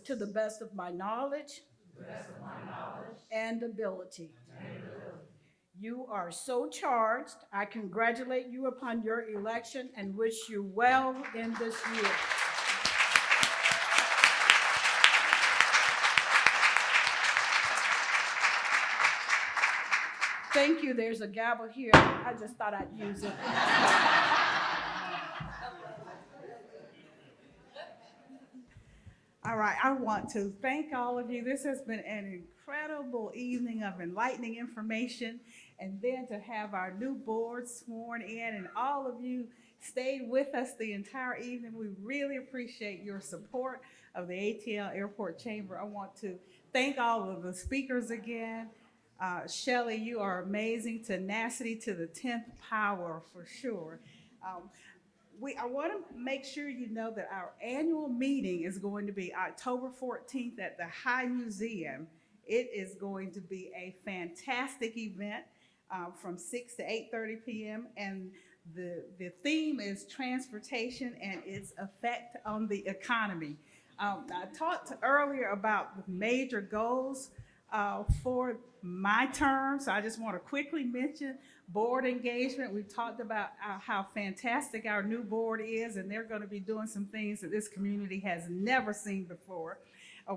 to the best of my knowledge and ability. You are so charged. I congratulate you upon your election and wish you well in this year. Thank you. There's a gavel here. I just thought I'd use it. All right, I want to thank all of you. This has been an incredible evening of enlightening information, and then to have our new board sworn in, and all of you stayed with us the entire evening. We really appreciate your support of the ATL Airport Chamber. I want to thank all of the speakers again. Shelley, you are amazing. Tenacity to the 10th power for sure. I want to make sure you know that our annual meeting is going to be October 14th at the High Museum. It is going to be a fantastic event from 6 to 8:30 p.m. And the theme is transportation and its effect on the economy. I talked earlier about the major goals for my term, so I just want to quickly mention board engagement. We talked about how fantastic our new board is, and they're going to be doing some things that this community has never seen before.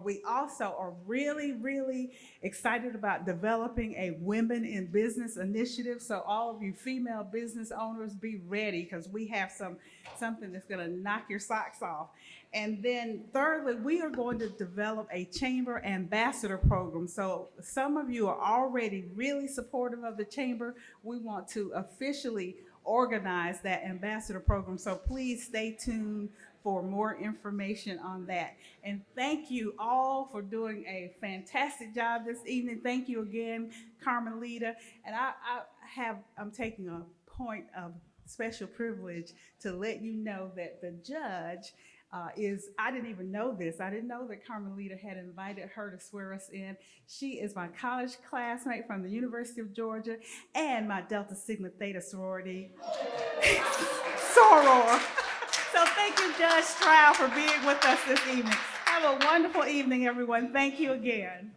We also are really, really excited about developing a Women in Business initiative. So all of you female business owners, be ready, because we have something that's gonna knock your socks off. And then thirdly, we are going to develop a chamber ambassador program. So some of you are already really supportive of the chamber. We want to officially organize that ambassador program. So please stay tuned for more information on that. And thank you all for doing a fantastic job this evening. Thank you again, Carmelita. And I'm taking a point of special privilege to let you know that the judge I didn't even know this. I didn't know that Carmelita had invited her to swear us in. She is my college classmate from the University of Georgia and my Delta Sigma Theta sorority, soror. So thank you, Judge Stroud, for being with us this evening. Have a wonderful evening, everyone. Thank you again.